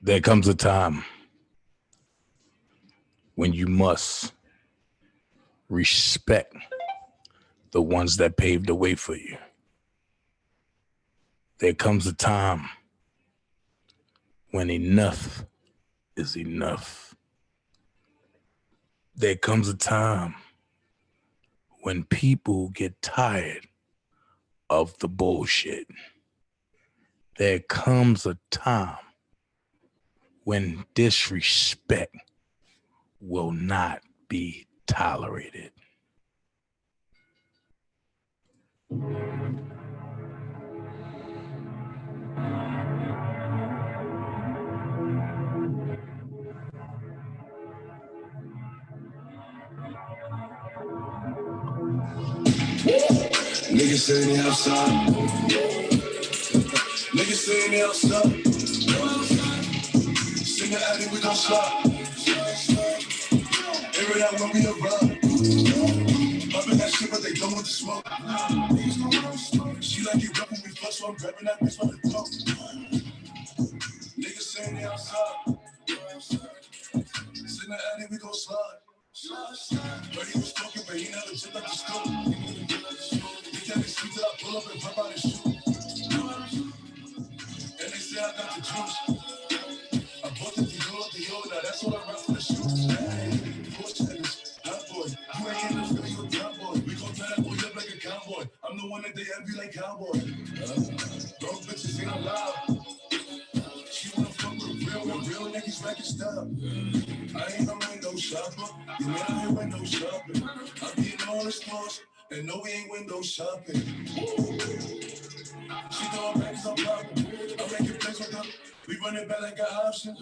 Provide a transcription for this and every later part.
There comes a time when you must respect the ones that paved the way for you. There comes a time when enough is enough. There comes a time when people get tired of the bullshit. There comes a time when disrespect will not be tolerated. Niggas say they outside. Niggas say they outside. Sing the alley, we gon' slide. Air it out when we arrive. Poppin' that shit, but they done with the smoke. She like it rough when we fuck, so I'm grabbing that bitch by the throat. Niggas saying they outside. Sing the alley, we gon' slide. But he was talking, but he never jumped out the stove. They can't be sweet till I pull up and pop out his shoe. And they say I got the juice. I bought the Dior, now that's all I rap for the shoes. Push niggas, hot boy. You ain't in the Philly, you a top boy. We gon' tie that boy up like a cowboy. I'm the one that they envy like cowboy. Broke bitches ain't allowed. She wanna fuck with real niggas like his style. I ain't no window shopper. You man out here window shopping. I be in all the stores, and no, we ain't window shopping. She throwing back cause I'm poppin'. I make it place with her. We run it back like an option.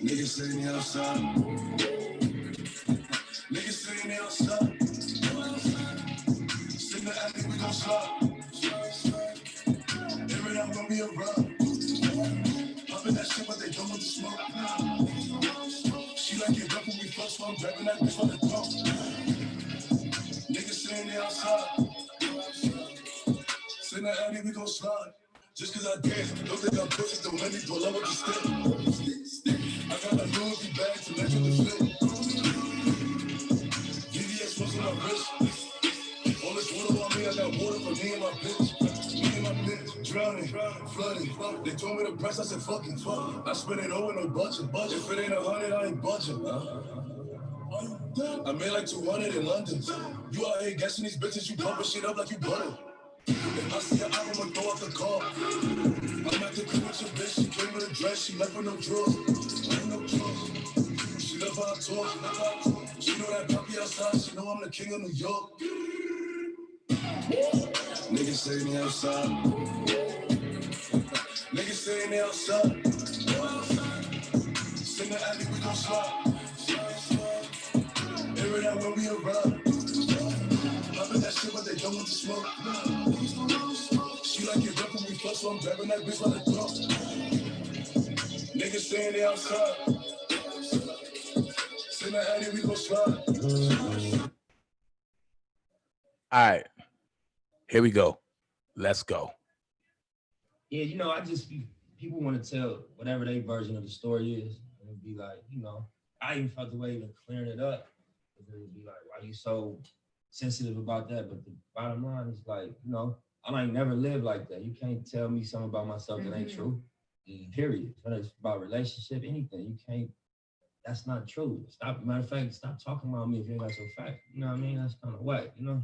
Niggas saying they outside. Niggas saying they outside. Sing the alley, we gon' slide. Air it out when we arrive. Poppin' that shit, but they done with the smoke. She like it rough when we fuck, so I'm grabbing that bitch by the throat. Niggas saying they outside. Sing the alley, we gon' slide. Just cause I dance, don't think I'm pussy, don't let me pull up with the stick. I got a Louis bag to match with the flip. VVS was on my wrist. All this water on me, I got water for me and my bitch. Me and my bitch, drowning, flooding. They told me to press, I said fuck it. I spent it all with no budget. If it ain't 100, I ain't budget. I made like 200 in London. You out here guessing these bitches, you pumping shit up like you butter. If I see an album, I'ma throw out the car. I'm at the crib with your bitch, she came with a dress, she left with no drawers. She love how I talk, she know that puppy outside, she know I'm the king of New York. Niggas saying they outside. Niggas saying they outside. Sing the alley, we gon' slide. Air it out when we arrive. Poppin' that shit, but they done with the smoke. She like it rough when we fuck, so I'm grabbing that bitch by the throat. Niggas saying they outside. Sing the alley, we gon' slide. All right, here we go. Let's go. Yeah, you know, people want to tell whatever their version of the story is. And it'd be like, you know, I even felt the way even clearing it up. It would be like, why are you so sensitive about that? But the bottom line is like, you know, I might never live like that. You can't tell me something about myself that ain't true. Period. Whether it's about relationship, anything, you can't. That's not true. Matter of fact, stop talking about me if you ain't got your fact. You know what I mean? That's kind of whack, you know?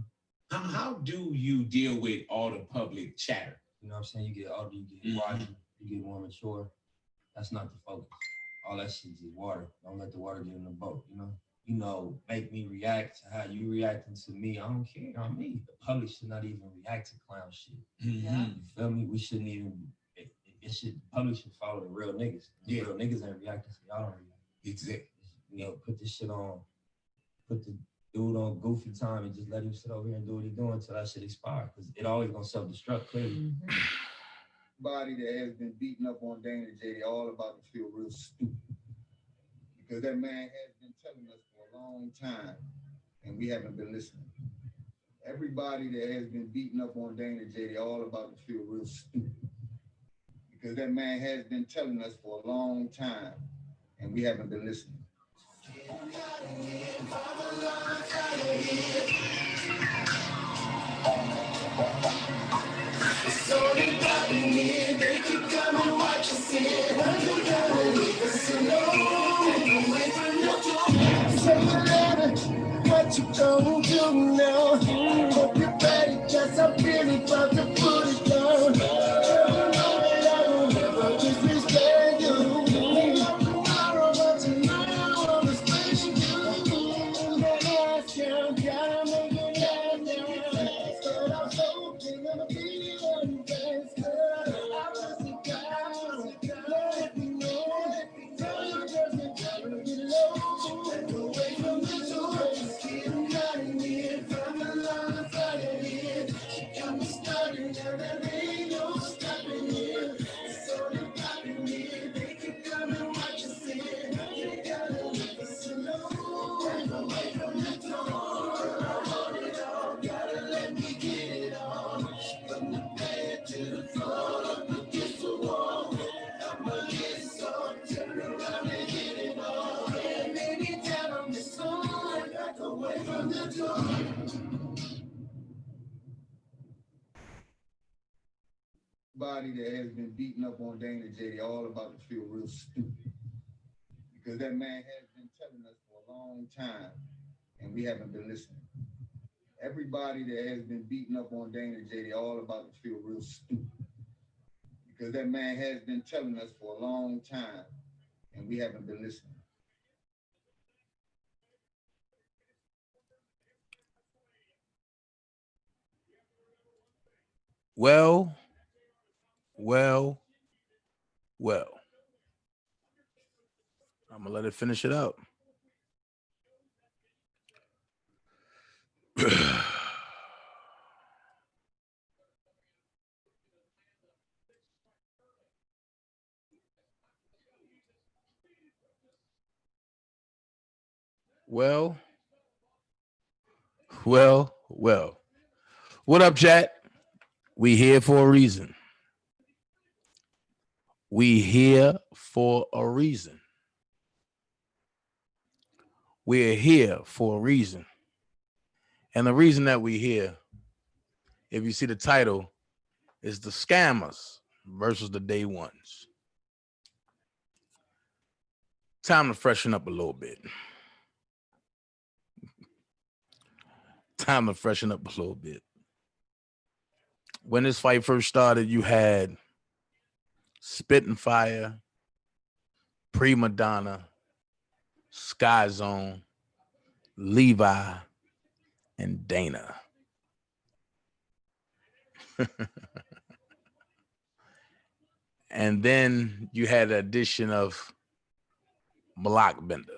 How do you deal with all the public chatter? You know what I'm saying? You get older, you get wiser, you get more mature. That's not the focus. All that shit is water. Don't let the water get in the boat, you know? You know, make me react to how you reacting to me. I don't care. I'm me. The public should not even react to clown shit. Mm-hmm. You feel me? We shouldn't even, the public should follow the real niggas. The real niggas ain't reacting, so y'all don't react. Exactly. You know, put this shit on, put the dude on goofy time and just let him sit over here and do what he's doing until that shit expire. Because it always gonna self-destruct, clearly. Body that has been beaten up on Dana J, they all about to feel real stupid. Because that man has been telling us for a long time, and we haven't been listening. Everybody that has been beaten up on Dana J, they all about to feel real stupid. because that man has been telling us for a long time, and we haven't been listening. So they got me, they keep coming, what you see. You gotta leave us alone, away from your door. Say your letter, what you gonna do now? Hope you're ready, cause I'm really about to put it down. You know that I will never disrespect you. We got tomorrow, but tonight I'm respecting you. That ass down, gotta make it last down. But I'm hoping I'm feeling best. I just got let me know. Tell your girls that gotta get low. Away from the door, just keep cutting me from the line side of it. She got me started, now there ain't no stopping it. So they popping me, they keep coming, what you say. You gotta leave us alone. Away from the door, I want it all, gotta let me get it on. From the bed to the floor, against the wall. I'ma get so turn around and hit it all. And anytime I'm just on, back away from the door. Body that has been beaten up on Dana JD all about to feel real stupid, because that man has been telling us for a long time, and we haven't been listening. Everybody that has been beaten up on Dana JD all about to feel real stupid, because that man has been telling us for a long time, and we haven't been listening. Well, well, well. I'm gonna let it finish it up. Well, well, well. What up, chat? We here for a reason. We here for a reason. We're here for a reason. And the reason that we're here, if you see the title, is the scammers versus the day ones. Time to freshen up a little bit. Time to freshen up a little bit. When this fight first started, you had Spitting Fire, Prima Donna, Sky Zone, Levi, and Dana. And then you had the addition of Blockbender.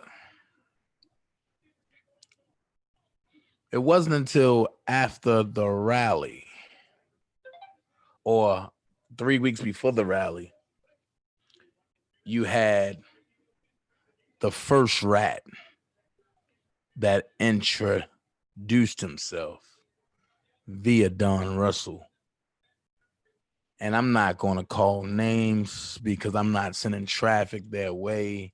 It wasn't until after the rally, or 3 weeks before the rally, you had the first rat that introduced himself via Don Russell. And I'm not going to call names because I'm not sending traffic their way.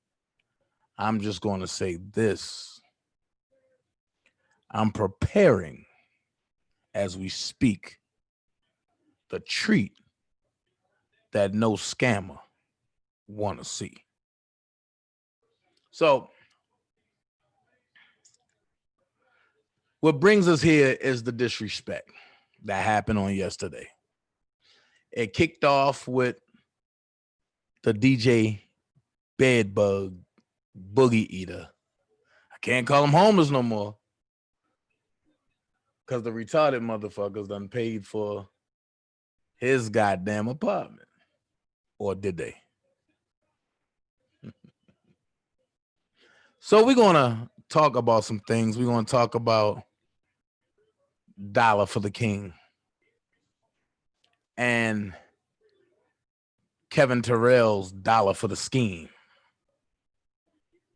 I'm just going to say this. I'm preparing as we speak the treat that no scammer want to see. So what brings us here is the disrespect that happened on yesterday. It kicked off with the DJ Bedbug Boogie Eater. I can't call him homeless no more because the retarded motherfuckers done paid for his goddamn apartment. Or did they? So we're going to talk about some things. We're going to talk about Dollar for the King and Kevin Terrell's Dollar for the Scheme.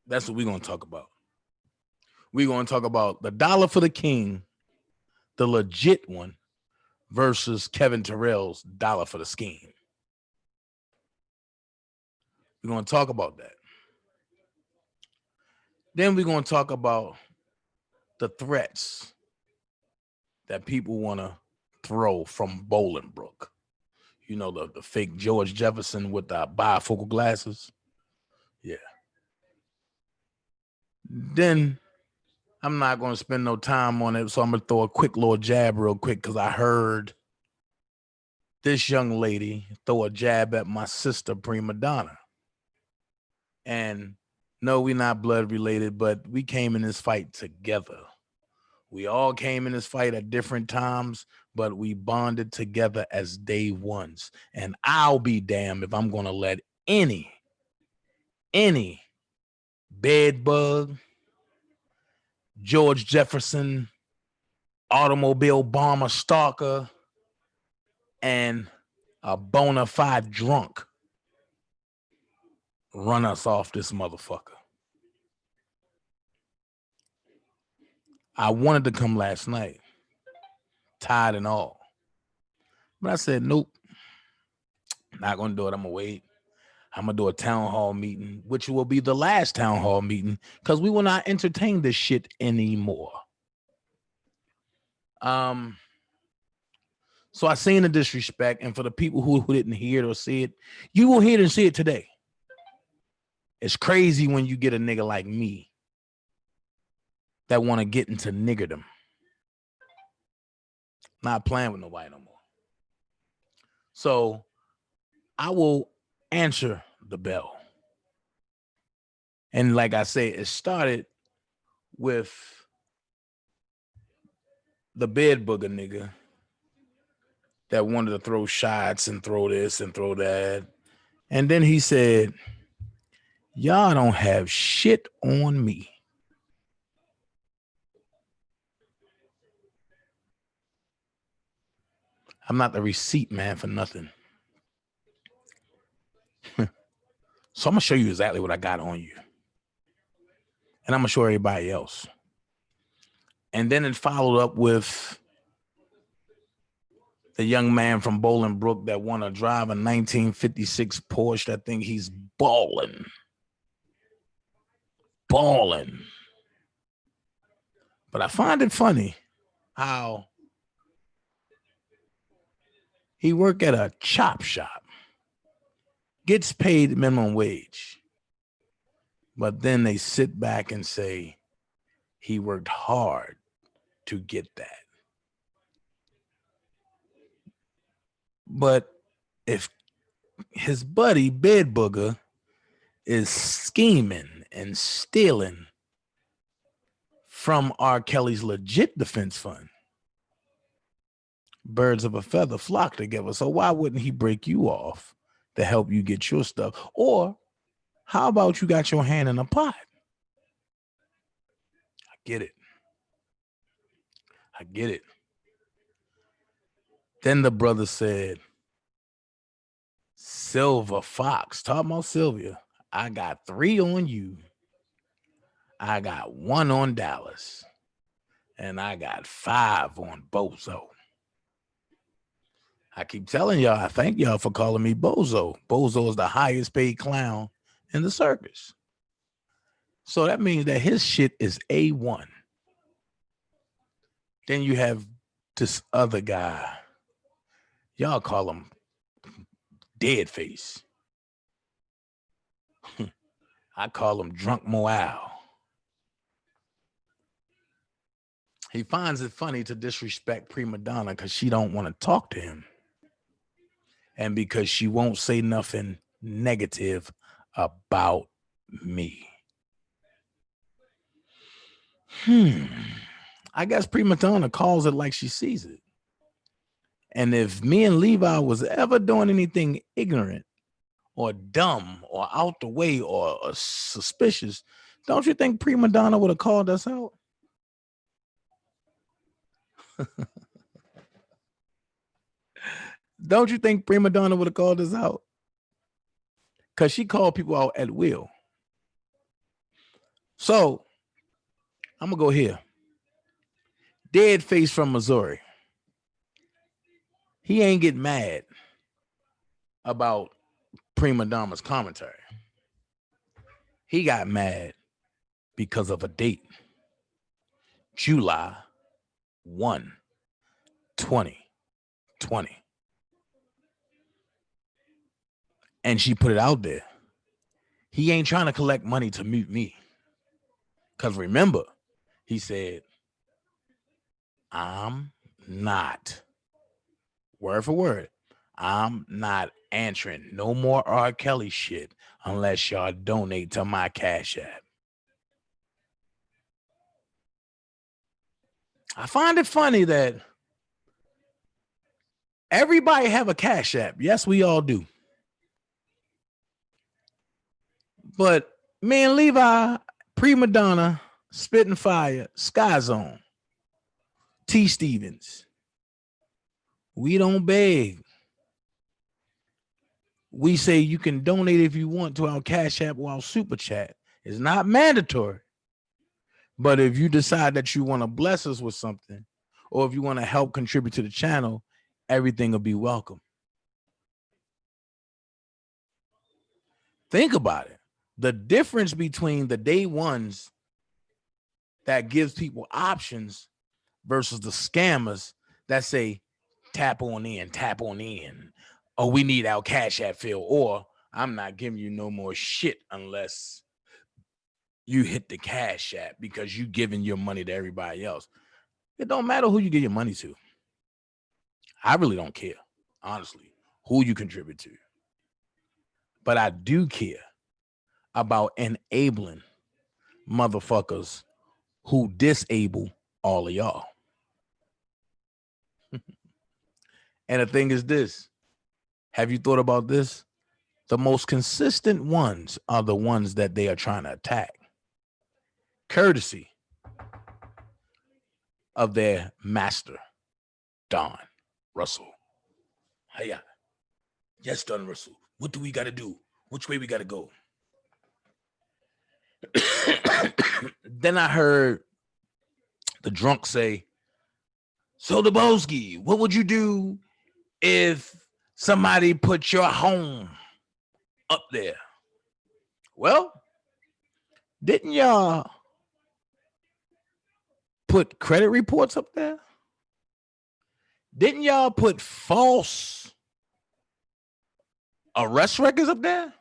That's what we're going to talk about. We're going to talk about the Dollar for the King, the legit one, versus Kevin Terrell's Dollar for the Scheme. We're going to talk about that. Then we're going to talk about the threats that people want to throw from Bolingbrook. You know, the fake George Jefferson with the bifocal glasses. Yeah. Then I'm not going to spend no time on it, so I'm going to throw a quick little jab real quick because I heard this young lady throw a jab at my sister, Prima Donna. And no, we're not blood related, but we came in this fight together. We all came in this fight at different times, but we bonded together as day ones. And I'll be damned if I'm going to let any bed bug, George Jefferson, automobile bomber stalker, and a bona fide drunk run us off this motherfucker. I wanted to come last night, tired and all. But I said, nope, not going to do it. I'm going to wait. I'm going to do a town hall meeting, which will be the last town hall meeting because we will not entertain this shit anymore. So I seen the disrespect, and for the people who didn't hear it or see it, you will hear it and see it today. It's crazy when you get a nigga like me that want to get into niggerdom. Not playing with nobody no more. So I will answer the bell. And like I say, it started with the bed booger nigga that wanted to throw shots and throw this and throw that. And then he said, y'all don't have shit on me. I'm not the receipt man for nothing. So I'm going to show you exactly what I got on you. And I'm going to show everybody else. And then it followed up with the young man from Bolingbrook that want to drive a 1956 Porsche. I think he's balling. But I find it funny how he work at a chop shop, gets paid minimum wage, but then they sit back and say he worked hard to get that. But if his buddy Bed Booger is scheming and stealing from R. Kelly's legit defense fund, birds of a feather flock together. So why wouldn't he break you off to help you get your stuff? Or how about you got your hand in a pot? I get it. Then the brother said, Silver Fox, talking about Sylvia, I got 3 on you. I got 1 on Dallas. And I got 5 on Bozo. I keep telling y'all, I thank y'all for calling me Bozo. Bozo is the highest paid clown in the circus. So that means that his shit is A1. Then you have this other guy. Y'all call him Deadface. I call him Drunk Moal. He finds it funny to disrespect Prima Donna because she don't want to talk to him. And because she won't say nothing negative about me. I guess Prima Donna calls it like she sees it. And if me and Levi was ever doing anything ignorant or dumb or out the way or suspicious, don't you think Prima Donna would have called us out? Don't you think Prima Donna would have called us out? Because she called people out at will. So I'm going to go here. Deadface from Missouri. He ain't get mad about Prima Donna's commentary. He got mad because of a date. July 1, 2020. And she put it out there. He ain't trying to collect money to mute me. Because remember, he said, I'm not, word for word, I'm not answering no more R. Kelly shit unless y'all donate to my Cash App. I find it funny that everybody have a Cash App. Yes, we all do. But me and Levi, Prima Donna, Spitting Fire, Sky Zone, T. Stevens, we don't beg. We say you can donate if you want to our Cash App or our Super Chat. It's not mandatory. But if you decide that you want to bless us with something, or if you want to help contribute to the channel, everything will be welcome. Think about it. The difference between the day ones that gives people options versus the scammers that say, tap on in, or we need our Cash App fill, or I'm not giving you no more shit unless you hit the Cash App because you giving your money to everybody else. It don't matter who you give your money to. I really don't care, honestly, who you contribute to. But I do care about enabling motherfuckers who disable all of y'all. And the thing is this, have you thought about this? The most consistent ones are the ones that they are trying to attack, courtesy of their master, Don Russell. Hiya. Yes, Don Russell. What do we got to do? Which way we got to go? Then I heard the drunk say, so Deboski, what would you do if somebody put your home up there? Well, didn't y'all put credit reports up there? Didn't y'all put false arrest records up there?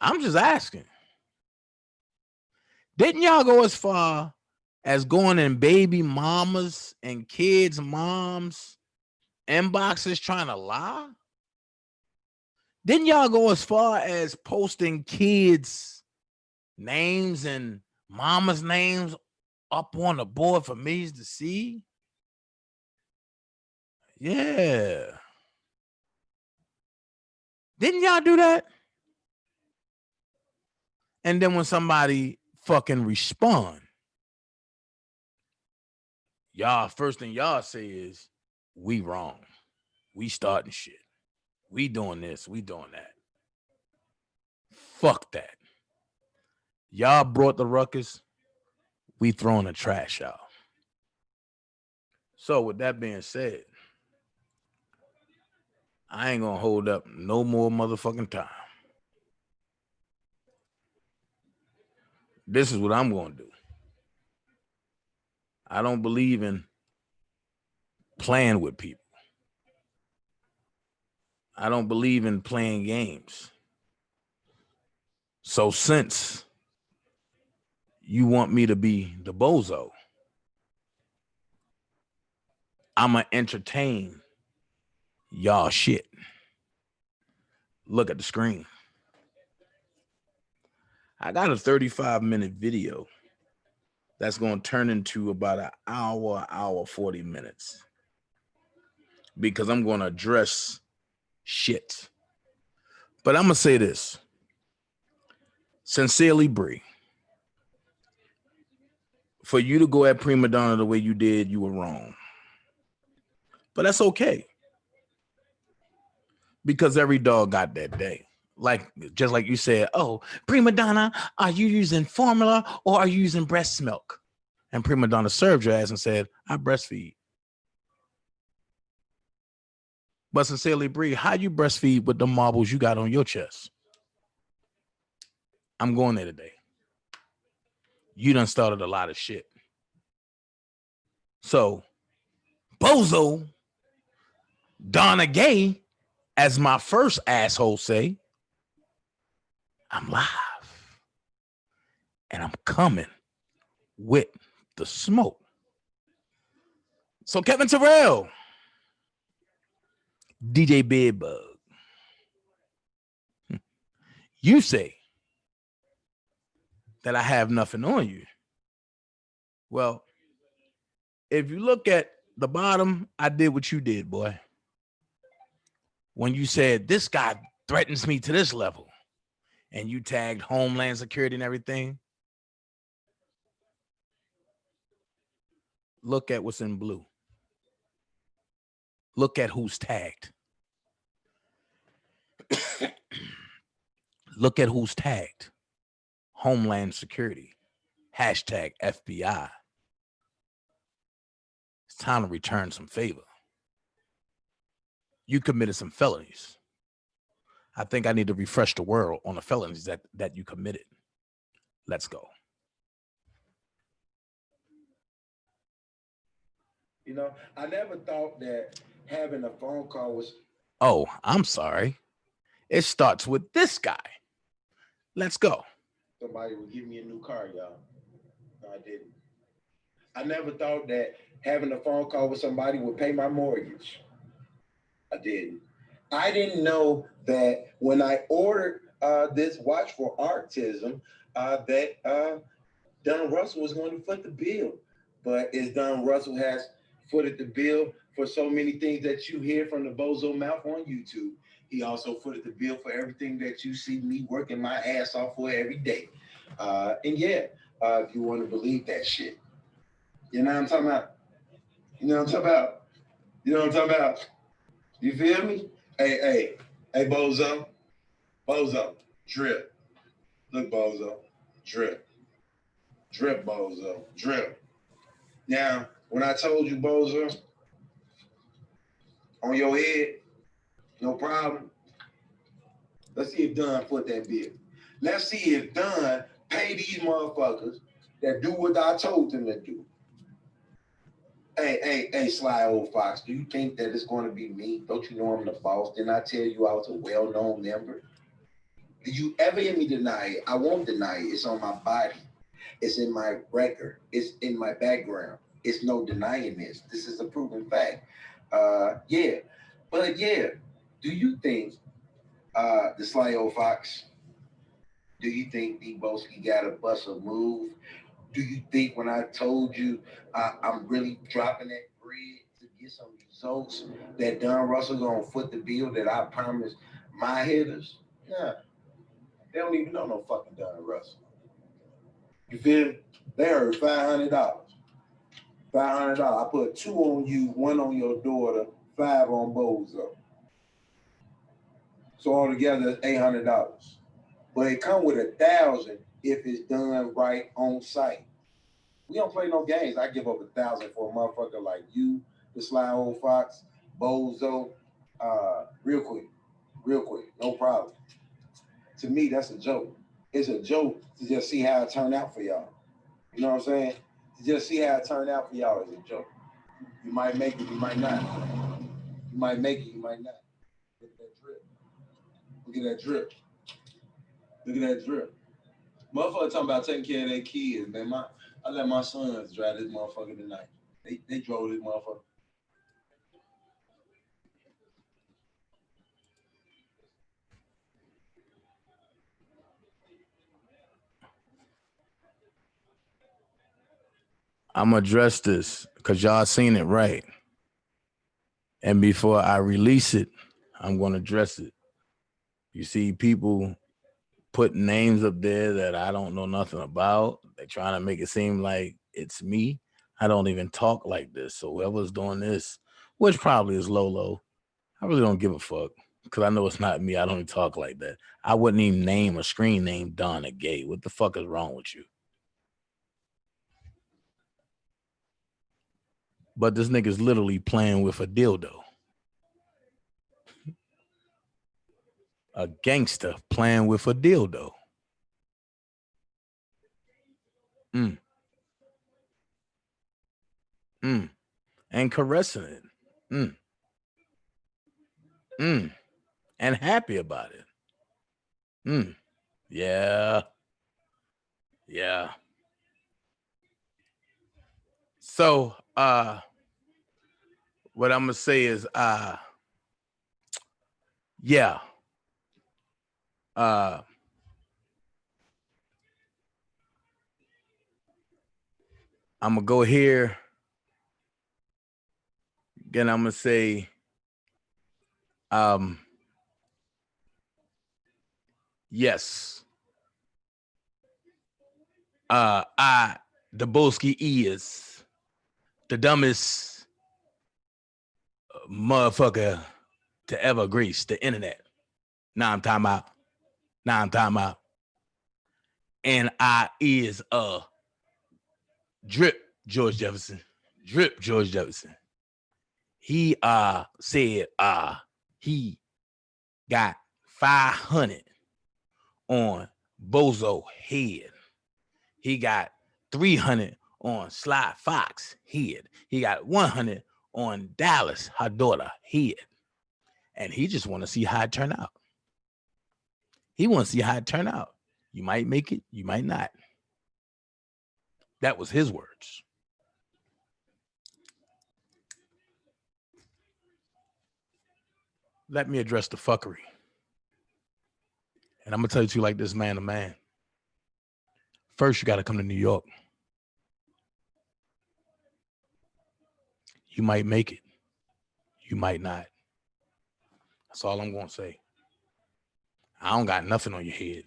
I'm just asking. Didn't y'all go as far as going in baby mamas and kids' moms' inboxes trying to lie? Didn't y'all go as far as posting kids' names and mama's names up on the board for me to see? Yeah. Didn't y'all do that? And then when somebody fucking respond, y'all, first thing y'all say is, we wrong. We starting shit. We doing this. We doing that. Fuck that. Y'all brought the ruckus. We throwing the trash out. So with that being said, I ain't gonna hold up no more motherfucking time. This is what I'm gonna do. I don't believe in playing with people. I don't believe in playing games. So since you want me to be the bozo, I'ma entertain y'all shit. Look at the screen. I got a 35-minute video that's going to turn into about an hour 40 minutes because I'm going to address shit. But I'm going to say this. Sincerely, Bree, for you to go at Prima Donna the way you did, you were wrong. But that's okay. Because every dog got that day. Like, just like you said, oh, Prima Donna, are you using formula or are you using breast milk? And Prima Donna served your ass and said, I breastfeed. But sincerely, Bree, how you breastfeed with the marbles you got on your chest? I'm going there today. You done started a lot of shit. So, Bozo, Donna Gay, as my first asshole say, I'm live. And I'm coming with the smoke. So, Kevin Terrell, DJ Bedbug, you say that I have nothing on you. Well, if you look at the bottom, I did what you did, boy. When you said this guy threatens me to this level, and you tagged Homeland Security and everything, look at what's in blue. Look at who's tagged. Look at who's tagged. Homeland Security. Hashtag FBI. It's time to return some favor. You committed some felonies. I think I need to refresh the world on the felonies that you committed. Let's go. You know, I never thought that having a phone call was. Oh, I'm sorry. It starts with this guy. Let's go. Somebody would give me a new car, y'all. No, I didn't. I never thought that having a phone call with somebody would pay my mortgage. I didn't. I didn't know that when I ordered this watch for autism, that Don Russell was going to foot the bill. But as Don Russell has footed the bill for so many things that you hear from the bozo mouth on YouTube, he also footed the bill for everything that you see me working my ass off for every day. And yeah, if you want to believe that shit. You know what I'm talking about? You know what I'm talking about? You know what I'm talking about? You feel me? Hey, Bozo. Bozo, drip. Look, Bozo, drip. Drip, Bozo, drip. Now, when I told you, Bozo, on your head, no problem. Let's see if Dunn foot that bill. Let's see if Dunn pay these motherfuckers that do what I told them to do. Hey, sly old fox, do you think that it's going to be me? Don't you know I'm the boss? Didn't I tell you I was a well-known member? Did you ever hear me deny it? I won't deny it. It's on my body. It's in my record. It's in my background. It's no denying this. This is a proven fact. Yeah. But yeah, do you think the sly old fox, do you think D-Boski got a bust a move? Do you think when I told you I'm really dropping that bread to get some results that Don Russell gonna foot the bill that I promised my hitters? Yeah. They don't even know no fucking Don Russell. You feel me? They heard $500. $500. I put 2 on you, 1 on your daughter, 5 on Bozo. So altogether it's $800. But it come with 1,000 if it's done right on site. We don't play no games. I give up 1,000 for a motherfucker like you, the sly old fox, Bozo. Real quick, no problem. To me, that's a joke. It's a joke to just see how it turned out for y'all. You know what I'm saying? To just see how it turned out for y'all is a joke. You might make it, you might not. You might make it, you might not. Look at that drip. Look at that drip. Look at that drip. Motherfucker talking about taking care of their kids, man. I let my sons drive this motherfucker tonight. They drove this motherfucker. I'm gonna address this because y'all seen it right. And before I release it, I'm gonna address it. You see people put names up there that I don't know nothing about. They're trying to make it seem like it's me. I don't even talk like this. So whoever's doing this, which probably is Lolo, I really don't give a fuck because I know it's not me. I don't even talk like that. I wouldn't even name a screen name Donna Gay. What the fuck is wrong with you? But this nigga's literally playing with a dildo. A gangster playing with a dildo. And caressing it. And happy about it. Yeah. Yeah. So what I'm gonna say is yeah. I'm gonna go here. Again, I'm gonna say yes. Daboski is the dumbest motherfucker to ever grace the internet. Now I'm talking about. And I is drip George Jefferson. Drip George Jefferson. He said he got 500 on Bozo head. He got 300 on Sly Fox head. He got 100 on Dallas, her daughter head. And he just want to see how it turn out. He want to see how it turn out. You might make it, you might not. That was his words. Let me address the fuckery. And I'm going to tell you two like this, man to man. First, you got to come to New York. You might make it. You might not. That's all I'm going to say. I don't got nothing on your head.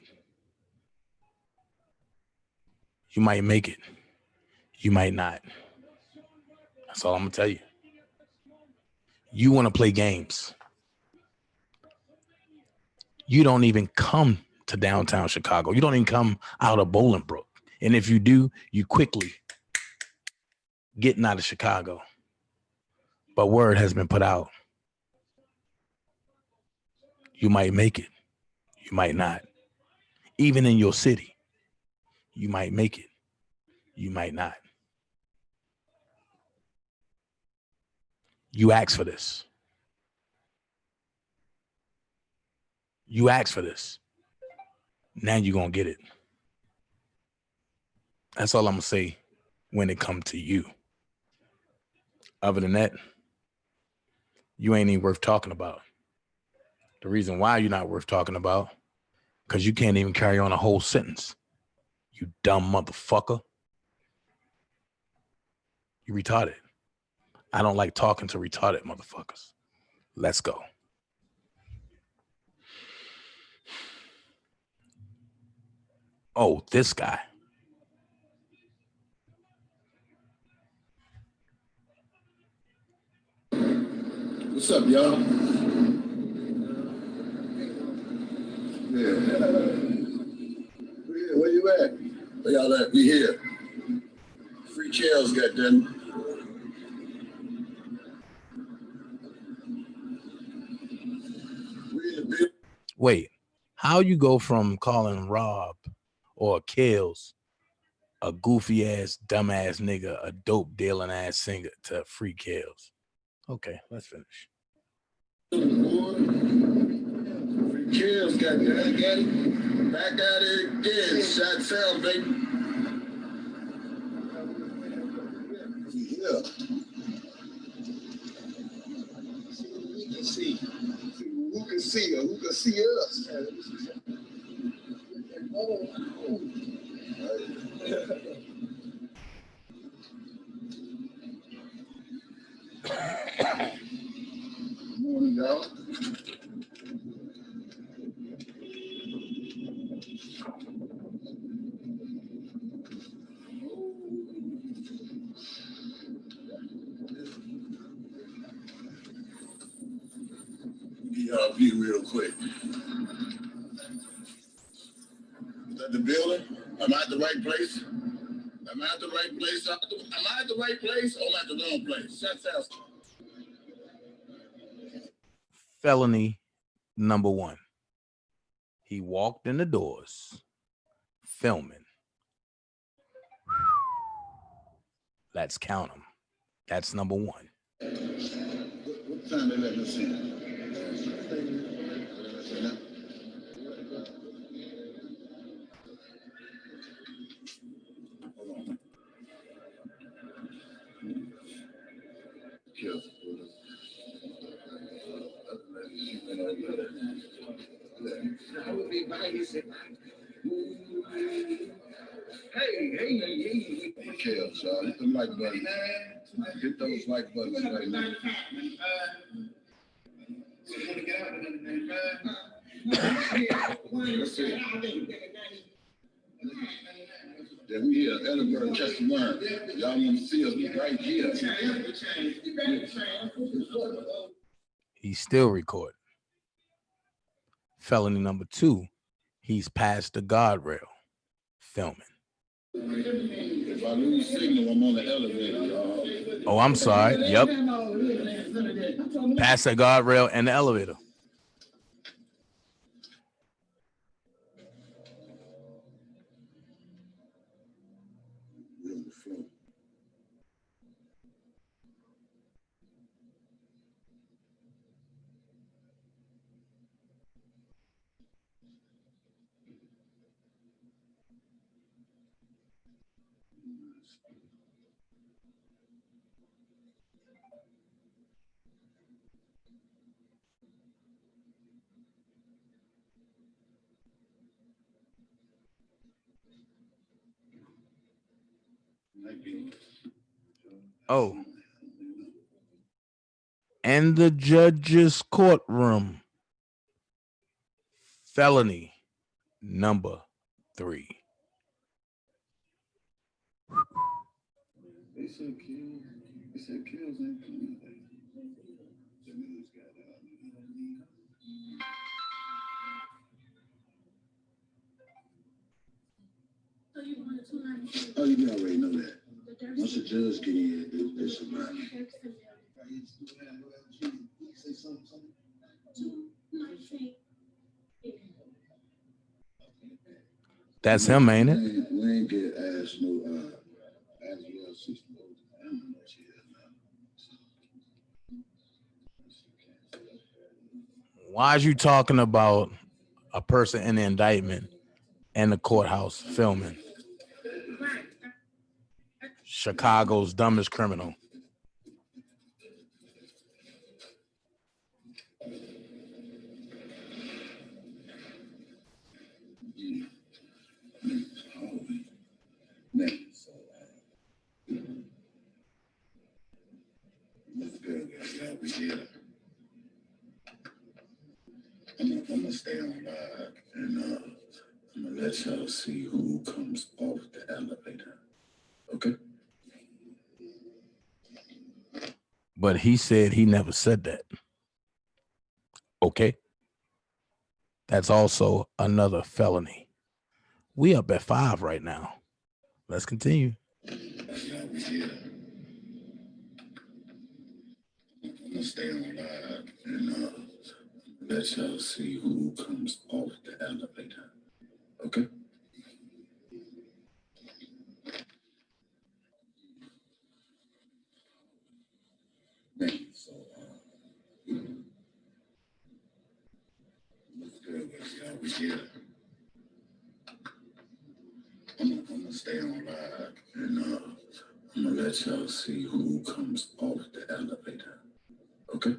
You might make it. You might not. That's all I'm going to tell you. You want to play games. You don't even come to downtown Chicago. You don't even come out of Bolingbrook. And if you do, you quickly getting out of Chicago. But word has been put out. You might make it. You might not. Even in your city, you might make it. You might not. You asked for this. You asked for this. Now you're going to get it. That's all I'm going to say when it comes to you. Other than that, you ain't even worth talking about. The reason why you're not worth talking about, because you can't even carry on a whole sentence. You dumb motherfucker. You retarded. I don't like talking to retarded motherfuckers. Let's go. Oh, this guy. What's up, y'all? Yeah. Where you at? Where y'all at? We here. Free chairs, goddamn. Wait, how you go from calling Rob or Kales a goofy ass, dumbass nigga, a dope dealing ass singer to free Kales? Okay, let's finish. Free chairs, goddamn. Got it. Back at it again. Shot sound, baby. Yeah. We can see. Who can see her? Who can see us? Morning, y'all. Be real quick. Is that the building? Am I at the right place? Am I at the right place? Am I at the right place or am I at the wrong place? Shut up. Felony number 1. He walked in the doors filming. Let's count them. That's number one. What time they let us in? Hold on. Kill. I would be by you. Hey. Kills, y'all. Hit them like buttons. Hit those like buttons right now. That's it. Then we here, Edinburgh, catch the worm. Y'all want to see us, we right here. He's still recording. Felony number two, he's past the guardrail, filming. If I lose signal, I'm on the elevator, y'all. Oh, I'm sorry. Yep. Past the guardrail and the elevator. We're on the floor. Oh. And the judge's courtroom. Felony number three. They said kills. They said kills ain't clean. The news got out. Oh, you already know that. Once the judge get in, they survive. That's him, ain't it? We ain't get asked no as well 60. I don't know what she is now. Why is you talking about a person in the indictment and the courthouse filming? Chicago's dumbest criminal. Let's go, y'all. We here. I'm gonna stay on live and I'm gonna let y'all see who comes off the elevator. Okay? But he said he never said that. Okay. That's also another felony. We up at 5 right now. Let's continue. Y'all, we here. I'm gonna stay on live and let y'all see who comes off the elevator. Okay? So, let's go, y'all. We here. I'm gonna stay on live and I'm gonna let y'all see who comes off the elevator. Okay?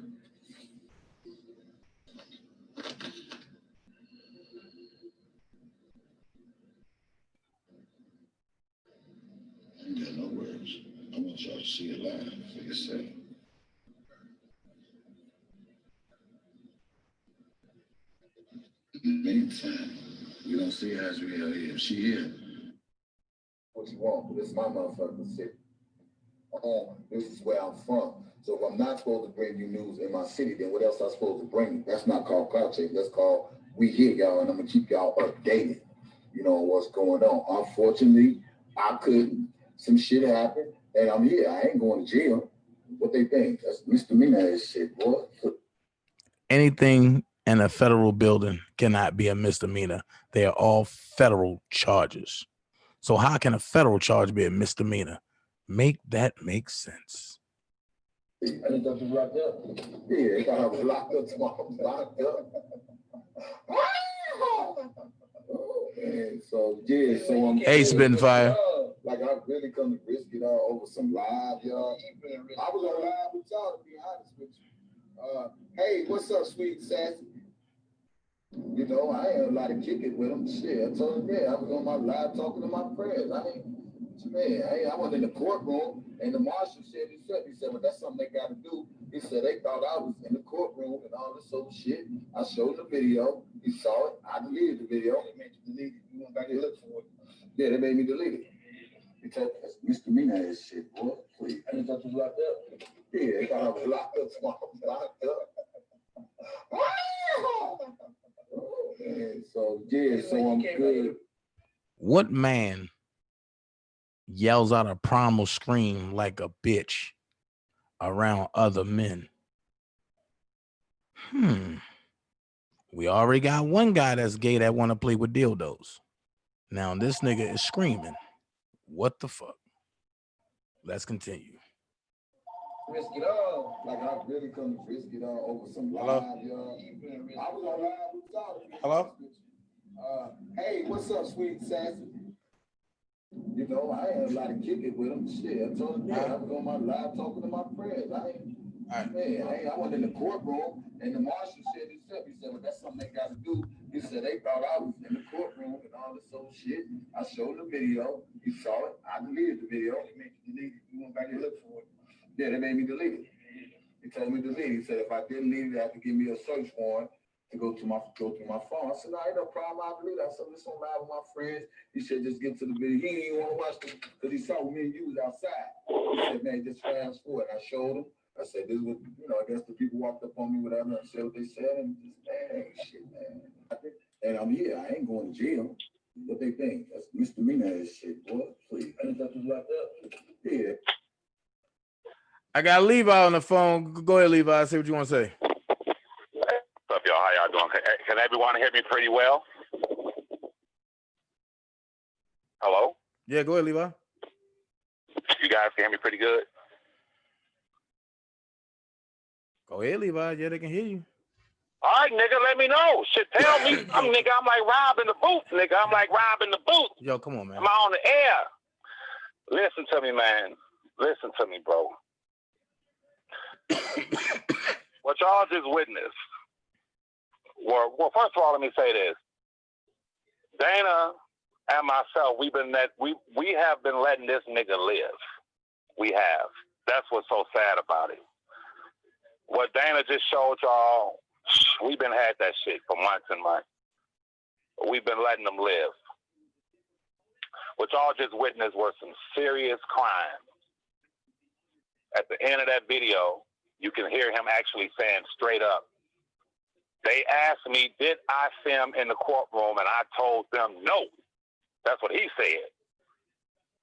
I ain't got no words. I want y'all to see it live for yourself. Meantime, we don't see her as we are here. If she here, what you want? But this is my motherfucking city. This is where I'm from. So if I'm not supposed to bring you news in my city, then what else am I supposed to bring you? That's not called clout check. That's called we here, y'all, and I'm gonna keep y'all updated. You know what's going on. Unfortunately, I couldn't. Some shit happened, and I'm here. I ain't going to jail. What they think? That's misdemeanor shit, boy. Anything in a federal building cannot be a misdemeanor. They are all federal charges. So how can a federal charge be a misdemeanor? Make that make sense. I think that's locked up. Yeah, I was locked up tomorrow. Locked up. Oh, man. So yeah, so I'm Hey, Spitfire. like I really come to risk it all over some live, y'all. I was on live with y'all, to be honest with you. Hey, what's up, sweet sassy? You know, I had a lot of kicking with him. Shit, I told him, yeah, I was on my live talking to my friends. I went in the courtroom and the marshal said, he said, well, that's something they got to do. He said they thought I was in the courtroom and all this old shit. I showed the video. He saw it. I deleted the video. They made you delete it. You went back and looked for it. Yeah, they made me delete it. He told me that's misdemeanor ass shit, boy. Please. I didn't thought you was locked up. Yeah, they thought I was locked up. So I was locked up. Oh, man. So yeah, so I'm good. What man yells out a primal scream like a bitch around other men? We already got one guy that's gay that want to play with dildos. Now this nigga is screaming. What the fuck? Let's continue. Risk it all. Like I really come to risk it all over some live, y'all. I was on live with y'all. Hello? Hey, what's up, sweet sassy? You know, I had a lot of kicking with him. Shit, I told him, yeah, I was on my live talking to my friends. I went in the courtroom and the marshal said himself. He said, well, that's something they got to do. He said they thought I was in the courtroom and all this old shit. I showed the video. He saw it. I deleted the video. He made you delete it. You went back and looked for it. Yeah, they made me delete it. He told me to delete it. He said if I didn't delete it, they had to give me a search warrant to go through my phone. I said, no, ain't no problem. I'll delete it. I said, this on live with my friends. He said, just get to the video. He didn't even want to watch it because he saw me and you was outside. He said, man, just fast forward. I showed him. I said, this was, I guess the people walked up on me, whatever, and said what they said, and just, man, shit, man. And I'm here. I ain't going to jail. What they think? That's misdemeanor ass shit, boy. Please. I didn't thought you was locked up. Yeah. I got Levi on the phone. Go ahead, Levi. Say what you want to say. What's up, y'all? How y'all doing? Can everyone hear me pretty well? Hello? Yeah, go ahead, Levi. You guys can hear me pretty good? Go ahead, Levi. Yeah, they can hear you. All right, nigga, let me know. Shit, tell me. I'm like robbing the booth, nigga. I'm like robbing the booth. Yo, come on, man. I'm on the air. Listen to me, man. Listen to me, bro. What y'all just witnessed. Well, first of all, let me say this. Dana and myself, we have been letting this nigga live. We have. That's what's so sad about it. What Dana just showed y'all, we've been had that shit for months and months. We've been letting them live. What y'all just witnessed were some serious crimes. At the end of that video, you can hear him actually saying straight up, they asked me, did I film in the courtroom? And I told them no. That's what he said.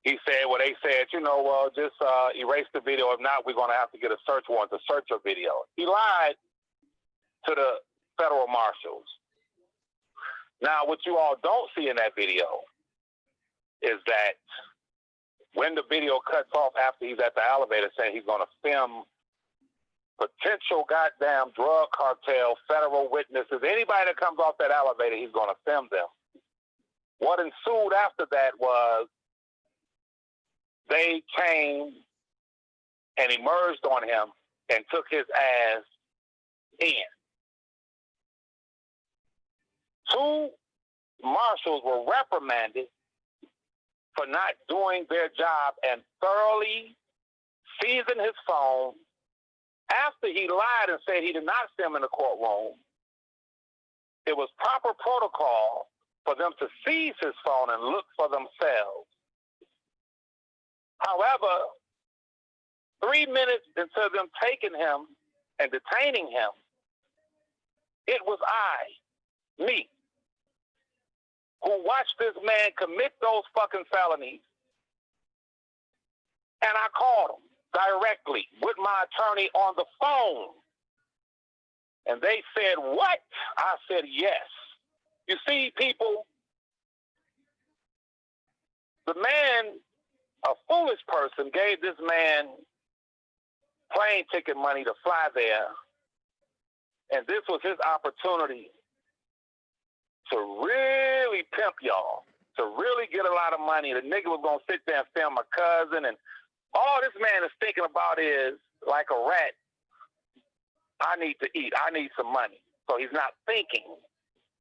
He said, well, they said, just erase the video. If not, we're going to have to get a search warrant to search your video. He lied to the federal marshals. Now, what you all don't see in that video is that when the video cuts off after he's at the elevator saying he's going to film potential goddamn drug cartel, federal witnesses, anybody that comes off that elevator, he's going to film them. What ensued after that was they came and emerged on him and took his ass in. 2 marshals were reprimanded for not doing their job and thoroughly seizing his phone. After he lied and said he did not film in the courtroom, it was proper protocol for them to seize his phone and look for themselves. However, 3 minutes into them taking him and detaining him, it was me, who watched this man commit those fucking felonies, and I called him directly with my attorney on the phone. And they said, what? I said, yes. You see, people, the man A foolish person gave this man plane ticket money to fly there, and this was his opportunity to really pimp y'all, to really get a lot of money. The nigga was gonna sit there and film my cousin, and all this man is thinking about is, like a rat, I need to eat, I need some money. So he's not thinking.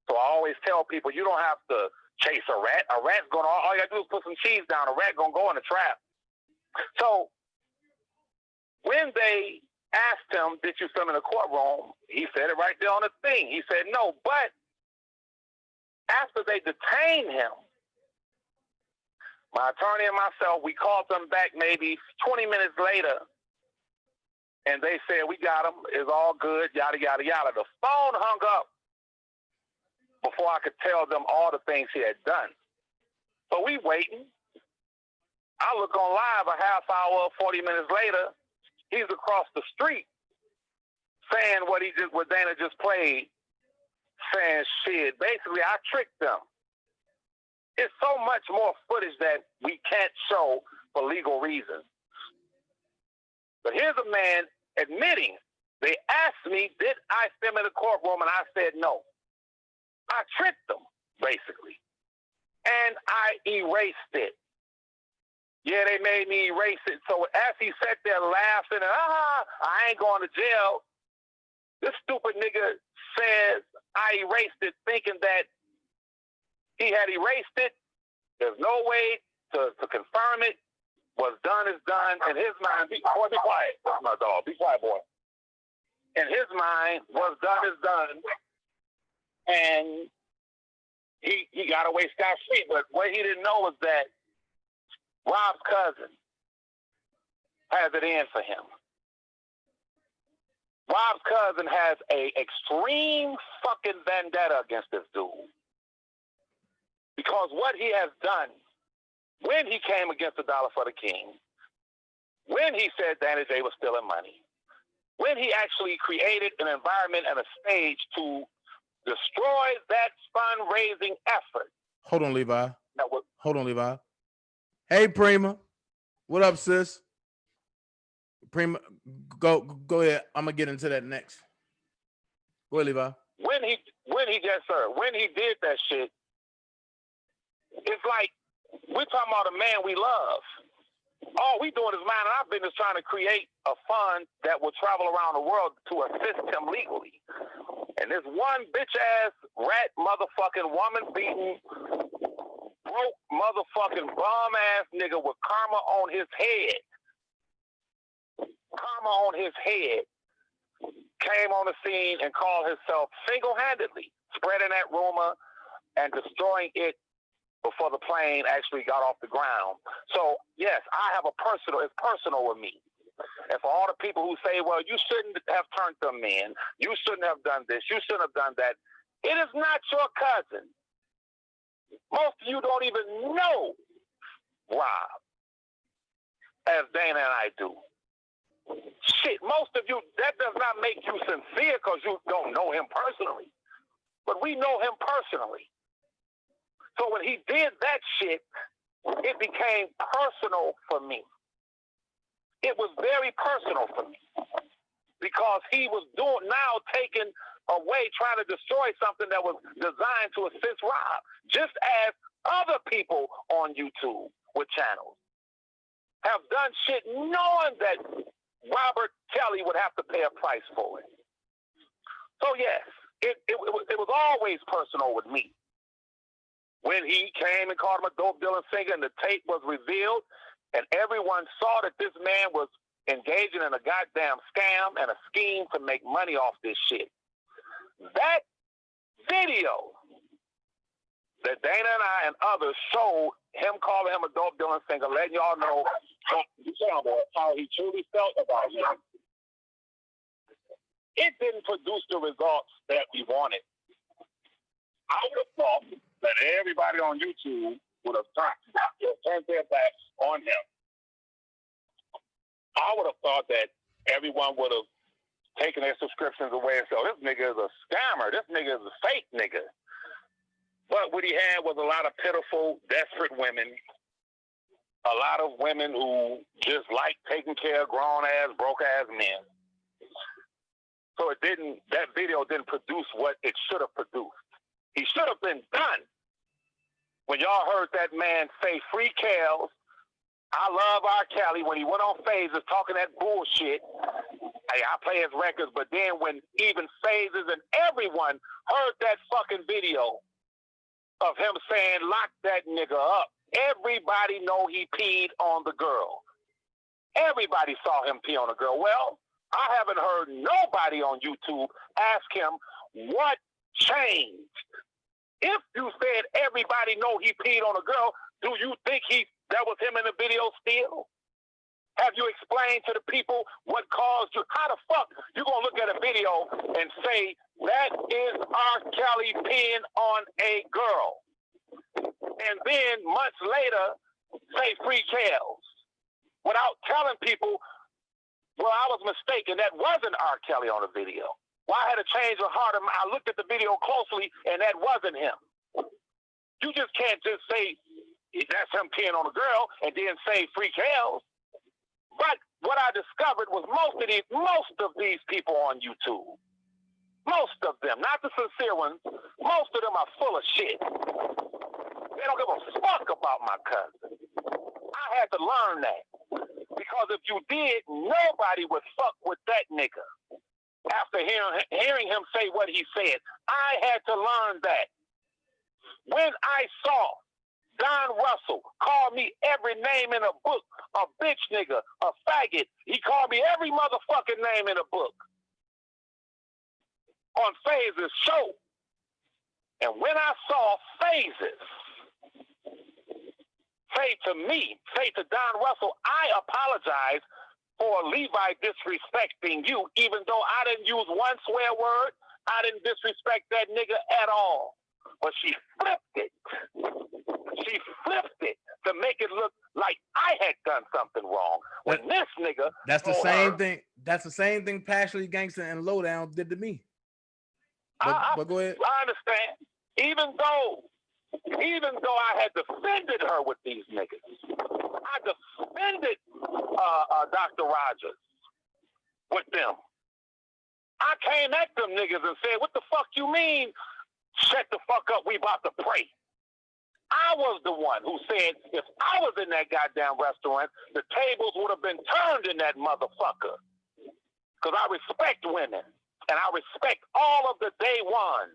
So I always tell people, you don't have to chase a rat. A rat's gonna, all you gotta do is put some cheese down. A rat gonna go in the trap. So when they asked him, did you film in the courtroom? He said it right there on the thing. He said no, but after they detained him, my attorney and myself, we called them back maybe 20 minutes later, and they said, we got him, it's all good, yada, yada, yada. The phone hung up before I could tell them all the things he had done. So we waiting. I look on live a half hour, 40 minutes later, he's across the street saying what Dana just played, saying shit. Basically, I tricked them. It's so much more footage that we can't show for legal reasons. But here's a man admitting, they asked me, did I film in the courtroom? And I said no. I tricked them, basically. And I erased it. Yeah, they made me erase it. So as he sat there laughing and, I ain't going to jail, this stupid nigga says I erased it thinking that he had erased it. There's no way to confirm it. What's done is done. In his mind, be quiet. That's my dog. Be quiet, boy. In his mind, what's done is done. And he got away scot-free. But what he didn't know was that Rob's cousin has it in for him. Rob's cousin has a extreme fucking vendetta against this dude. Because what he has done, when he came against the Dollar for the King, when he said Danny J was stealing money, when he actually created an environment and a stage to destroy that fundraising effort. Hold on, Levi. Hold on, Levi. Hey, Prima. What up, sis? Prima, go ahead. I'm gonna get into that next. Go ahead, Levi. When he did that shit, it's like we're talking about a man we love. All we doing is minding our business, trying to create a fund that will travel around the world to assist him legally. And this one bitch ass rat motherfucking woman beating broke motherfucking bum ass nigga with karma on his head. Karma on his head came on the scene and called himself single-handedly spreading that rumor and destroying it before the plane actually got off the ground. So yes, I have it's personal with me. And for all the people who say, well, you shouldn't have turned them in, you shouldn't have done this, you shouldn't have done that, it is not your cousin. Most of you don't even know Rob as Dana and I do. Shit, most of you, that does not make you sincere because you don't know him personally. But we know him personally. So when he did that shit, it became personal for me. It was very personal for me because he was taking away, trying to destroy something that was designed to assist Rob, just as other people on YouTube with channels have done shit knowing that Robert Kelly would have to pay a price for it. So yes, it was always personal with me. When he came and called him a dope dealing singer and the tape was revealed and everyone saw that this man was engaging in a goddamn scam and a scheme to make money off this shit. That video that Dana and I and others showed him calling him a dope dealing singer, letting y'all know how he truly felt about him. It didn't produce the results that we wanted. I would have thought that everybody on YouTube would have turned their backs on him. I would have thought that everyone would have taken their subscriptions away and said, oh, this nigga is a scammer. This nigga is a fake nigga. But what he had was a lot of pitiful, desperate women a lot of women who just like taking care of grown-ass, broke-ass men. So that video didn't produce what it should have produced. He should have been done. When y'all heard that man say, free Kels, I love R. Kelly, when he went on Phases talking that bullshit, hey, I play his records, but then when even Phases and everyone heard that fucking video of him saying, lock that nigga up, everybody know he peed on the girl. Everybody saw him pee on the girl. Well, I haven't heard nobody on YouTube ask him what changed. If you said everybody know he peed on a girl, do you think that was him in the video still? Have you explained to the people what caused you? How the fuck you gonna look at a video and say that is R. Kelly peeing on a girl, and then months later say free Kels without telling people, well, I was mistaken, that wasn't R. Kelly on the video. Well, I had to change the heart of I looked at the video closely, and that wasn't him. You just can't just say that's him peeing on a girl and then say free Kels. But what I discovered was most of these people on YouTube, most of them, not the sincere ones, most of them are full of shit. They don't give a fuck about my cousin. I had to learn that. Because if you did, nobody would fuck with that nigga. After hearing him say what he said, I had to learn that. When I saw Don Russell call me every name in a book, a bitch nigga, a faggot, he called me every motherfucking name in a book on Phases' show. And when I saw Phases say to Don Russell, I apologize for Levi disrespecting you, even though I didn't use one swear word, I didn't disrespect that nigga at all. But she flipped it. She flipped it to make it look like I had done something wrong. When this nigga That's the same thing. That's the same thing Passionately Gangster and Lowdown did to me. But go ahead. I understand. Even though I had defended her with these niggas, I defended Dr. Rogers with them. I came at them niggas and said, what the fuck you mean? Shut the fuck up, we about to pray. I was the one who said if I was in that goddamn restaurant, the tables would have been turned in that motherfucker. Because I respect women, and I respect all of the day ones.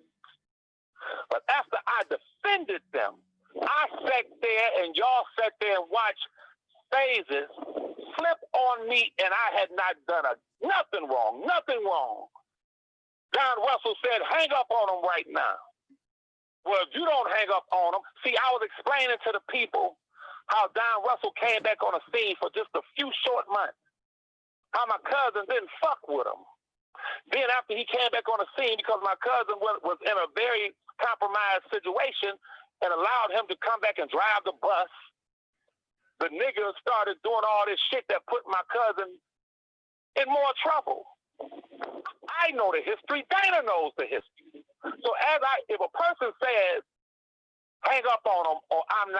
But after I defended them, I sat there and y'all sat there and watched Phases flip on me, and I had not done nothing wrong. Don Russell said, hang up on him right now. Well, if you don't hang up on him, see, I was explaining to the people how Don Russell came back on the scene for just a few short months, how my cousin didn't fuck with him. Then after he came back on the scene, because my cousin was in a very compromised situation and allowed him to come back and drive the bus, the niggas started doing all this shit that put my cousin in more trouble. I know the history. Dana knows the history. So if a person says, hang up on him, or I'm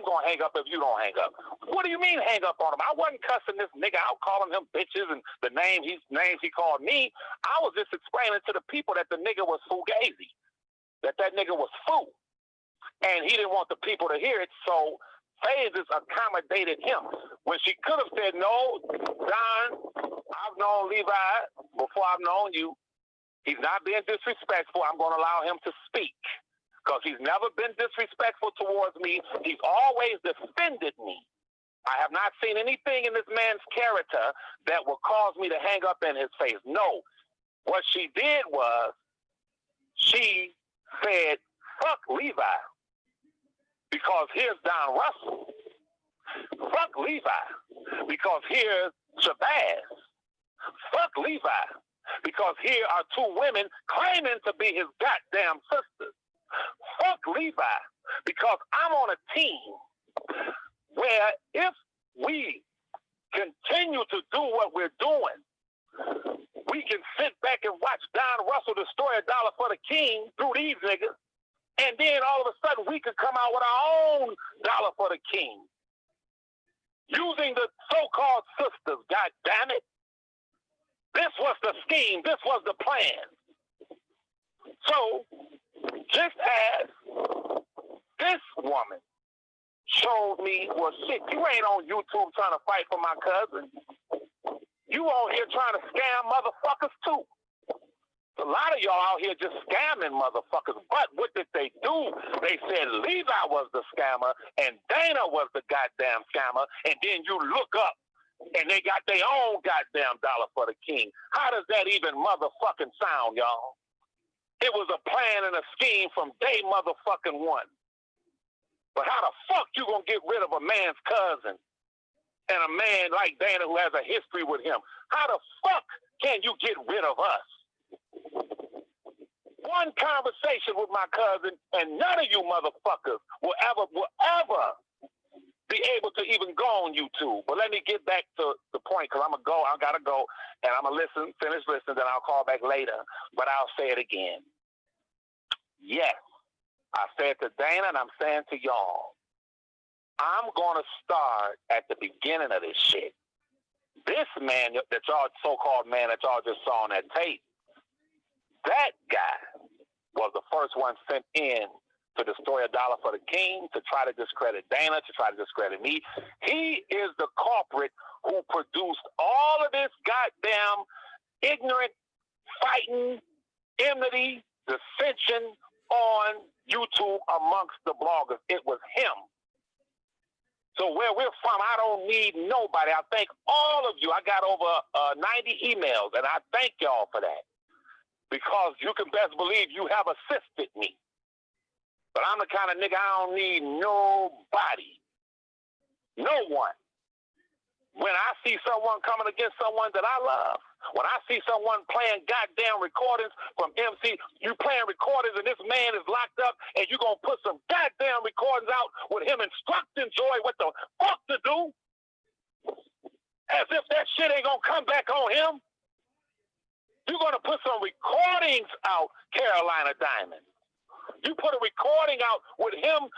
going to hang up if you don't hang up. What do you mean hang up on him? I wasn't cussing this nigga out, calling him bitches and the names he called me. I was just explaining to the people that the nigga was fugazi, that nigga was fool. And he didn't want the people to hear it, so Phases accommodated him. When she could have said, no, Don, I've known Levi before I've known you. He's not being disrespectful. I'm going to allow him to speak. Because he's never been disrespectful towards me. He's always defended me. I have not seen anything in this man's character that will cause me to hang up in his face. No. What she did was she said, fuck Levi. Because here's Don Russell. Fuck Levi. Because here's Shabazz. Fuck Levi. Because here are two women claiming to be his goddamn sisters. Fuck Levi, because I'm on a team where if we continue to do what we're doing, we can sit back and watch Don Russell destroy $1 for the king through these niggas, and then all of a sudden we could come out with our own $1 for the king. using the so-called sisters, God damn it. This was the scheme. This was the plan. So, just as this woman showed me, well, shit, you ain't on YouTube trying to fight for my cousin. You on here trying to scam motherfuckers, too. A lot of y'all out here just scamming motherfuckers. But what did they do? They said Levi was the scammer and Dana was the goddamn scammer. And then you look up and they got their own goddamn dollar for the king. How does that even motherfucking sound, y'all? It was a plan and a scheme from day motherfucking one. But how the fuck you gonna get rid of a man's cousin and a man like Dana who has a history with him? How the fuck can you get rid of us? One conversation with my cousin, and none of you motherfuckers will ever be able to even go on YouTube. But let me get back to the point, because I gotta go, and I'm gonna finish listening, then I'll call back later. But I'll say it again. Yes, I said to Dana, and I'm saying to y'all, I'm gonna start at the beginning of this shit. This man that y'all, so-called man that y'all just saw on that tape, that guy was the first one sent in to destroy a dollar for the king, to try to discredit Dana, to try to discredit me. He is the culprit who produced all of this goddamn ignorant fighting, enmity, dissension on YouTube amongst the bloggers. It was him. So where we're from, I don't need nobody. I thank all of you. I got over 90 emails, and I thank y'all for that. Because you can best believe you have assisted me. But I'm the kind of nigga I don't need nobody. No one. When I see someone coming against someone that I love, when I see someone playing goddamn recordings from MC, you playing recordings and this man is locked up and you gonna put some goddamn recordings out with him instructing Joy what the fuck to do? As if that shit ain't gonna come back on him? You're going to put some recordings out, Carolina Diamond. You put a recording out with him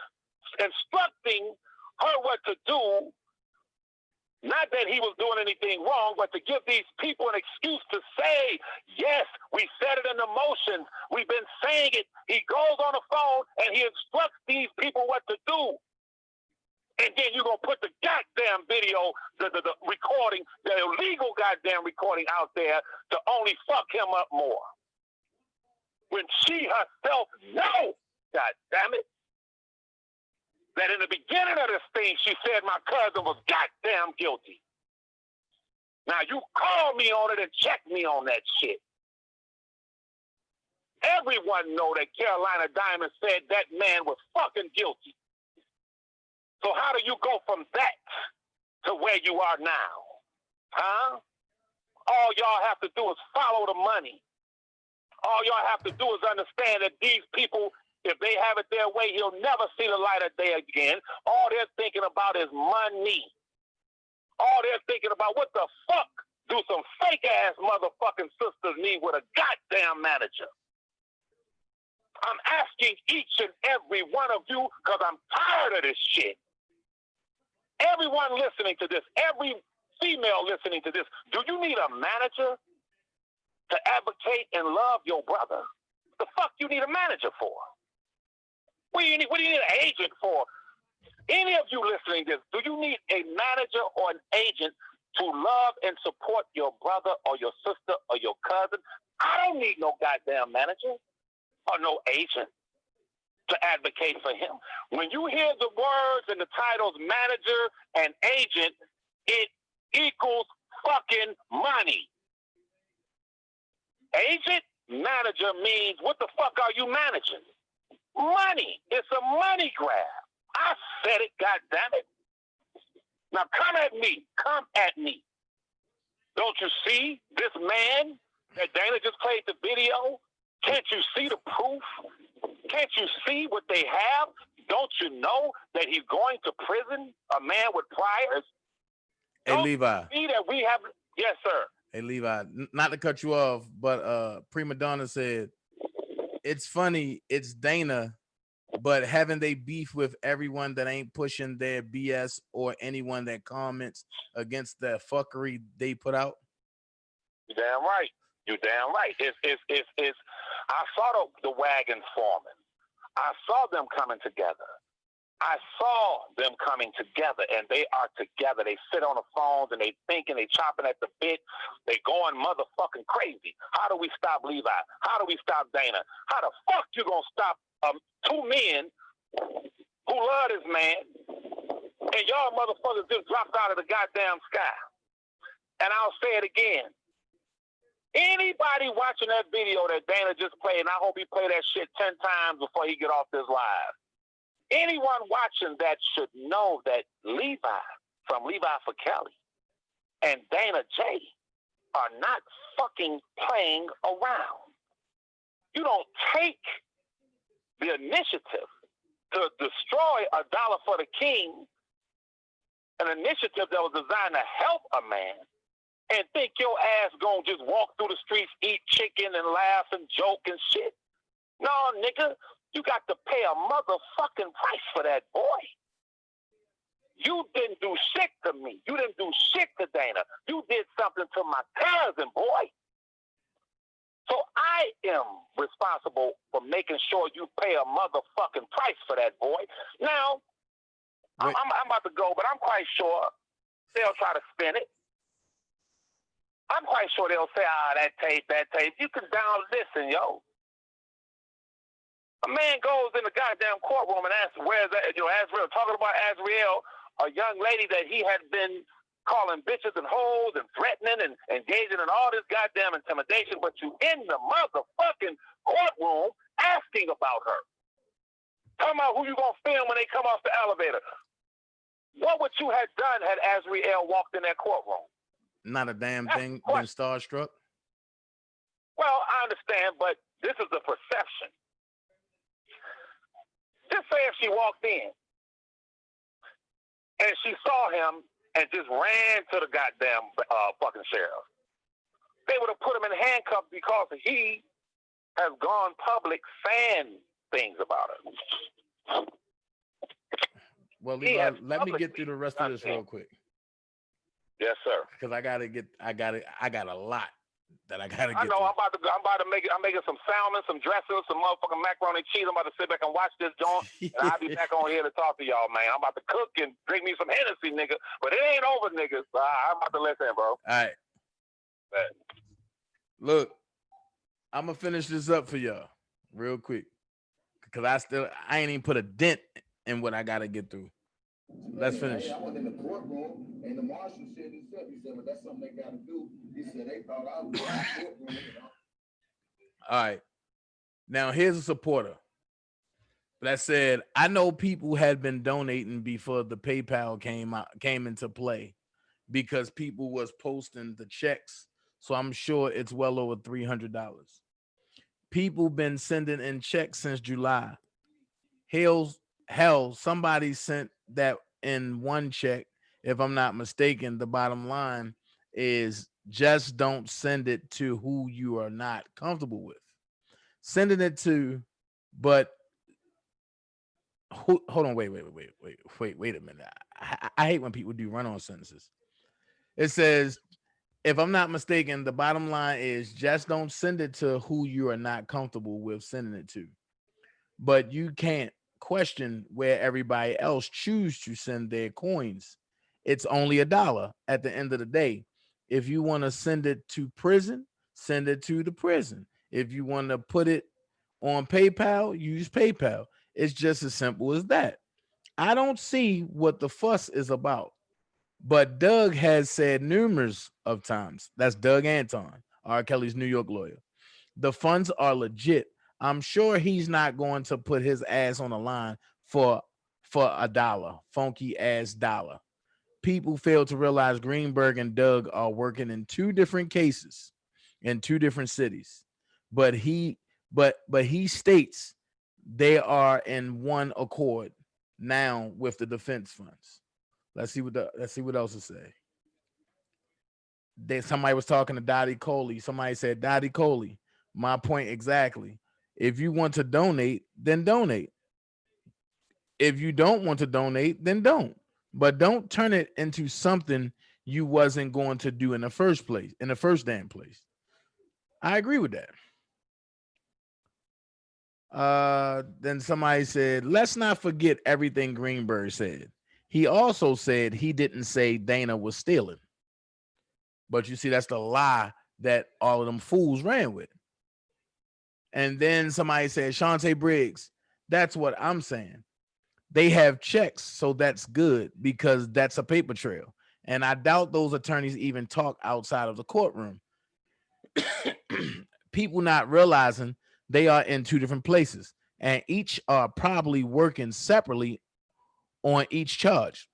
instructing her what to do. Not that he was doing anything wrong, but to give these people an excuse to say, yes, we set it into motion. We've been saying it. He goes on the phone and he instructs these people what to do. And then you're going to put the goddamn video, the recording, the illegal goddamn recording out there to only fuck him up more. When she herself knows, God damn it, that in the beginning of this thing, she said my cousin was goddamn guilty. Now, you call me on it and check me on that shit. Everyone know that Carolina Diamond said that man was fucking guilty. So how do you go from that to where you are now? Huh? All y'all have to do is follow the money. All y'all have to do is understand that these people, if they have it their way, he'll never see the light of day again. All they're thinking about is money. All they're thinking about, what the fuck do some fake-ass motherfucking sisters need with a goddamn manager? I'm asking each and every one of you, because I'm tired of this shit. Everyone listening to this, every female listening to this, do you need a manager to advocate and love your brother? The fuck you need a manager for? What do you need an agent for? Any of you listening to this, do you need a manager or an agent to love and support your brother or your sister or your cousin? I don't need no goddamn manager or no agent to advocate for him. When you hear the words and the titles manager and agent, it equals fucking money. Agent, manager means, what the fuck are you managing? Money. It's a money grab. I said it, goddammit. Now come at me. Come at me. Don't you see this man that Dana just played the video? Can't you see the proof? Can't you see what they have? Don't you know that he's going to prison, a man with priors? Hey, Levi. See that we have, yes, sir. Hey, Levi, not to cut you off, but Prima Donna said, it's funny, it's Dana But haven't they beef with everyone that ain't pushing their BS or anyone that comments against the fuckery they put out? You damn right. You damn right. It's I saw the wagons forming. I saw them coming together. I saw them coming together, and they are together. They sit on the phones, and they thinking, they chopping at the bit. They going motherfucking crazy. How do we stop Levi? How do we stop Dana? How the fuck you gonna stop two men who love this man, and y'all motherfuckers just dropped out of the goddamn sky? And I'll say it again. Anybody watching that video that Dana just played, and I hope he play that shit 10 times before he get off this live. Anyone watching that should know that Levi from Levi for Kelly and Dana J are not fucking playing around. You don't take the initiative to destroy $1 for the King, an initiative that was designed to help a man, and think your ass gonna just walk through the streets, eat chicken and laugh and joke and shit. No, nigga, you got to pay a motherfucking price for that, boy. You didn't do shit to me. You didn't do shit to Dana. You did something to my cousin, boy. So I am responsible for making sure you pay a motherfucking price for that, boy. Now, I'm about to go, but I'm quite sure they'll try to spin it. I'm quite sure they'll say, that tape. You can listen, yo. A man goes in the goddamn courtroom and asks, where's that? Azriel, talking about Azriel, a young lady that he had been calling bitches and hoes and threatening and engaging in all this goddamn intimidation, but you in the motherfucking courtroom asking about her. Talking about who you gonna film when they come off the elevator. What would you have done had Azriel walked in that courtroom? Not a damn thing. Been starstruck. Well, I understand, but this is the perception. Just say if she walked in and she saw him and just ran to the goddamn fucking sheriff, they would have put him in handcuffs because he has gone public saying things about her. Well, Levi, let me get through the rest of this real quick. Yes, sir. Because I got a lot that I gotta get. I know. through. I'm about to make it. I'm making some salmon, some dressing, some motherfucking macaroni and cheese. I'm about to sit back and watch this joint, and I'll be back on here to talk to y'all, man. I'm about to cook and drink me some Hennessy, nigga. But it ain't over, niggas. I'm about to listen, bro. All right. Look, I'm gonna finish this up for y'all real quick because I ain't even put a dent in what I gotta get through. Let's finish. I went in the courtroom and the marshal said himself. He said, "Well, that's something they got to do." He said they thought I was in the courtroom. All right. Now here's a supporter that said, "I know people had been donating before the PayPal came into play because people was posting the checks. So I'm sure it's well over $300. People been sending in checks since July. Hell, somebody sent that in one check. If I'm not mistaken, the bottom line is just don't send it to who you are not comfortable with. Sending it to, but hold on, wait a minute. I hate when people do run-on sentences. It says, if I'm not mistaken, the bottom line is just don't send it to who you are not comfortable with sending it to. But you can't question where everybody else choose to send their coins. It's only $1 at the end of the day. If you want to send it to prison, send it to the prison. If you want to put it on PayPal, use PayPal. It's just as simple as that. I don't see what the fuss is about. But Doug has said numerous of times, that's Doug Anton, R. Kelly's New York lawyer, the funds are legit. I'm sure he's not going to put his ass on the line for $1, funky ass dollar. People fail to realize Greenberg and Doug are working in two different cases in two different cities, but he states they are in one accord now with the defense funds. Let's see what else to say. Somebody was talking to Dottie Coley. Somebody said, Dottie Coley, my point exactly. If you want to donate, then donate. If you don't want to donate, then don't. But don't turn it into something you wasn't going to do in the first place, in the first damn place. I agree with that. Then somebody said, let's not forget everything Greenberg said. He also said he didn't say Dana was stealing. But you see, that's the lie that all of them fools ran with. And then somebody said, Shantae Briggs, that's what I'm saying. They have checks, so that's good because that's a paper trail. And I doubt those attorneys even talk outside of the courtroom. People not realizing they are in two different places and each are probably working separately on each charge.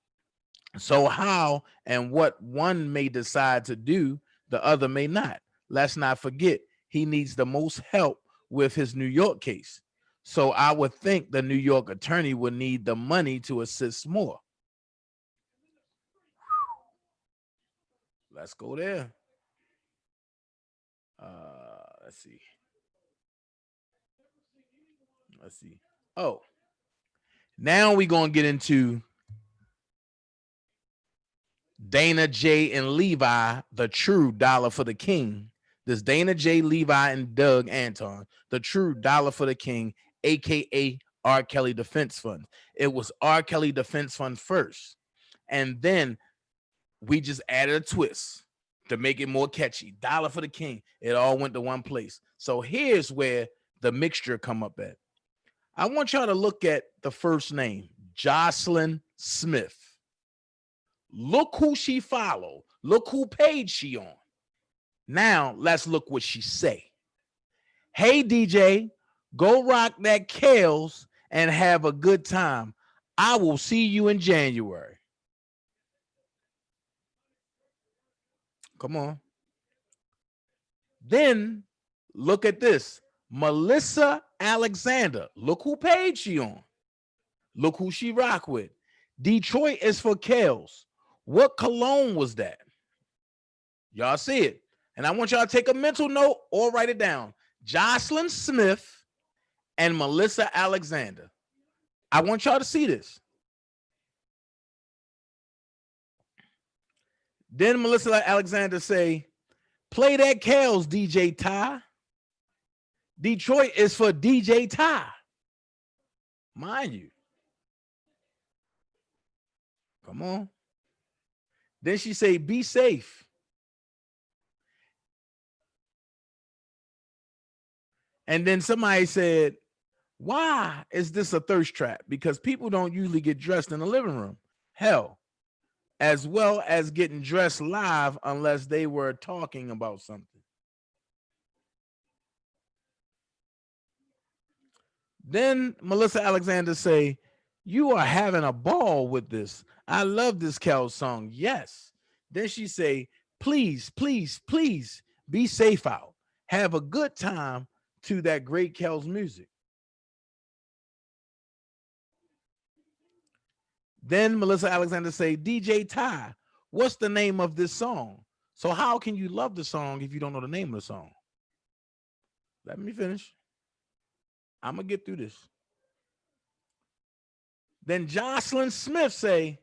So how and what one may decide to do, the other may not. Let's not forget, he needs the most help with his New York case. So I would think the New York attorney would need the money to assist more. Let's go there. Let's see. Let's see. Oh, now we're going to get into Dana J. and Levi, the true dollar for the king. This Dana J. Levi and Doug Anton, the true dollar for the king, aka R. Kelly Defense Fund. It was R. Kelly Defense Fund first, and then we just added a twist to make it more catchy. Dollar for the king. It all went to one place. So here's where the mixture come up at. I want y'all to look at the first name, Jocelyn Smith. Look who she followed. Look who page she on. Now let's look what she say. Hey DJ, go rock that Kales and have a good time. I will see you in January. Come on. Then look at this. Melissa Alexander. Look who page she on. Look who she rock with. Detroit is for Kales. What cologne was that? Y'all see it. And I want y'all to take a mental note or write it down. Jocelyn Smith and Melissa Alexander. I want y'all to see this. Then Melissa Alexander say, play that Kales, DJ Ty. Detroit is for DJ Ty. Mind you. Come on. Then she say, be safe. And then somebody said, why is this a thirst trap? Because people don't usually get dressed in the living room. Hell, as well as getting dressed live unless they were talking about something. Then Melissa Alexander say, you are having a ball with this. I love this Kel song. Yes. Then she say, please, please, please be safe out. Have a good time to that great Kel's music. Then Melissa Alexander say, DJ Ty, what's the name of this song? So how can you love the song if you don't know the name of the song? Let me finish. I'm going to get through this. Then Jocelyn Smith say,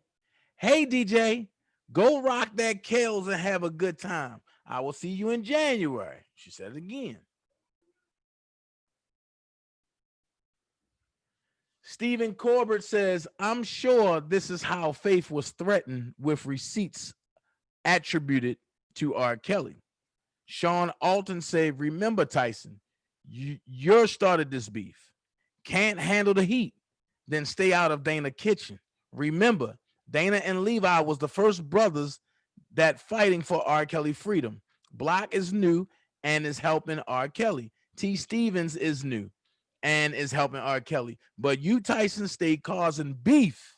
hey, DJ, go rock that Kales and have a good time. I will see you in January. She said it again. Stephen Corbett says, I'm sure this is how Faith was threatened with receipts attributed to R. Kelly. Sean Alton said, remember, Tyson, you started this beef. Can't handle the heat. Then stay out of Dana's kitchen. Remember, Dana and Levi was the first brothers that fighting for R. Kelly freedom. Block is new and is helping R. Kelly. T. Stevens is new and is helping R. Kelly. But you, Tyson, stay causing beef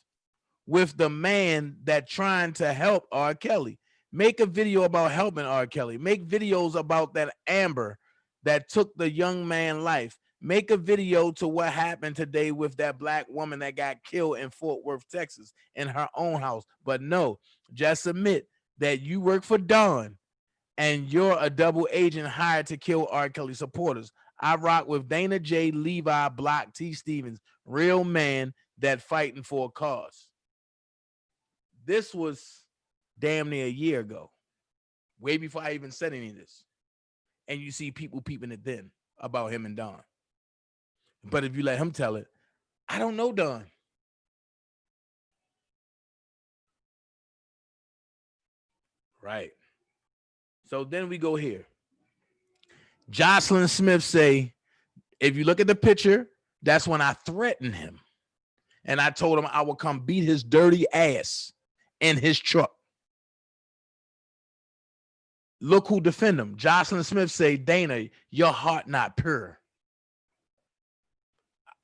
with the man that trying to help R. Kelly. Make a video about helping R. Kelly. Make videos about that Amber that took the young man's life. Make a video to what happened today with that black woman that got killed in Fort Worth, Texas, in her own house. But no, just admit that you work for Dawn and you're a double agent hired to kill R. Kelly supporters. I rock with Dana J, Levi, Block, T. Stevens, real man. that fighting for a cause. This was damn near a year ago, way before I even said any of this. And you see people peeping it then about him and Don. But if you let him tell it, I don't know Don. Right. So then we go here. Jocelyn Smith say, if you look at the picture, that's when I threatened him. And I told him I would come beat his dirty ass in his truck. Look who defend him. Jocelyn Smith say, Dana, your heart not pure.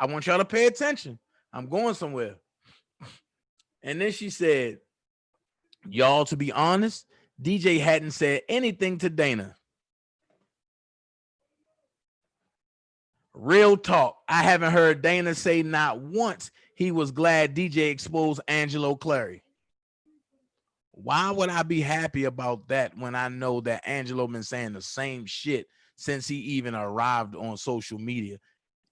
I want y'all to pay attention. I'm going somewhere. And then she said, y'all, to be honest, DJ hadn't said anything to Dana. Real talk. I haven't heard Dana say not once he was glad DJ exposed Angelo Clary. Why would I be happy about that when I know that Angelo been saying the same shit since he even arrived on social media?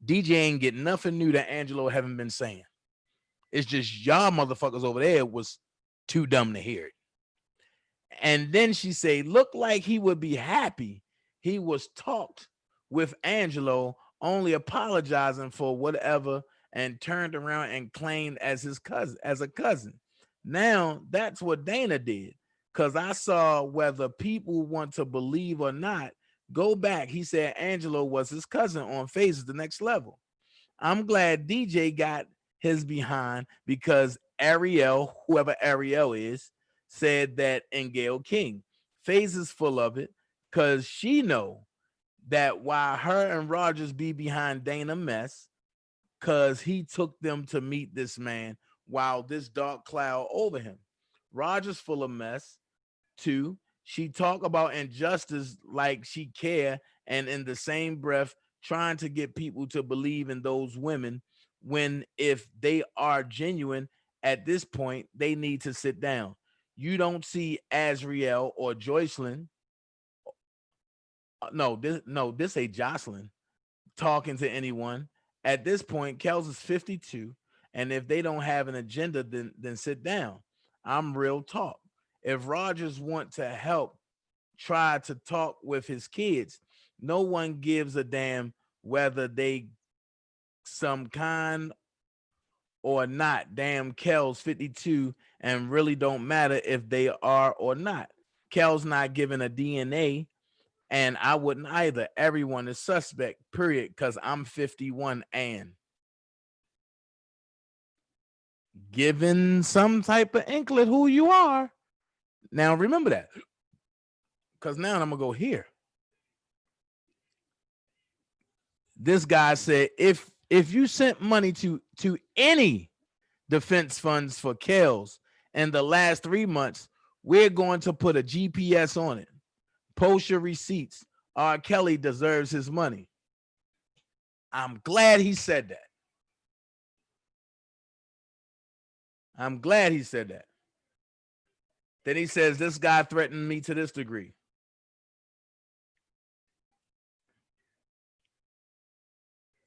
DJ ain't getting nothing new that Angelo haven't been saying. It's just y'all motherfuckers over there was too dumb to hear it. And then she say, look like he would be happy he was talked with Angelo, only apologizing for whatever, and turned around and claimed as his cousin, as a cousin. Now that's what Dana did, because I saw, whether people want to believe or not, go back. He said Angelo was his cousin on Phases the Next Level. I'm glad DJ got his behind, because Ariel, whoever Ariel is, said that in Gayle King. Phases full of it, because she know that while her and Rogers be behind Dana mess, because he took them to meet this man while this dark cloud over him. Rogers full of mess. Two, she talk about injustice like she care, and in the same breath trying to get people to believe in those women, when if they are genuine at this point, they need to sit down. You don't see Azriel or Joycelyn. This ain't Jocelyn talking to anyone. At this point, Kels is 52, and if they don't have an agenda, then sit down. I'm real talk. If Rogers want to help try to talk with his kids, no one gives a damn whether they some kind or not. Damn, Kels 52, and really don't matter if they are or not. Kel's not giving a DNA, and I wouldn't either. Everyone is suspect, period, because I'm 51 and given some type of inkling who you are. Now remember that, because now I'm gonna go here. This guy said, if you sent money to any defense funds for Kels in the last 3 months, we're going to put a GPS on it. Post your receipts. R. Kelly deserves his money. I'm glad he said that. I'm glad he said that. Then he says, this guy threatened me to this degree.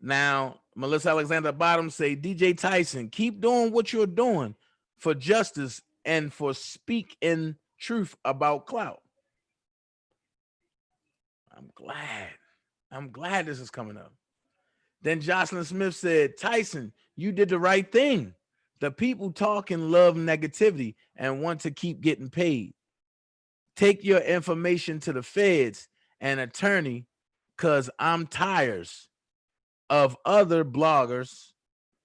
Now, Melissa Alexander Bottom say, DJ Tyson, keep doing what you're doing for justice and for speaking truth about clout. I'm glad this is coming up. Then Jocelyn Smith said, Tyson, you did the right thing. The people talking love negativity and want to keep getting paid. Take your information to the feds and attorney, because I'm tired of other bloggers.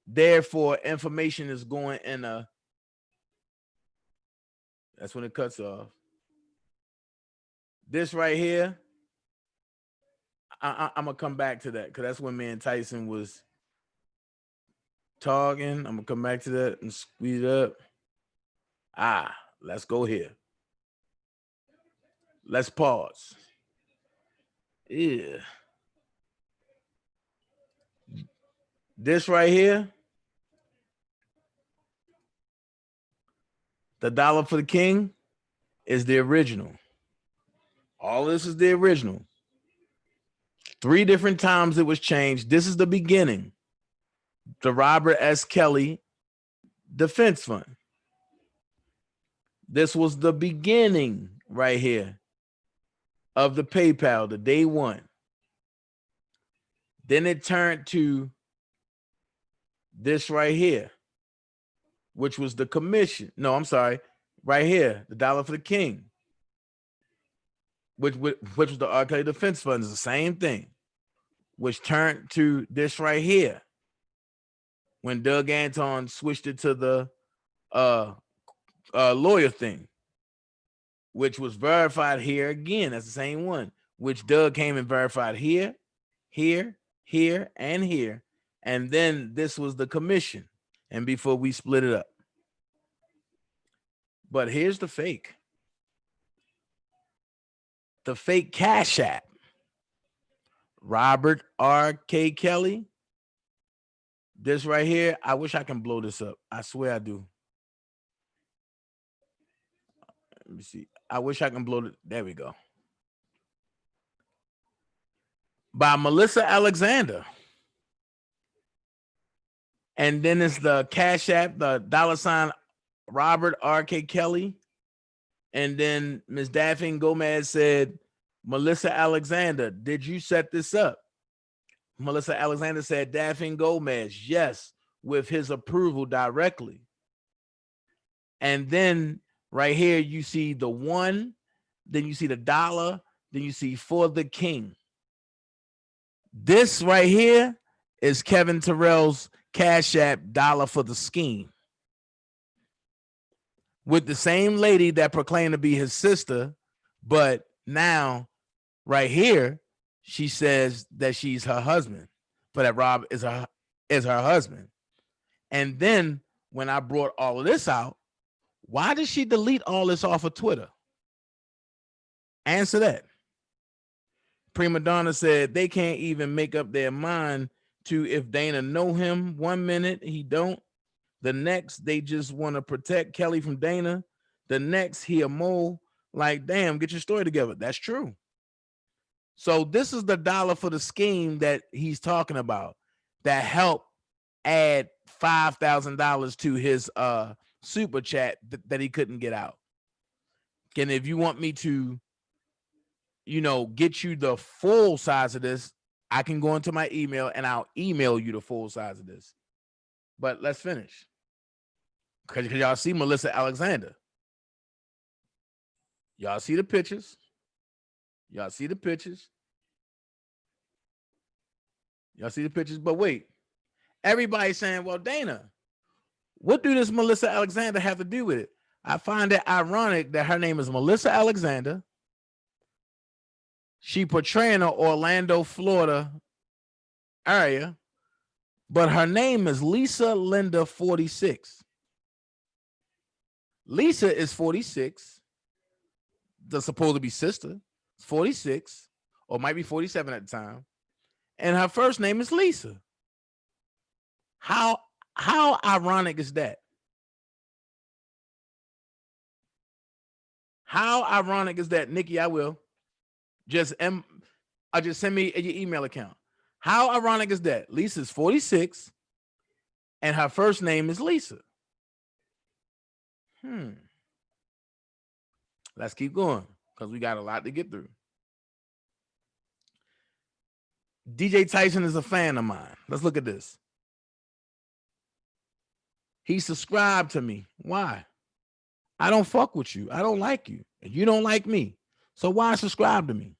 Therefore, information is going in a... That's when it cuts off. This right here, I'm going to come back to that, because that's when me and Tyson was talking. I'm going to come back to that and squeeze it up. Let's go here. Let's pause. Yeah. This right here, the dollar for the king, is the original. All this is the original. 3 different times it was changed. This is the beginning. The Robert S. Kelly defense fund. This was the beginning right here of the PayPal, the day one. Then it turned to this right here, which was the commission. No, I'm sorry. Right here, the dollar for the king, which was the R. Kelly Defense Fund, is the same thing, which turned to this right here when Doug Anton switched it to the lawyer thing, which was verified here again. That's the same one, which Doug came and verified here, here, here, and here. And then this was the commission. And before we split it up. But here's the fake. The fake Cash App. Robert R.K. Kelly. This right here, I wish I can blow this up. I swear I do. Let me see. I wish I can blow it. There we go. By Melissa Alexander. And then it's the Cash App, the $ Robert R.K. Kelly. And then Ms. Daphne Gomez said, Melissa Alexander, did you set this up? Melissa Alexander said, Daphne Gomez, yes, with his approval directly. And then right here, you see the one, then you see the $, then you see for the king. This right here is Kevin Terrell's Cash App $ for the scheme. With the same lady that proclaimed to be his sister, but now right here, she says that she's her husband, but that Rob is her husband. And then when I brought all of this out, why did she delete all this off of Twitter? Answer that. Prima Donna said they can't even make up their mind to if Dana know him. 1 minute he don't, the next they just want to protect Kelly from Dana. The next he a mole. Like, damn, get your story together. That's true. So this is the $ for the scheme that he's talking about that helped add $5,000 to his super chat that he couldn't get out. And if you want me to, get you the full size of this, I can go into my email and I'll email you the full size of this. But let's finish. Because y'all see Melissa Alexander. Y'all see the pictures. Y'all see the pictures. Y'all see the pictures. But wait, everybody's saying, well, Dana, what do this Melissa Alexander have to do with it? I find it ironic that her name is Melissa Alexander. She portraying an Orlando, Florida area, but her name is Lisa Linda 46. Lisa is 46. The supposed to be sister, 46, or might be 47 at the time. And her first name is Lisa. How ironic is that? How ironic is that, Nikki? I will just send me your email account. How ironic is that? Lisa's 46 and her first name is Lisa. Let's keep going because we got a lot to get through. DJ Tyson is a fan of mine. Let's look at this. He subscribed to me. Why? I don't fuck with you. I don't like you. And you don't like me. So why subscribe to me?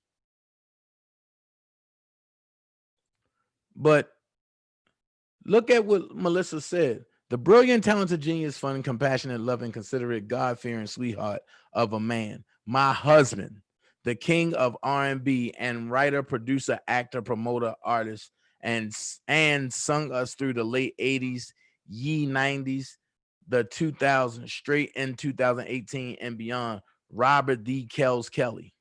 But look at what Melissa said. The brilliant, talented, genius, fun, compassionate, loving, considerate, God-fearing sweetheart of a man. My husband, the king of R&B and writer, producer, actor, promoter, artist, and sung us through the late 80s, ye 90s, the 2000s, straight in 2018 and beyond. Robert D. Kells Kelly.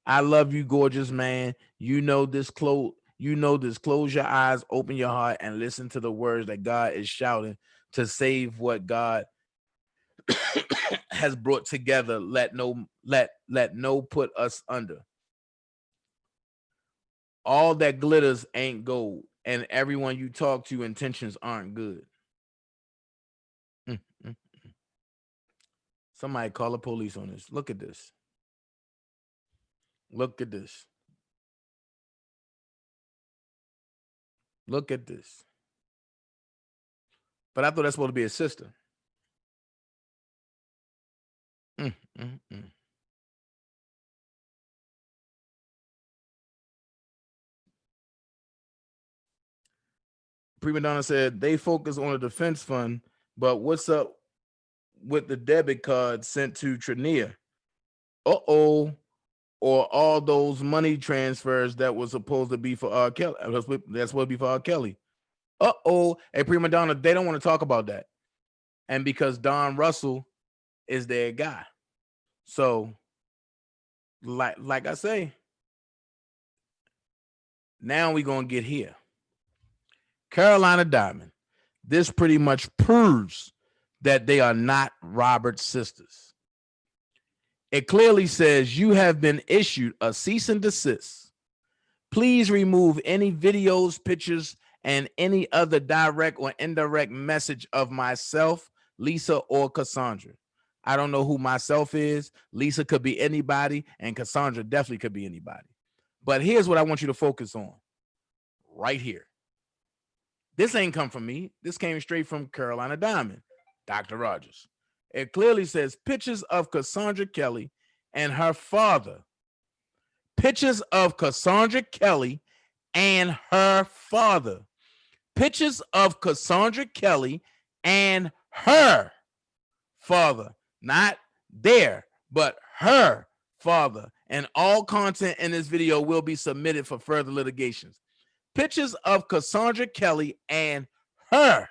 I love you, gorgeous man. You know this. Close your eyes, open your heart, and listen to the words that God is shouting to save what God has brought together. Let no put us under. All that glitters ain't gold, and everyone you talk to intentions aren't good. mm. Somebody call the police on this. Look at this. Look at this. Look at this. But I thought that's supposed to be his sister. Mm, mm, mm. Prima Donna said they focus on the defense fund, but what's up with the debit card sent to Trania? Uh-oh. Or all those money transfers that was supposed to be for R. Kelly. That's what be for R. Kelly. Uh-oh. Hey, Prima Donna, they don't want to talk about that. And because Don Russell is their guy. So, like I say, now we're going to get here. Carolina Diamond. This pretty much proves that they are not Robert's sisters. It clearly says you have been issued a cease and desist. Please remove any videos, pictures, and any other direct or indirect message of myself, Lisa, or Cassandra. I don't know who myself is. Lisa could be anybody, and Cassandra definitely could be anybody. But here's what I want you to focus on right here. This ain't come from me. This came straight from Carolina Diamond, Dr. Rogers. It clearly says pictures of Cassandra Kelly and her father. Pictures of Cassandra Kelly and her father. Pictures of Cassandra Kelly and her father. Not their, but her father. And all content in this video will be submitted for further litigations. Pictures of Cassandra Kelly and her.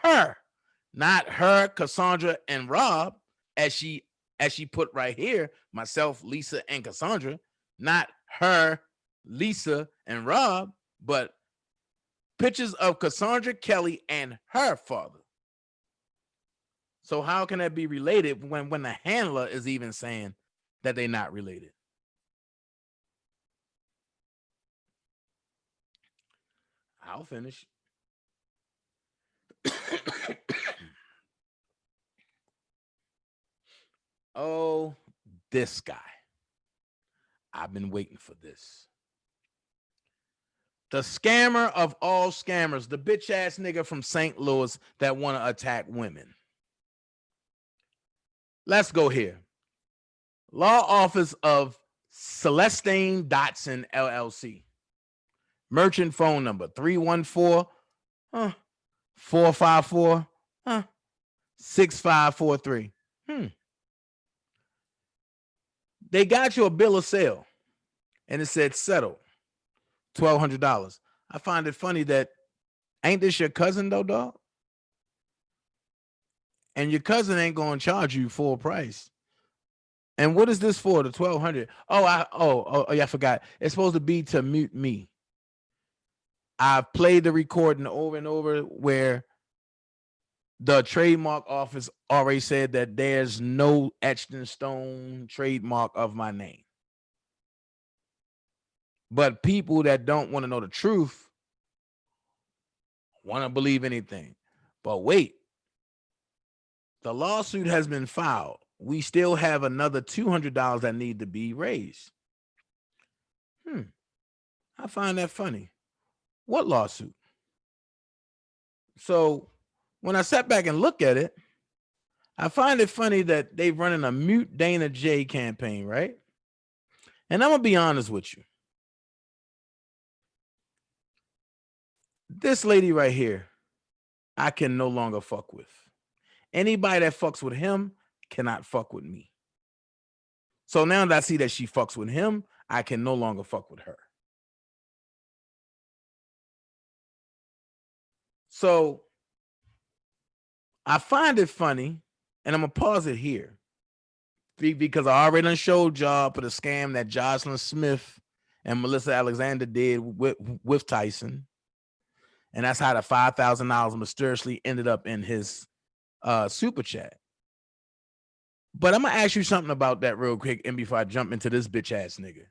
Her. Not her, Cassandra, and Rob, as she put right here, myself, Lisa, and Cassandra. Not her, Lisa, and Rob, but pictures of Cassandra Kelly and her father. So how can that be related when the handler is even saying that they're not related? I'll finish. Oh, this guy. I've been waiting for this. The scammer of all scammers, the bitch ass nigga from St. Louis that want to attack women. Let's go here. Law Office of Celestine Dotson, LLC. Merchant phone number 314-454-6543. They got you a bill of sale and it said settle $1,200. I find it funny that ain't this your cousin though, dog? And your cousin ain't gonna charge you full price. And what is this for? The $1,200? Oh, yeah, I forgot. It's supposed to be to mute me. I've played the recording over and over where the trademark office already said that there's no etched in stone trademark of my name. But people that don't want to know the truth want to believe anything. But wait, the lawsuit has been filed. We still have another $200 that need to be raised. I find that funny. What lawsuit? So when I sat back and look at it, I find it funny that they're running a Mute Dana J campaign, right? And I'm going to be honest with you. This lady right here, I can no longer fuck with. Anybody that fucks with him cannot fuck with me. So now that I see that she fucks with him, I can no longer fuck with her. So I find it funny, and I'm going to pause it here because I already done showed y'all for the scam that Jocelyn Smith and Melissa Alexander did with Tyson. And that's how the $5,000 mysteriously ended up in his super chat. But I'm going to ask you something about that real quick and before I jump into this bitch ass nigga.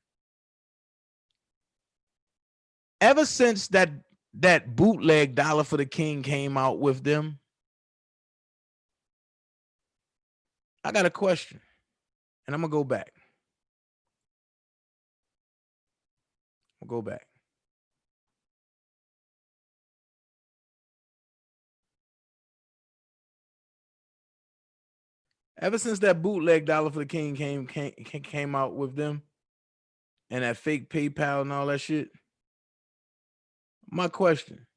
Ever since that that bootleg Dollar for the King came out with them, I got a question, and I'm gonna go back. I'll go back. Ever since that bootleg Dollar for the King came out with them, and that fake PayPal and all that shit, my question: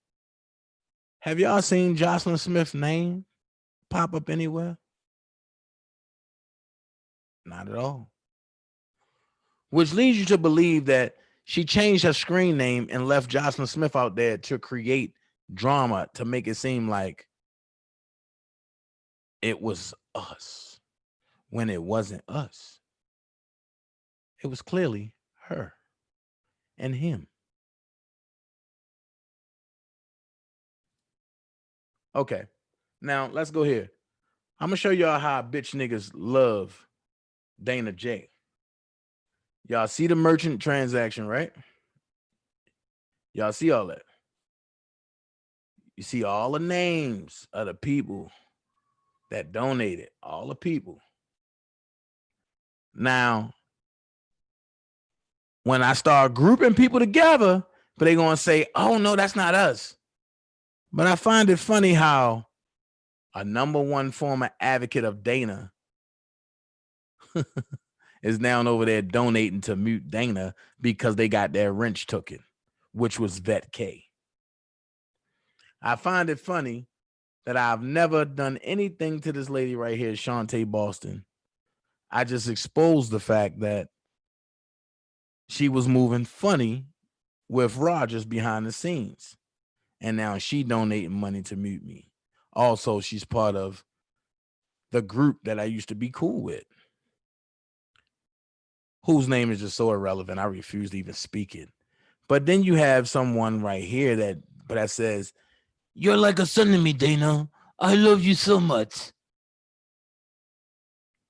have y'all seen Jocelyn Smith's name pop up anywhere? Not at all. Which leads you to believe that she changed her screen name and left Jocelyn Smith out there to create drama to make it seem like it was us when it wasn't us. It was clearly her and him. Okay, now let's go here. I'm gonna show y'all how bitch niggas love Dana J. Y'all see the merchant transaction, right? Y'all see all that. You see all the names of the people that donated, all the people. Now, when I start grouping people together, but they're going to say, oh, no, that's not us. But I find it funny how a #1 former advocate of Dana is now over there donating to mute Dana because they got their wrench taken, which was Vet K. I find it funny that I've never done anything to this lady right here, Shantae Boston. I just exposed the fact that she was moving funny with Rogers behind the scenes. And now she donating money to mute me. Also, she's part of the group that I used to be cool with, whose name is just so irrelevant, I refuse to even speak it. But then you have someone right here that says, you're like a son to me, Dana. I love you so much.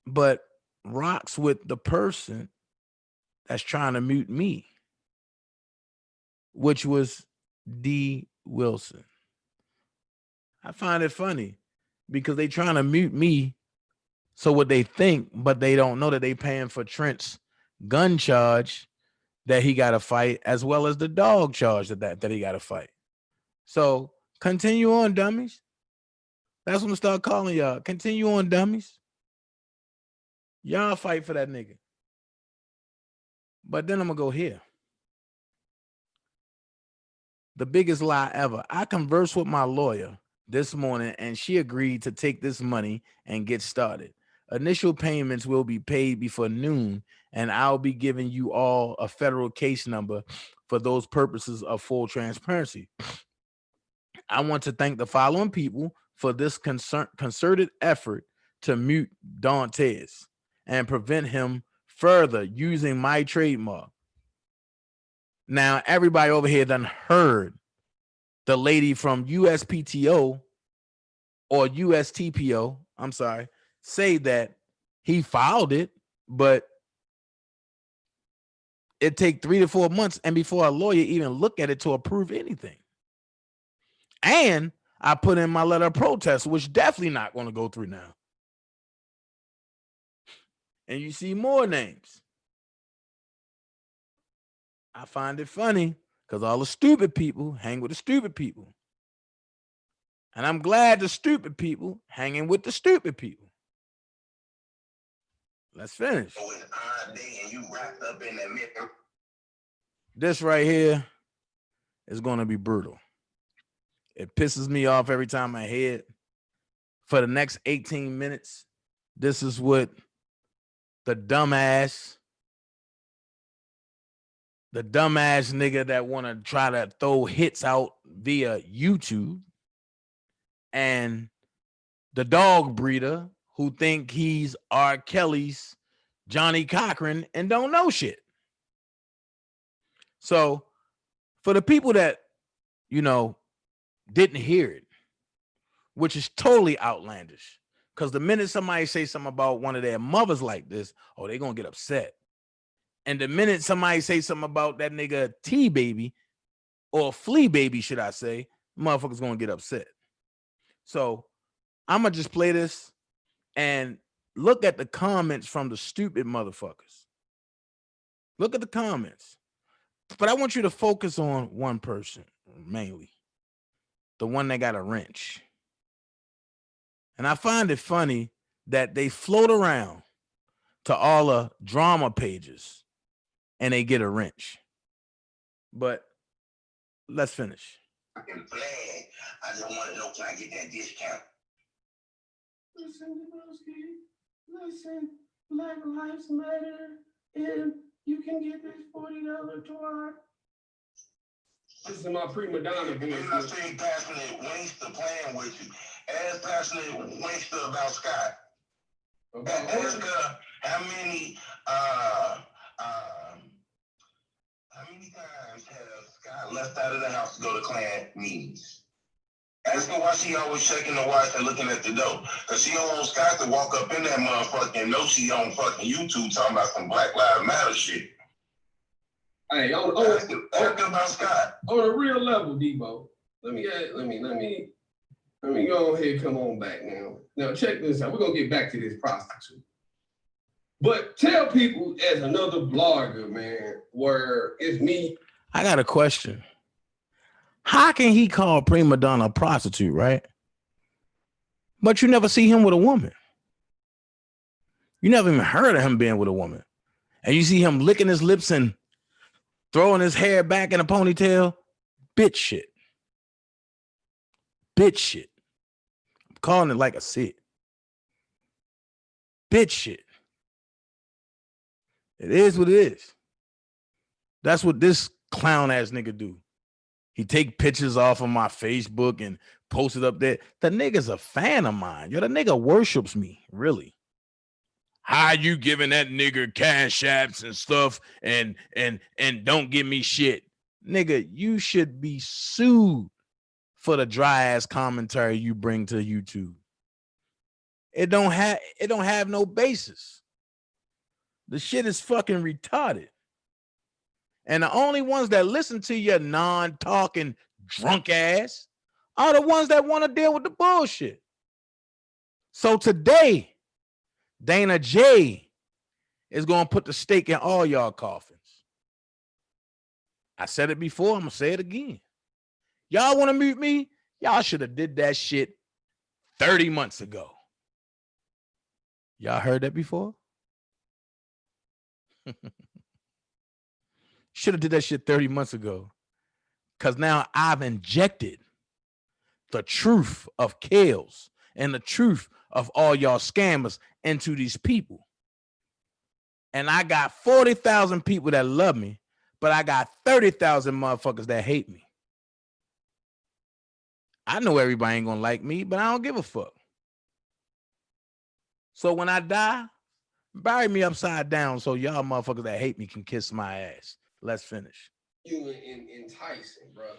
But rocks with the person that's trying to mute me, which was D. Wilson. I find it funny because they trying to mute me. So what they think, but they don't know that they paying for Trent's gun charge that he got to fight, as well as the dog charge that he got to fight. So continue on, dummies. That's what I'm gonna start calling y'all. Continue on, dummies. Y'all fight for that nigga. But then I'm gonna go here. The biggest lie ever. I conversed with my lawyer this morning and she agreed to take this money and get started. Initial payments will be paid before noon, and I'll be giving you all a federal case number for those purposes of full transparency. I want to thank the following people for this concerted effort to mute Dantes and prevent him further using my trademark. Now, everybody over here done heard the lady from USPTO or USTPO, I'm sorry, say that he filed it, but it take 3 to 4 months and before a lawyer even look at it to approve anything. And I put in my letter of protest, which definitely not going to go through now. And you see more names. I find it funny because all the stupid people hang with the stupid people. And I'm glad the stupid people hanging with the stupid people. Let's finish. This right here is going to be brutal. It pisses me off every time I hear it. For the next 18 minutes, this is what the dumbass nigga that want to try to throw hits out via YouTube and the dog breeder who think he's R. Kelly's Johnny Cochran and don't know shit. So for the people that, didn't hear it, which is totally outlandish, because the minute somebody say something about one of their mothers like this, oh, they're going to get upset. And the minute somebody say something about that nigga T-Baby, or Flea Baby, should I say, motherfuckers gonna get upset. So I'm gonna just play this and look at the comments from the stupid motherfuckers. Look at the comments. But I want you to focus on one person mainly, the one that got a wrench. And I find it funny that they float around to all the drama pages and they get a wrench. But let's finish. I just want to know, can I get that discount? Listen, Lebowski. Listen, Black Lives Matter, and you can get this $40 tour. This is my prima donna voice. You're not saying passionate Wingster playing with you. Ask passionate Wingster about Scott. Ask her how many times has Scott left out of the house to go to Klan meetings? Ask her why she always checking the watch and looking at the door. Because she don't want Scott to walk up in that motherfucker and know she on fucking YouTube talking about some Black Lives Matter shit. Hey, ask her about Scott. On a real level, Debo. Let me go ahead and come on back now. Now check this out. We're gonna get back to this prostitute. But tell people as another blogger, man, where it's me. I got a question. How can he call prima donna a prostitute, right? But you never see him with a woman. You never even heard of him being with a woman. And you see him licking his lips and throwing his hair back in a ponytail. Bitch shit. Bitch shit. I'm calling it like I see it. Bitch shit. It is what it is. That's what this clown ass nigga do. He take pictures off of my Facebook and post it up there. The nigga's a fan of mine. Yo, the nigga worships me, really. How you giving that nigga cash apps and stuff and don't give me shit? Nigga, you should be sued for the dry ass commentary you bring to YouTube. It don't have no basis. The shit is fucking retarded. And the only ones that listen to your non-talking drunk ass are the ones that want to deal with the bullshit. So today, Dana J is going to put the stake in all y'all coffins. I said it before. I'm going to say it again. Y'all want to mute me? Y'all should have did that shit 30 months ago. Y'all heard that before? Should have did that shit 30 months ago. Because now I've injected the truth of Kales and the truth of all y'all scammers into these people. And I got 40,000 people that love me, but I got 30,000 motherfuckers that hate me. I know everybody ain't gonna like me, but I don't give a fuck. So when I die, bury me upside down so y'all motherfuckers that hate me can kiss my ass. Let's finish. You enticing, bro.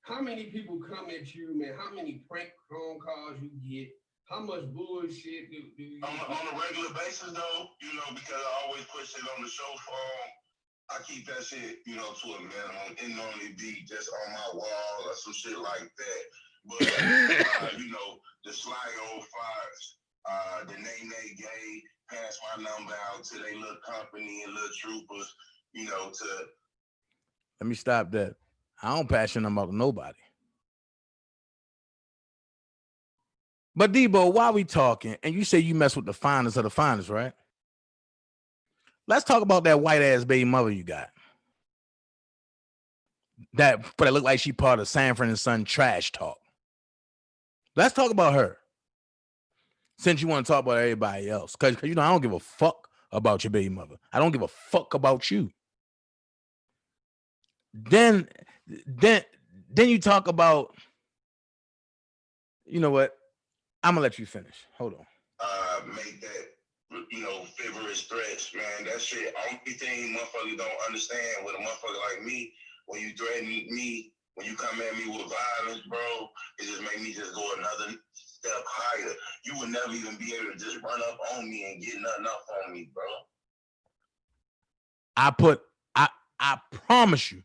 How many people come at you, man? How many prank phone calls you get? How much bullshit do you on a regular basis, though, because I always push it on the show phone. I keep that shit, to a minimum. It normally be just on my wall or some shit like that. But, the Sly Old Fox, the Nene Gay, pass my number out to their little company and little troopers, to... Let me stop that. I don't pass your number out to nobody. But Debo, why we talking? And you say you mess with the finest of the finest, right? Let's talk about that white ass baby mother you got. That look like she part of Sanford and Son trash talk. Let's talk about her. Since you want to talk about everybody else. Because I don't give a fuck about your baby mother. I don't give a fuck about you. Then you talk about, you know what? I'm gonna let you finish. Hold on. Make that, frivolous threats, man. That shit, only thing motherfuckers don't understand with a motherfucker like me, when you threaten me, when you come at me with violence, bro, it just make me just go another step higher. You would never even be able to just run up on me and get nothing up on me, bro. I promise you,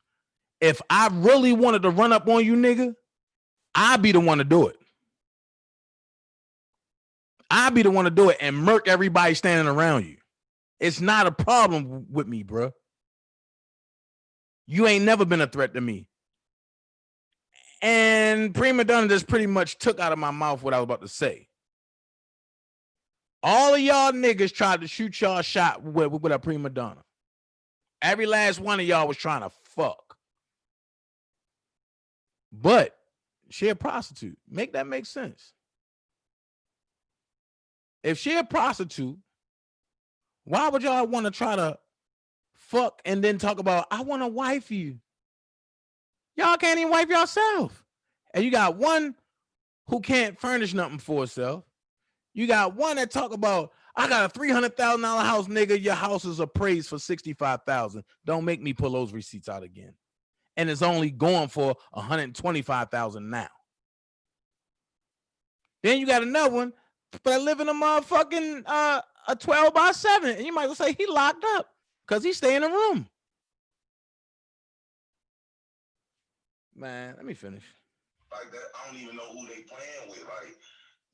If I really wanted to run up on you, nigga, I'd be the one to do it. I'd be the one to do it and murk everybody standing around you. It's not a problem with me, bro. You ain't never been a threat to me. And Prima Donna just pretty much took out of my mouth what I was about to say. All of y'all niggas tried to shoot y'all shot with a Prima Donna. Every last one of y'all was trying to fuck. But she a prostitute. Make that make sense. If she a prostitute, why would y'all want to try to fuck and then talk about, I want to wife you? Y'all can't even wife yourself. And you got one who can't furnish nothing for herself. You got one that talk about, I got a $300,000 house, nigga. Your house is appraised for $65,000. Don't make me pull those receipts out again. And it's only going for $125,000 now. Then you got another one, but I live in a motherfucking a 12x7, and you might well say he locked up because he stay in a room. Man, let me finish. Like that, I don't even know who they playing with. Like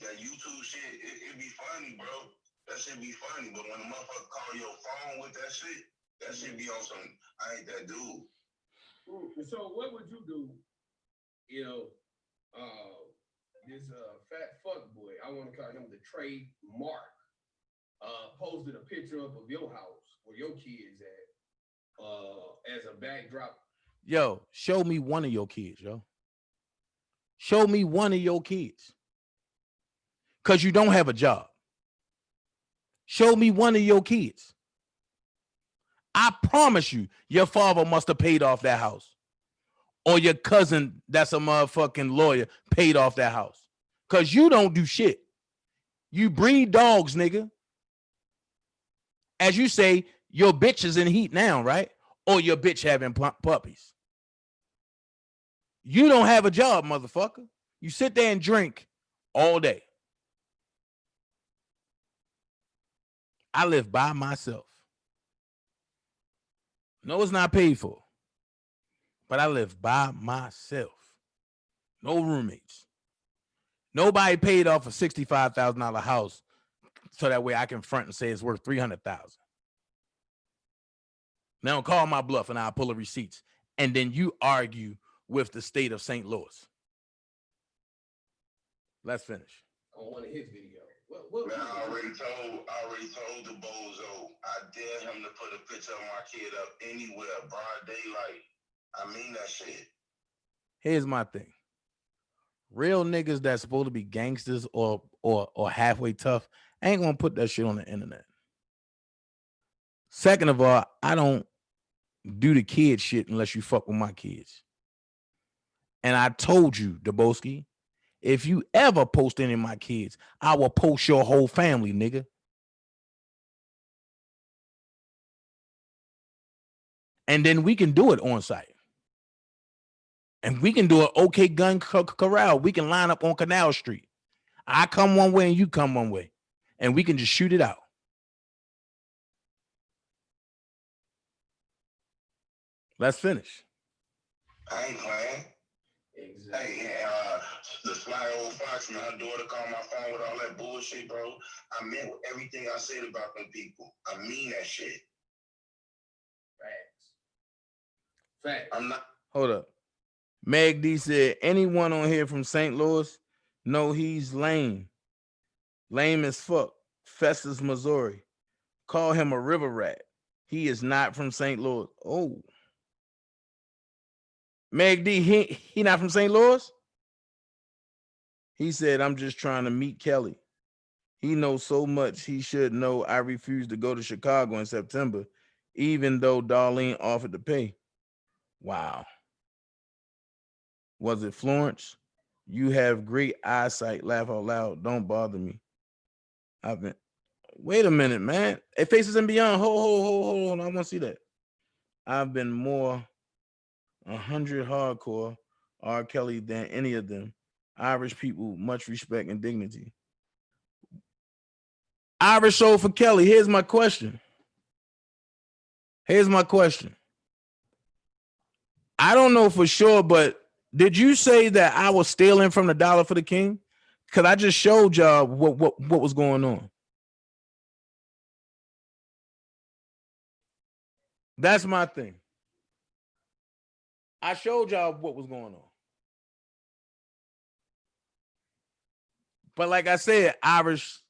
that YouTube shit, it be funny, bro. That shit be funny. But when a motherfucker call your phone with that shit be on some, I ain't that dude. So what would you do if this fat fuck boy, I want to call him the Trey Mark, posted a picture up of your house where your kids at as a backdrop? Yo, show me one of your kids, yo. Show me one of your kids. Because you don't have a job. Show me one of your kids. I promise you, your father must have paid off that house. Or your cousin that's a motherfucking lawyer paid off that house. Because you don't do shit. You breed dogs, nigga. As you say, your bitch is in heat now, right? Or your bitch having puppies. You don't have a job, motherfucker. You sit there and drink all day. I live by myself. No, it's not paid for. But I live by myself. No roommates. Nobody paid off a $65,000 house so that way I can front and say it's worth $300,000. Now call my bluff and I'll pull the receipts. And then you argue with the state of St. Louis. Let's finish. On one of his videos. Man, I already told the bozo, I dare him to put a picture of my kid up anywhere, broad daylight. I mean that shit. Here's my thing. Real niggas that's supposed to be gangsters or halfway tough ain't gonna put that shit on the internet. Second of all, I don't do the kid shit unless you fuck with my kids. And I told you, Daboski, if you ever post any of my kids, I will post your whole family, nigga. And then we can do it on site. And we can do it OK Gun Corral. We can line up on Canal Street. I come one way and you come one way. And we can just shoot it out. Let's finish. I ain't playing. Exactly. Hey, the sly old fox, man, her daughter called my phone with all that bullshit, bro. I meant everything I said about them people. I mean that shit. Facts. I'm not. Hold up. Meg D said, anyone on here from St. Louis? No, he's lame. Lame as fuck. Festus, Missouri. Call him a river rat. He is not from St. Louis. Oh. Meg D, he not from St. Louis? He said, I'm just trying to meet Kelly. He knows so much he should know I refused to go to Chicago in September, even though Darlene offered to pay. Wow. Was it Florence? You have great eyesight. Laugh out loud. Don't bother me. I've been. Wait a minute, man. It Faces and Beyond. Hold on. I want to see that. I've been more 100 hardcore R. Kelly than any of them. Irish people, much respect and dignity. Irish soul for Kelly. Here's my question. I don't know for sure, but did you say that I was stealing from the Dollar for the King? Because I just showed y'all what was going on. That's my thing. I showed y'all what was going on. But like I said, Irish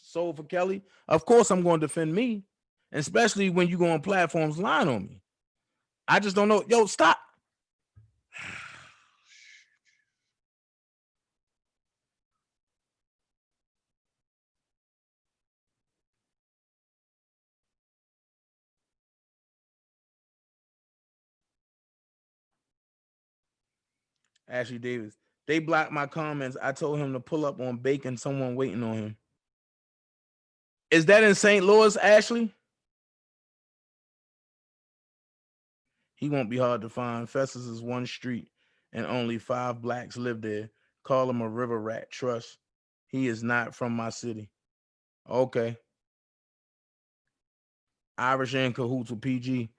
sold for Kelly. Of course, I'm going to defend me, especially when you go on platforms lying on me. I just don't know. Yo, stop. Ashley Davis. They blocked my comments. I told him to pull up on Bacon, someone waiting on him. Is that in St. Louis, Ashley? He won't be hard to find. Festus is one street and only 5 blacks live there. Call him a river rat. Trust. He is not from my city. Okay. Irish in cahoots with PG.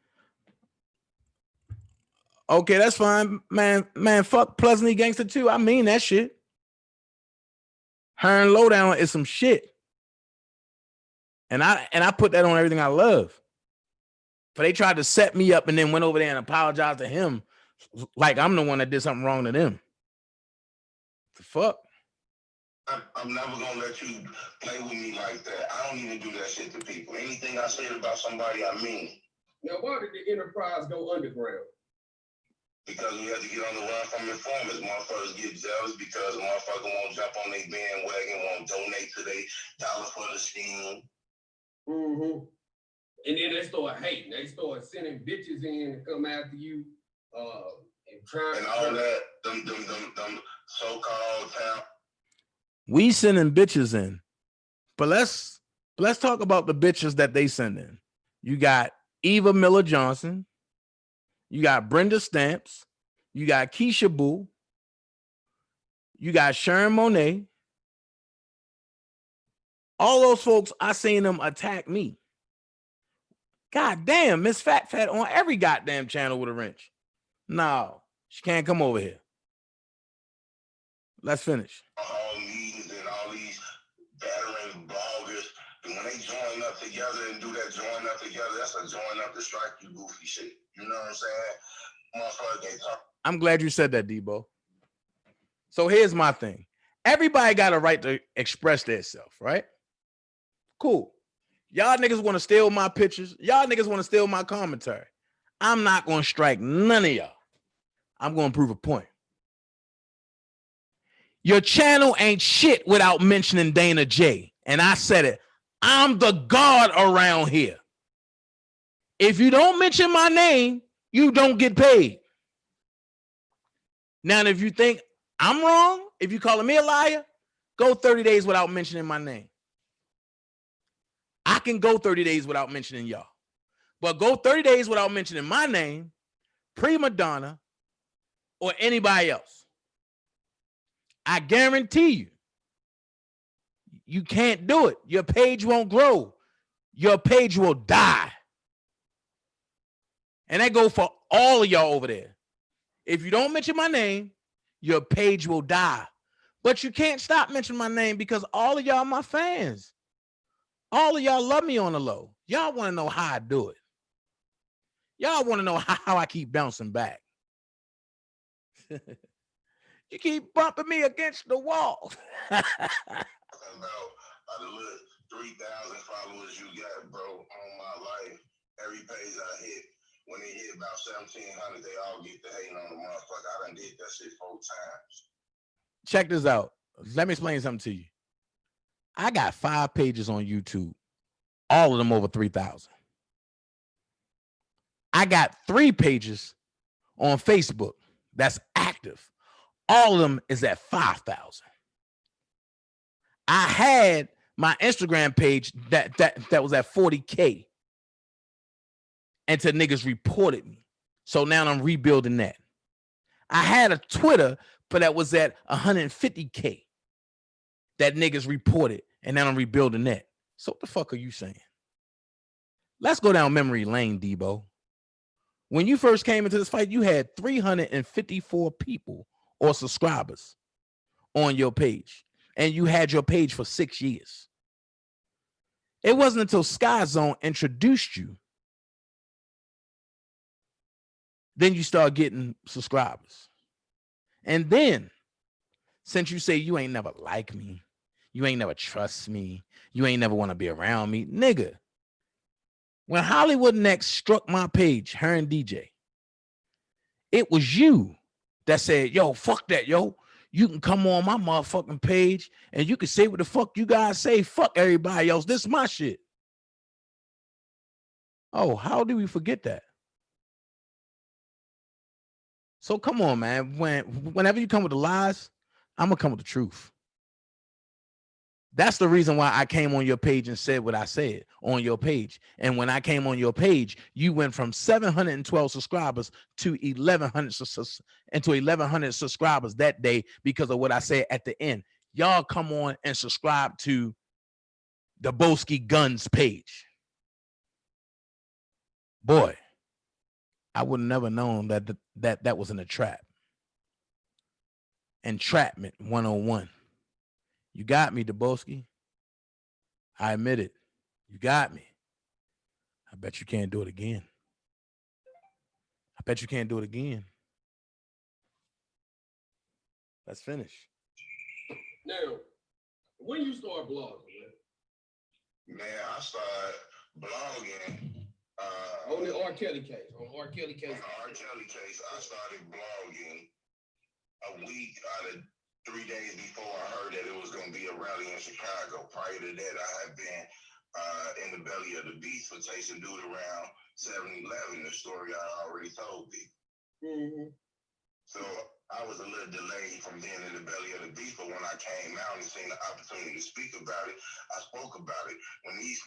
Okay, that's fine. Man, fuck Pleasantly Gangster too. I mean that shit. Her and Lowdown is some shit. And I put that on everything I love. But they tried to set me up and then went over there and apologized to him like I'm the one that did something wrong to them. The fuck? I'm never gonna let you play with me like that. I don't even do that shit to people. Anything I said about somebody, I mean. Now, why did the Enterprise go underground? Because we had to get on the run from informers. Motherfuckers get jealous because a motherfucker won't jump on their bandwagon, won't donate to their dollar for the scheme. Mm-hmm. And then they start hating. They start sending bitches in to come after you. And trying and all that, them so-called town. We sending bitches in. But let's talk about the bitches that they send in. You got Eva Miller Johnson. You got Brenda Stamps. You got Keisha Boo. You got Sharon Monet. All those folks, I seen them attack me. God damn, Miss Fat Fat on every goddamn channel with a wrench. No, she can't come over here. Let's finish. All meetings and all these veteran bloggers, and when they join up together and do that join up together, that's a join up to strike you goofy shit. You know what I'm saying? Motherfucker, they talk. I'm glad you said that, Debo. So here's my thing. Everybody got a right to express themselves, right? Cool. Y'all niggas want to steal my pictures. Y'all niggas want to steal my commentary. I'm not going to strike none of y'all. I'm going to prove a point. Your channel ain't shit without mentioning Dana J. And I said it. I'm the god around here. If you don't mention my name, you don't get paid. Now, if you think I'm wrong, if you're calling me a liar, go 30 days without mentioning my name. I can go 30 days without mentioning y'all. But go 30 days without mentioning my name, Prima Donna, or anybody else. I guarantee you, you can't do it. Your page won't grow. Your page will die. And that go for all of y'all over there. If you don't mention my name, your page will die. But you can't stop mentioning my name because all of y'all are my fans. All of y'all love me on the low. Y'all want to know how I do it. Y'all want to know how I keep bouncing back. You keep bumping me against the wall. About the little 3,000 followers you got, bro, on my life. Every page I hit, when they hit about 1,700, they all get the hating on the motherfucker. I done did that shit 4 times. Check this out. Let me explain something to you. I got 5 pages on YouTube. All of them over 3,000. I got 3 pages on Facebook that's active. All of them is at 5,000. I had my Instagram page that was at 40K until niggas reported me. So now I'm rebuilding that. I had a Twitter, but that was at 150K that niggas reported, and now I'm rebuilding that. So what the fuck are you saying? Let's go down memory lane, Debo. When you first came into this fight, you had 354 people or subscribers on your page, and you had your page for 6 years. It wasn't until Sky Zone introduced you, then you start getting subscribers. And then, since you say you ain't never like me, you ain't never trust me, you ain't never want to be around me, nigga. When Hollywood Next struck my page, her and DJ, it was you that said, yo, fuck that, yo. You can come on my motherfucking page and you can say what the fuck you guys say. Fuck everybody else. This is my shit. Oh, how do we forget that? So come on, man. Whenever you come with the lies, I'm gonna come with the truth. That's the reason why I came on your page and said what I said on your page. And when I came on your page, you went from 712 subscribers to 1,100 subscribers that day because of what I said at the end. Y'all come on and subscribe to the Boski Guns page. Boy, I would have never known that was in a trap. Entrapment 101. You got me, Daboski. I admit it. You got me. I bet you can't do it again. I bet you can't do it again. Let's finish. Now, when you start blogging, Man, I started blogging. on the R. Kelly case. On the R. Kelly case. On the R. Kelly case, I started blogging a week out of 3 days before I heard that it was going to be a rally in Chicago. Prior to that, I had been in the belly of the beast for chasing dude around 7-Eleven, the story I already told people. Mm-hmm. So I was a little delayed from being in the belly of the beast, but when I came out and seen the opportunity to speak about it, I spoke about it. When these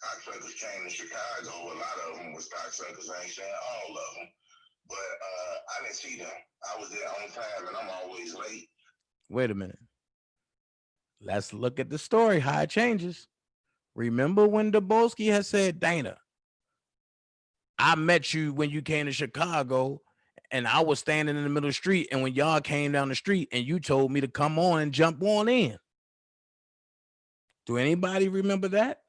cocksuckers came to Chicago, a lot of them was cocksuckers. I ain't saying all of them, but I didn't see them. I was there on time, and I'm always late. Wait a minute. Let's look at the story, how it changes. Remember when Daboski had said, Dana, I met you when you came to Chicago and I was standing in the middle of the street, and when y'all came down the street and you told me to come on and jump on in. Do anybody remember that?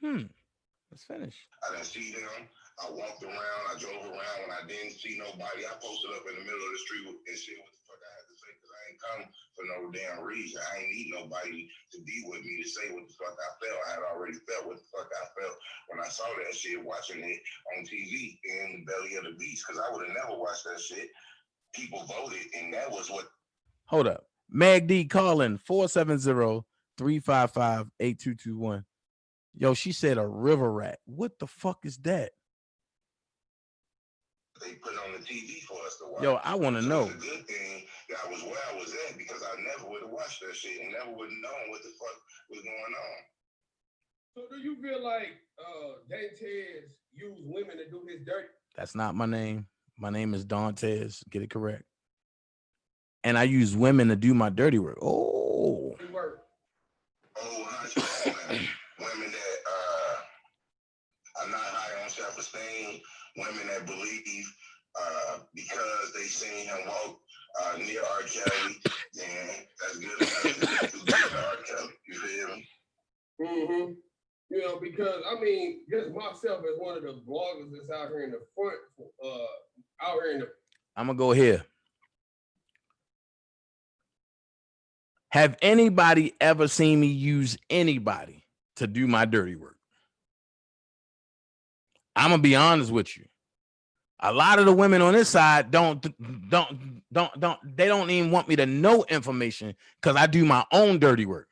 Let's finish. I didn't see them. I walked around. I drove around. When I didn't see nobody, I posted up in the middle of the street and said what the fuck I had to say, because I ain't come for no damn reason. I ain't need nobody to be with me to say what the fuck I felt. I had already felt what the fuck I felt when I saw that shit, watching it on TV in the belly of the beast, because I would have never watched that shit. People voted, and that was what. Hold up. Mag D calling 470-355-8221. Yo, she said a river rat. What the fuck is that? They put on the TV for us to watch. Yo, I want to know. It's a good thing that I was where I was at, because I never would have watched that shit and never would have known what the fuck was going on. So do you feel like Dantes used women to do his dirt? That's not my name. My name is Dantes. Get it correct. And I use women to do my dirty work. Oh. Women that are not high on self-esteem, women that believe because they seen him walk near R. Kelly, then that's good enough to do to R. Kelly. You feel me? Mm-hmm. You know, because I mean, just myself as one of the bloggers that's out here in the front, out here in the. I'm gonna go here. Have anybody ever seen me use anybody to do my dirty work? I'm gonna be honest with you. A lot of the women on this side they don't even want me to know information because I do my own dirty work.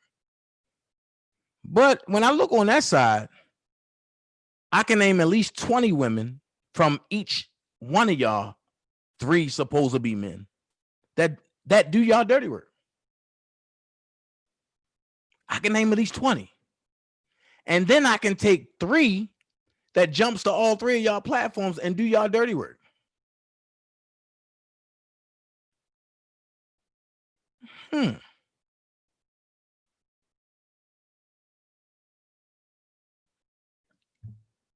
But when I look on that side, I can name at least 20 women from each one of y'all, 3 supposed to be men, that do y'all dirty work. I can name at least 20. And then I can take 3 that jumps to all 3 of y'all platforms and do y'all dirty work.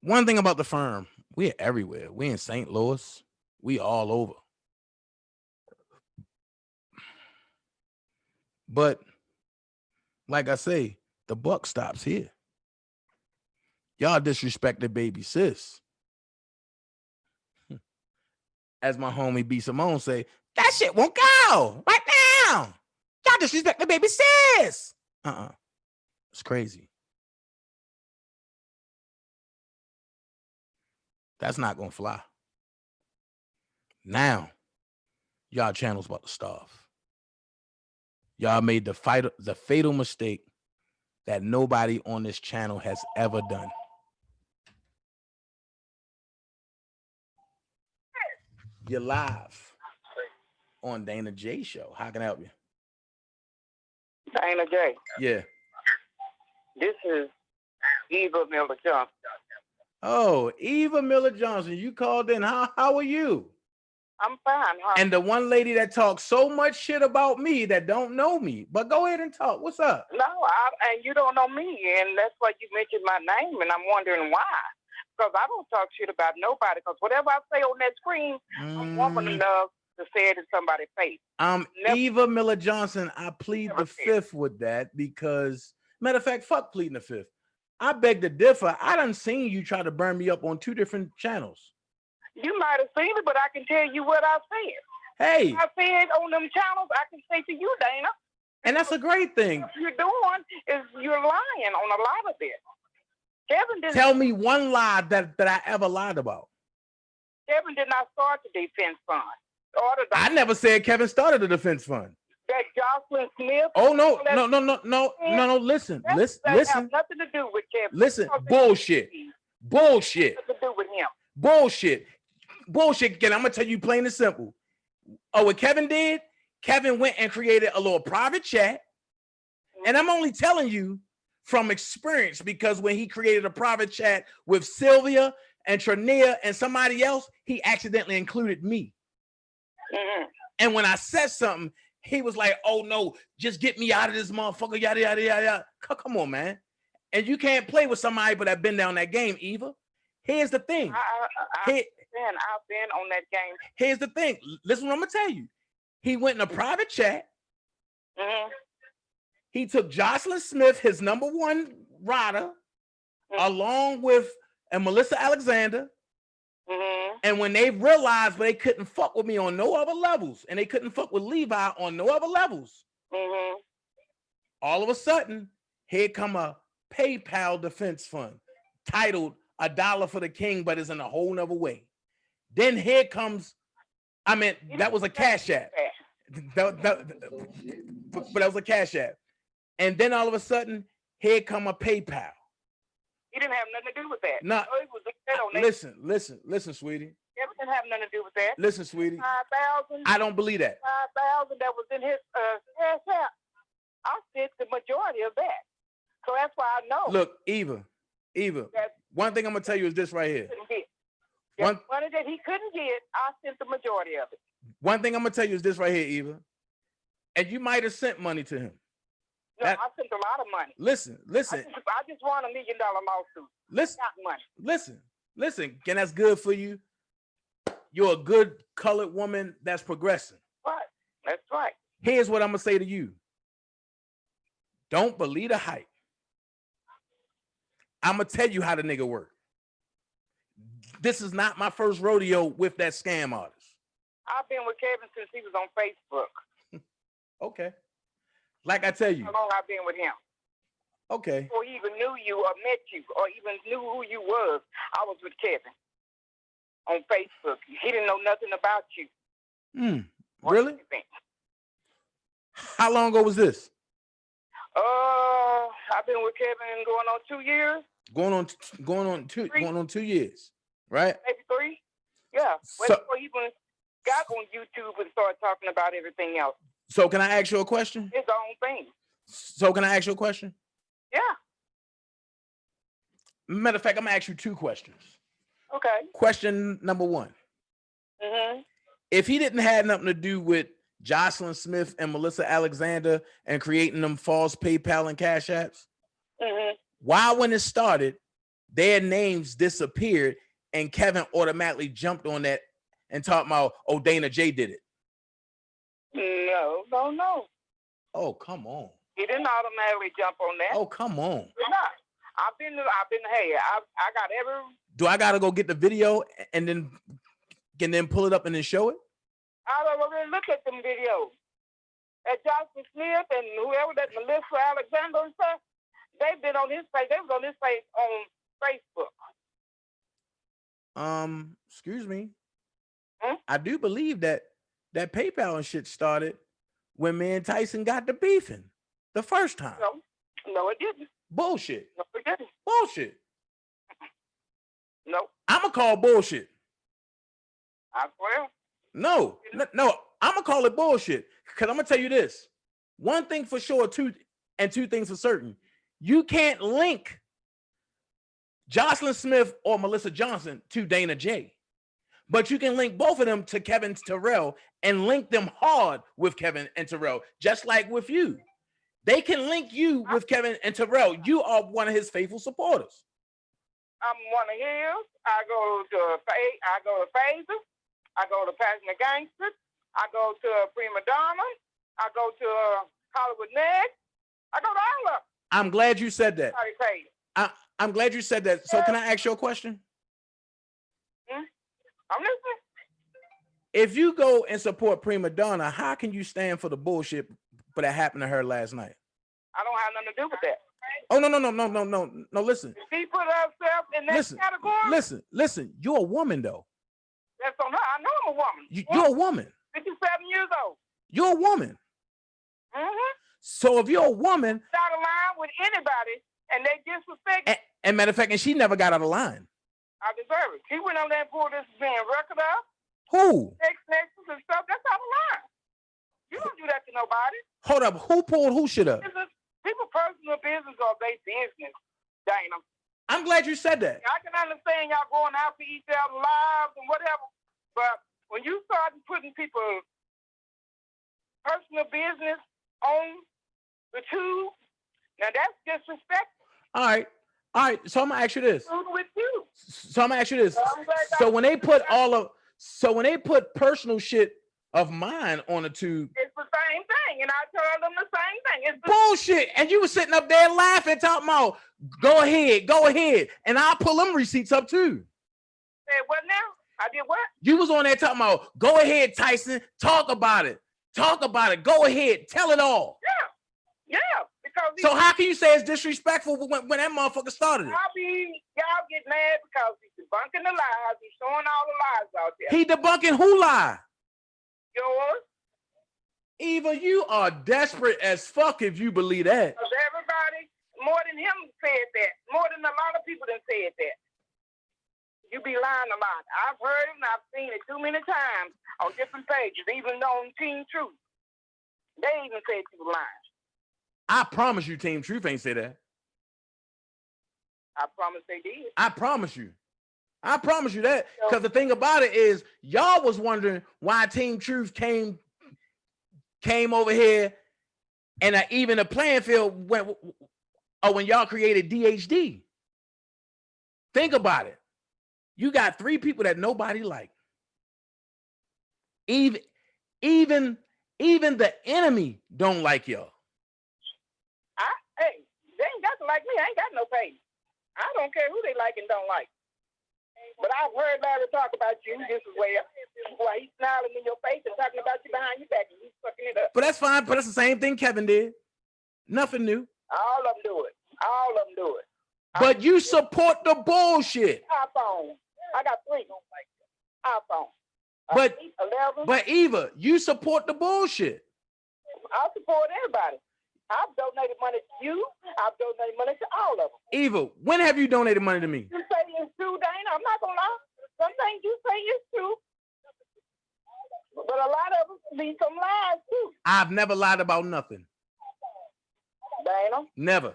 One thing about the firm, we're everywhere. We in St. Louis. We all over. But like I say, the buck stops here. Y'all disrespected baby sis. As my homie B. Simone say, that shit won't go right now. Y'all disrespected baby sis. It's crazy. That's not gonna fly. Now, y'all channel's about to starve. Y'all made the fatal mistake that nobody on this channel has ever done. You're live on Dana J Show. How can I help you? Dana J. Yeah. This is Eva Miller Johnson. Oh, Eva Miller Johnson, you called in. How are you? I'm fine, huh? And the one lady that talks so much shit about me that don't know me. But go ahead and talk. What's up? No, and you don't know me, and that's why you mentioned my name, and I'm wondering why. Because I don't talk shit about nobody. Because whatever I say on that screen, I'm woman enough to say it in somebody's face. Eva Miller Johnson, I plead the fifth with that because, matter of fact, fuck pleading the fifth. I beg to differ. I done seen you try to burn me up on 2 different channels. You might have seen it, but I can tell you what I said. Hey. What I said on them channels, I can say to you, Dana. And that's a great thing. What you're doing is you're lying on a lot of it. Kevin didn't tell me one lie that I ever lied about. Kevin did not start the defense fund. I never said Kevin started the defense fund. That Jocelyn Smith. Oh no. Listen. Have nothing to do with Kevin. Listen. Bullshit. Bullshit. Nothing to do with him. Bullshit. Again, I'm gonna tell you plain and simple. Oh, what Kevin did? Kevin went and created a little private chat, and I'm only telling you from experience because when he created a private chat with Sylvia and Trinea and somebody else, he accidentally included me. And when I said something, he was like, "Oh no, just get me out of this motherfucker." Yada yada yada. Come on, man. And you can't play with somebody but I've been down that game, Eva. Here's the thing. I've been on that game. Here's the thing. Listen, what I'm gonna tell you. He went in a private chat. He took Jocelyn Smith, his #1 rider, along with Melissa Alexander. And when they realized they couldn't fuck with me on no other levels, and they couldn't fuck with Levi on no other levels, all of a sudden, here come a PayPal defense fund titled $1 for the King, but it's in a whole nother way. Then here comes, that was a Cash App. But that was a Cash App. And then all of a sudden, here come a PayPal. He didn't have nothing to do with that. No, listen, sweetie. Kevin didn't have nothing to do with that. Listen, sweetie. 5,000. I don't believe that. 5,000 that was in his Cash App. I said the majority of that. So that's why I know. Look, Eva. One thing I'm gonna tell you is this right here. Money that he couldn't get, I sent the majority of it. One thing I'm gonna tell you is this right here, Eva. And you might have sent money to him. No, I sent a lot of money. Listen. I just won $1 million lawsuit. Listen. Not money. Listen. And that's good for you. You're a good colored woman that's progressing. Right. That's right. Here's what I'm gonna say to you. Don't believe the hype. I'm gonna tell you how the nigga work. This is not my first rodeo with that scam artist. I've been with Kevin since he was on Facebook. Okay. Like I tell you. How long I've been with him. Okay. Before he even knew you or met you or even knew who you was, I was with Kevin on Facebook. He didn't know nothing about you. Really? How long ago was this? I've been with Kevin going on 2 years. Going on 2 years, right? Maybe 3. Yeah. Before he even got on YouTube and started talking about everything else. So can I ask you a question? His own thing. So can I ask you a question? Yeah. Matter of fact, I'm gonna ask you 2 questions. Okay. Question number 1. If he didn't have nothing to do with Jocelyn Smith and Melissa Alexander and creating them false PayPal and Cash Apps, why when it started their names disappeared, and Kevin automatically jumped on that and talked about, oh, Dana J did it. No. Oh, come on. He didn't automatically jump on that. Oh, come on. Not. Hey, I got every. Do I gotta go get the video and then pull it up and then show it? I don't really look at them videos. That Johnson Smith and whoever, that Melissa Alexander and stuff, they've been on his page. They was on his page on Facebook. Excuse me. I do believe that PayPal and shit started when me and Tyson got the beefing the first time. No, it didn't. Bullshit. No, it didn't. Bullshit. No. I'ma call bullshit. I swear. No, I'ma call it bullshit. Because I'm gonna tell you this. One thing for sure, two things for certain. You can't link Jocelyn Smith or Melissa Johnson to Dana J. But you can link both of them to Kevin Terrell and link them hard with Kevin and Terrell, just like with you. They can link you with Kevin and Terrell. You are one of his faithful supporters. I'm one of his. I go to Phaser. I go to Passionate Gangsters. I go to Prima Donna. I go to Hollywood Next. I go to all of them. I'm glad you said that. I'm glad you said that. So can I ask you a question? I'm listening. If you go and support Prima Donna, how can you stand for the bullshit that happened to her last night? I don't have nothing to do with that. Oh, no, listen. She put herself in that category. Listen, you're a woman though. That's on her. I know I'm a woman. You're a woman. 57 years old. You're a woman. So if you're a woman, out of line with anybody and they disrespect. And matter of fact, and she never got out of line. I deserve it. She went on there and pulled this record up. Who? Nexus and stuff. That's out of line. You don't do that to nobody. Hold up. Who pulled who shit up? People personal business or their business, Dana. I'm glad you said that. I can understand y'all going out for each other's lives and whatever, but when you start putting people's personal business on the tube, now that's disrespectful. All right. So I'm gonna ask you this. With you. So I'm gonna ask you this. So when they put personal shit of mine on the tube, it's the same thing, and I tell them the same thing. It's bullshit. And you were sitting up there laughing, talking about, go ahead, and I'll pull them receipts up too. Say what now? I did what? You was on there talking about, go ahead, Tyson, talk about it, go ahead, tell it all. Yeah, because so how can you say it's disrespectful when that motherfucker started it? Y'all get mad because he's debunking the lies, he's showing all the lies out there. He debunking who lie? Yours. Eva, you are desperate as fuck if you believe that. Because everybody, more than him, said that. More than a lot of people that said that. You be lying a lot. I've heard it and I've seen it too many times on different pages, even on Team Truth. They even said you were lying. I promise you Team Truth ain't say that. I promise they did. I promise you that. Because the thing about it is, y'all was wondering why Team Truth came over here and even the playing field when y'all created DHD. Think about it. You got 3 people that nobody like. Even the enemy don't like y'all. Hey, they ain't got to like me. I ain't got no pay. I don't care who they like and don't like. But I've heard Larry talk about you this is where he's smiling in your face and talking about you behind your back and he's fucking it up. But that's fine. But that's the same thing Kevin did. Nothing new. All of them do it. But you support the bullshit. iPhone. I got 3. iPhone. But 11. But Eva, you support the bullshit. I support everybody. I've donated money to you. I've donated money to all of them. Eva, when have you donated money to me? You say it's true, Dana. I'm not gonna lie. Some things you say is true, but a lot of them be some lies too. I've never lied about nothing. Dana. Never.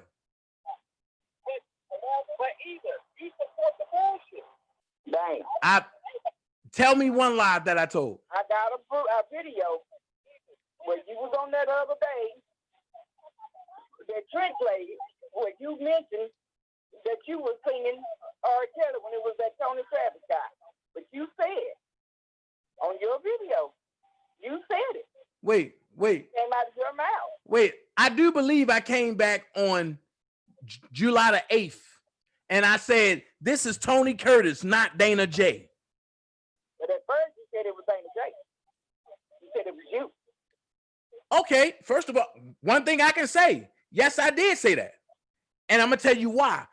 But either you support the bullshit. Dana. Tell me one lie that I told. I got a video where you was on that other day. That trick lady, where you mentioned that you were singing R. Kelly when it was that Tony Travis guy. But you said on your video, you said it. Wait. Came out of your mouth. Wait, I do believe I came back on July the 8th, and I said, this is Tony Curtis, not Dana J. But at first you said it was Dana J. You said it was you. Okay, first of all, one thing I can say, yes, I did say that. And I'm going to tell you why.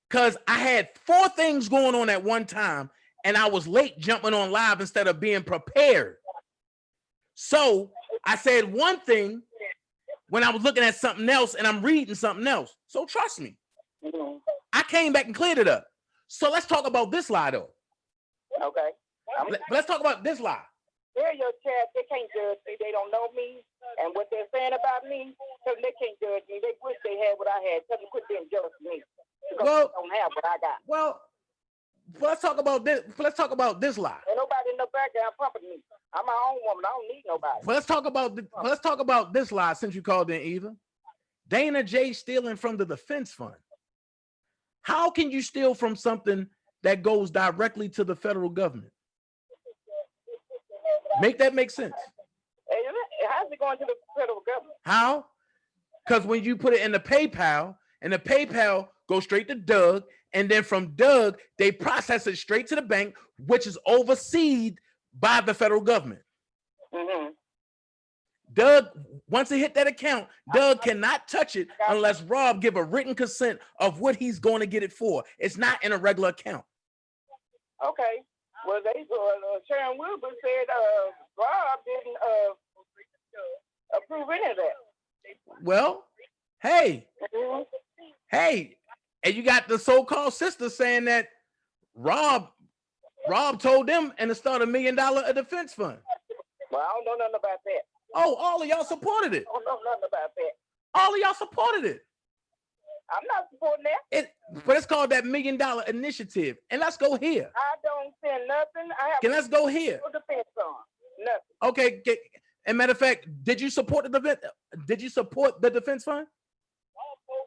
Because I had 4 things going on at one time, and I was late jumping on live instead of being prepared. So I said one thing when I was looking at something else and I'm reading something else. So trust me. I came back and cleared it up. So let's talk about this lie, though. Okay. Let's talk about this lie. They're your chat. They can't judge me. They don't know me. And what they're saying about me, tell them they can't judge me. They wish they had what I had. Tell them quit being jealous of me. Because they don't have what I got. Well, let's talk about this. Let's talk about this lie. Ain't nobody in the background pumping me. I'm my own woman. I don't need nobody. Well, let's talk about this lie since you called in, Eva. Dana J stealing from the defense fund. How can you steal from something that goes directly to the federal government? Make that make sense. How's it going to the federal government? How? Because when you put it in the PayPal, and the PayPal goes straight to Doug, and then from Doug, they process it straight to the bank, which is overseen by the federal government. Doug, once it hit that account, Doug cannot touch it unless Rob give a written consent of what he's going to get it for. It's not in a regular account. Okay. Well, Sharon Wilbur said Rob didn't approve any of that. Well, hey, and you got the so-called sister saying that Rob told them and to start $1 million defense fund. Well, I don't know nothing about that. Oh, all of y'all supported it. I don't know nothing about that. All of y'all supported it. I'm not supporting that. But it's called that $1 million initiative. And let's go here. I don't send nothing. Let's go here. Defense fund. Nothing. Okay. And matter of fact, did you support the defense fund?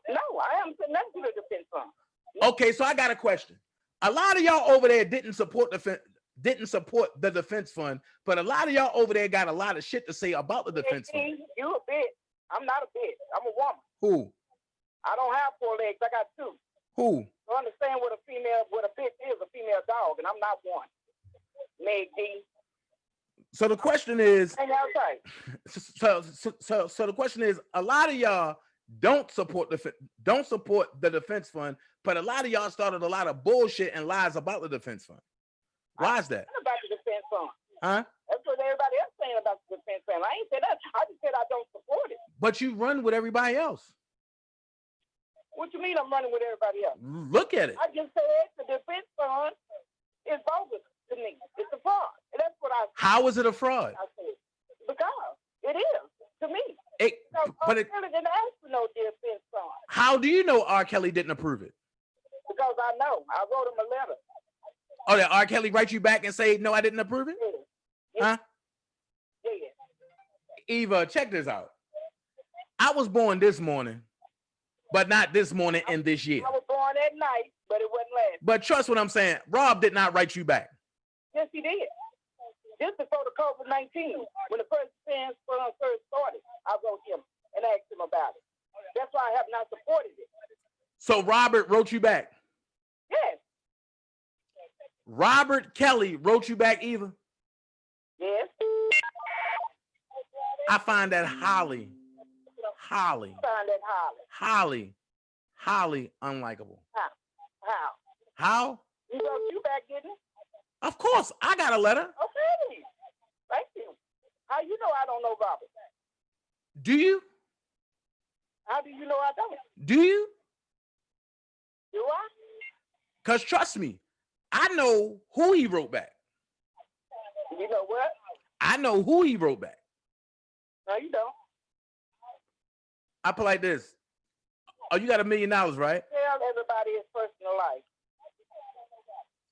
No, I haven't sent nothing to the defense fund. Okay, so I got a question. A lot of y'all over there didn't support the defense fund, but a lot of y'all over there got a lot of shit to say about the defense fund. You a bitch. I'm not a bitch. I'm a woman. Who? I don't have 4 legs. I got 2. Who? So understand what a bitch is, a female dog, and I'm not one. Meg D. So the question is, Hang outside. So the question is, a lot of y'all don't support the defense fund, but a lot of y'all started a lot of bullshit and lies about the defense fund. Why is that? About the defense fund. Huh? That's what everybody else saying about the defense fund. I ain't said that. I just said I don't support it. But you run with everybody else. What you mean I'm running with everybody else? Look at it. I just said the defense fund is bogus to me. It's a fraud. And that's what I said. How is it a fraud? I said, because it is to me. But it didn't ask for no defense fund. How do you know R. Kelly didn't approve it? Because I know. I wrote him a letter. Oh, did R. Kelly write you back and say, no, I didn't approve it? Yeah. Huh? Yeah. Eva, check this out. I was born this morning, but not this morning in this year. I was born at night, but it wasn't last. But trust what I'm saying. Rob did not write you back. Yes, he did. Just before the COVID-19, when the first defense fund first started, I wrote him and asked him about it. That's why I have not supported it. So Robert wrote you back? Yes. Robert Kelly wrote you back, Eva? Yes. I find that highly unlikable. How? You wrote you back, didn't you? Of course. I got a letter. Okay. Thank you. How you know I don't know Robert? Do you? How do you know I don't? Do you? Do I? Because trust me, I know who he wrote back. You know what? I know who he wrote back. No, you don't. I put like this. Oh, you got $1 million, right? Tell everybody his personal life.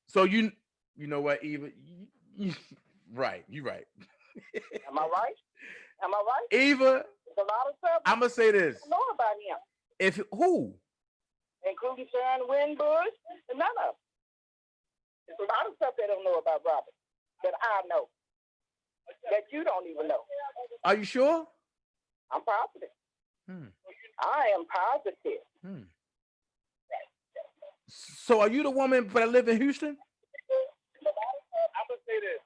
So you know what, Eva? Right, you're right. Am I right? Am I right? Eva, there's a lot of stuff I'm gonna say this. I know about him. If who? Including Sharon Winbush and none of them. There's a lot of stuff they don't know about Robert that I know that you don't even know. Are you sure? I'm positive. I am positive. So are you the woman that live in Houston? I'm gonna say this.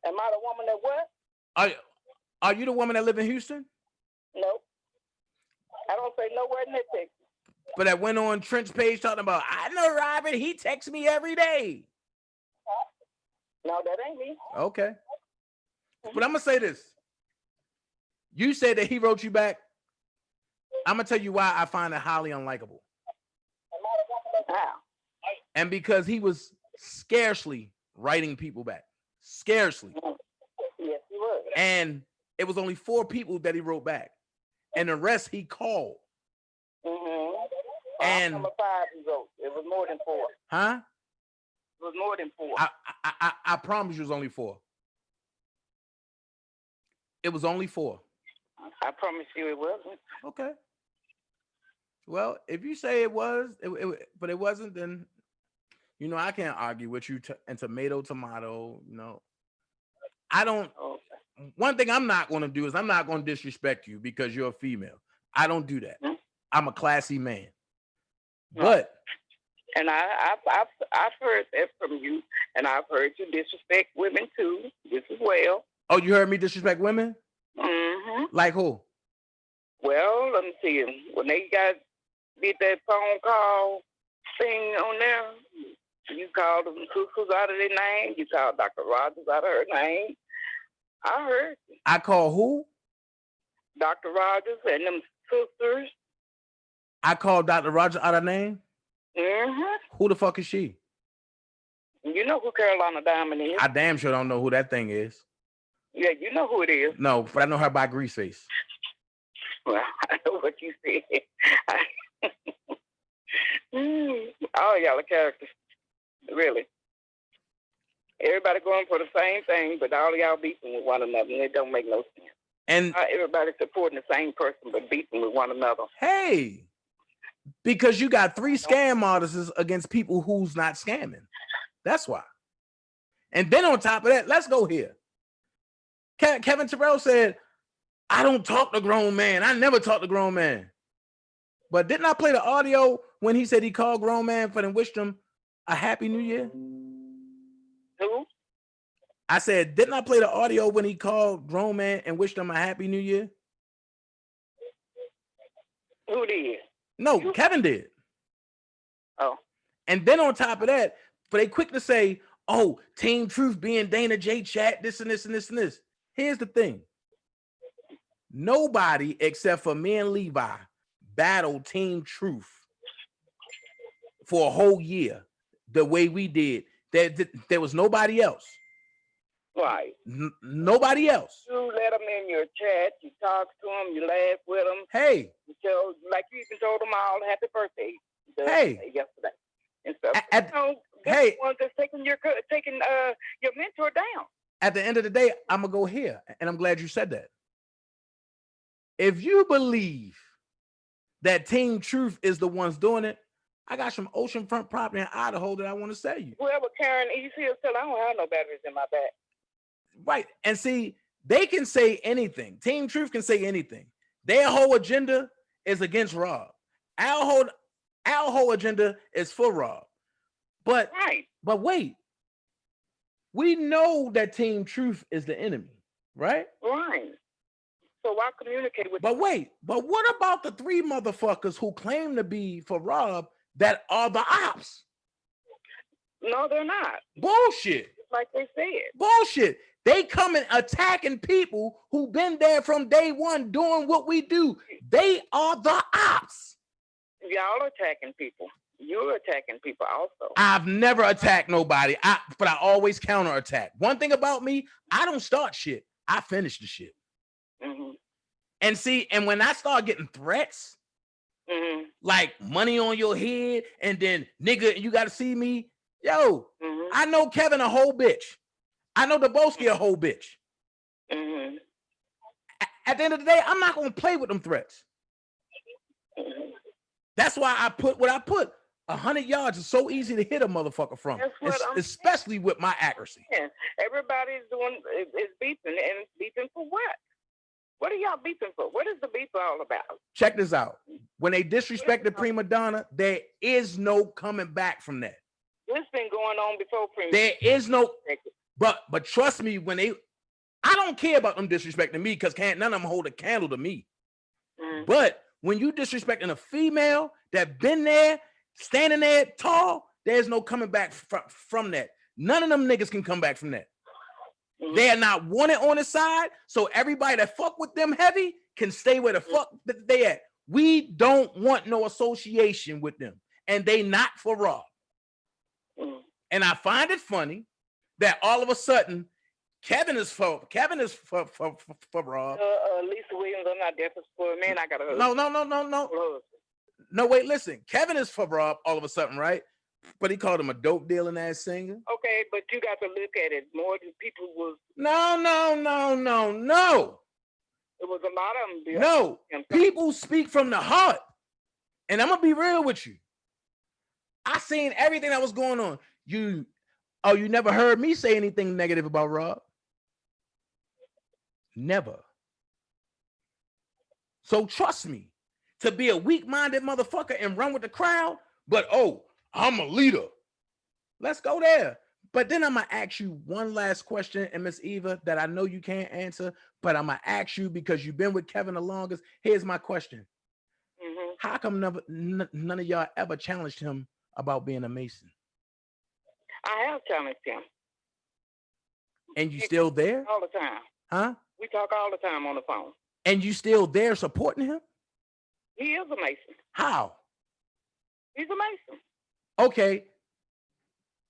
Am I the woman that what? Are you the woman that live in Houston? No. I don't say nowhere in that text. But that went on Trent's page talking about, I know Robert, he texts me every day. No, that ain't me. Okay. But I'm going to say this. You said that he wrote you back. I'm going to tell you why I find it highly unlikable. How? And because he was scarcely writing people back. Scarcely. Yes, he was. And it was only 4 people that he wrote back. And the rest he called. And number 5 he wrote. It was more than 4. Huh? It was more than 4. I promise you it was only 4. It was only 4. I promise you it wasn't. Okay. Well, if you say it was, but it wasn't, then, you know, I can't argue with you. And tomato, you know. I don't. Okay. One thing I'm not going to do is I'm not going to disrespect you because you're a female. I don't do that. I'm a classy man. But. And I've heard that from you, and I've heard you disrespect women too, just as well. Oh, you heard me disrespect women? Like who? Well, let me see. When they did that phone call thing on there, you called them cuckoos out of their name. You called Dr. Rogers out of her name. I heard. I call who? Dr. Rogers and them sisters. I called Dr. Rogers out of her name? Who the fuck is she? You know who Carolina Diamond is. I damn sure don't know who that thing is. Yeah, you know who it is. No, but I know her by Greaseface. Well, I know what you said. All y'all are characters. Really. Everybody going for the same thing, but all y'all beefing with one another, and it don't make no sense. And everybody supporting the same person, but beefing with one another. Hey, because you got 3 scam artists against people who's not scamming. That's why. And then on top of that, let's go here. Kevin Terrell said, I don't talk to grown man. I never talk to grown man. But didn't I play the audio when he said he called grown man for and wished him a happy new year? Who? I said, didn't I play the audio when he called grown man and wished him a happy new year? Who did? No, Kevin did. Oh. And then on top of that, but they quick to say, oh, Team Truth being Dana J chat, this and this and this and this. Here's the thing. Nobody except for me and Levi battled Team Truth for a whole year the way we did. There was nobody else. Right. Nobody else. You let them in your chat. You talk to them. You laugh with them. Hey. You tell, like you even told them all happy birthday. Yesterday and stuff. Hey. Ones that's taking your mentor down. At the end of the day, I'm gonna go here, and I'm glad you said that. If you believe that Team Truth is the ones doing it, I got some oceanfront property in Idaho that I want to sell you. Well, but Karen, you see, I don't have no batteries in my back. Right. And see, they can say anything. Team Truth can say anything. Their whole agenda is against Rob. Our whole agenda is for Rob. But wait. We know that Team Truth is the enemy, right? Right. So why communicate with But wait, but what about the 3 motherfuckers who claim to be for Rob that are the ops? No, they're not. Bullshit. Like they said. Bullshit. They come and attacking people who've been there from day one doing what we do. They are the ops. Y'all are attacking people. You're attacking people also. I've never attacked nobody, but I always counterattack. One thing about me, I don't start shit. I finish the shit. And see, and when I start getting threats, like money on your head, and then nigga, you got to see me. Yo, I know Kevin a whole bitch. I know Deboski a whole bitch. At the end of the day, I'm not going to play with them threats. That's why I put what I put. 100 yards is so easy to hit a motherfucker from, That's what I'm especially with my accuracy. saying. Everybody's doing is beefing, and beefing for what? What are y'all beefing for? What is the beef all about? Check this out. When they disrespect the prima donna, there is no coming back from that. This been going on before prima. There is no, but trust me, when they, I don't care about them disrespecting me because none of them hold a candle to me. Mm. But when you disrespecting a female that been there, standing there tall, there's no coming back from that. None of them niggas can come back from that. Mm-hmm. They are not wanted on the side, so everybody that fuck with them heavy can stay where the fuck they at. We don't want no association with them, and they not for Rob. Mm-hmm. And I find it funny that all of a sudden Kevin is for Rob. Lisa Williams, I'm not there for a man. I got a No, wait, listen. Kevin is for Rob all of a sudden, right? But he called him a dope dealing ass singer. Okay, but you got to look at it more than people was. No. It was a lot of them. No, people speak from the heart. And I'm going to be real with you. I seen everything that was going on. You never heard me say anything negative about Rob? Never. So trust me, to be a weak-minded motherfucker and run with the crowd, but I'm a leader. Let's go there. But then I'm going to ask you one last question, and Miss Eva, that I know you can't answer, but I'm going to ask you because you've been with Kevin the longest. Here's my question. Mm-hmm. How come none of y'all ever challenged him about being a Mason? I have challenged him. And you still there? All the time. Huh? We talk all the time on the phone. And you still there supporting him? He is a Mason. How? He's a Mason. Okay.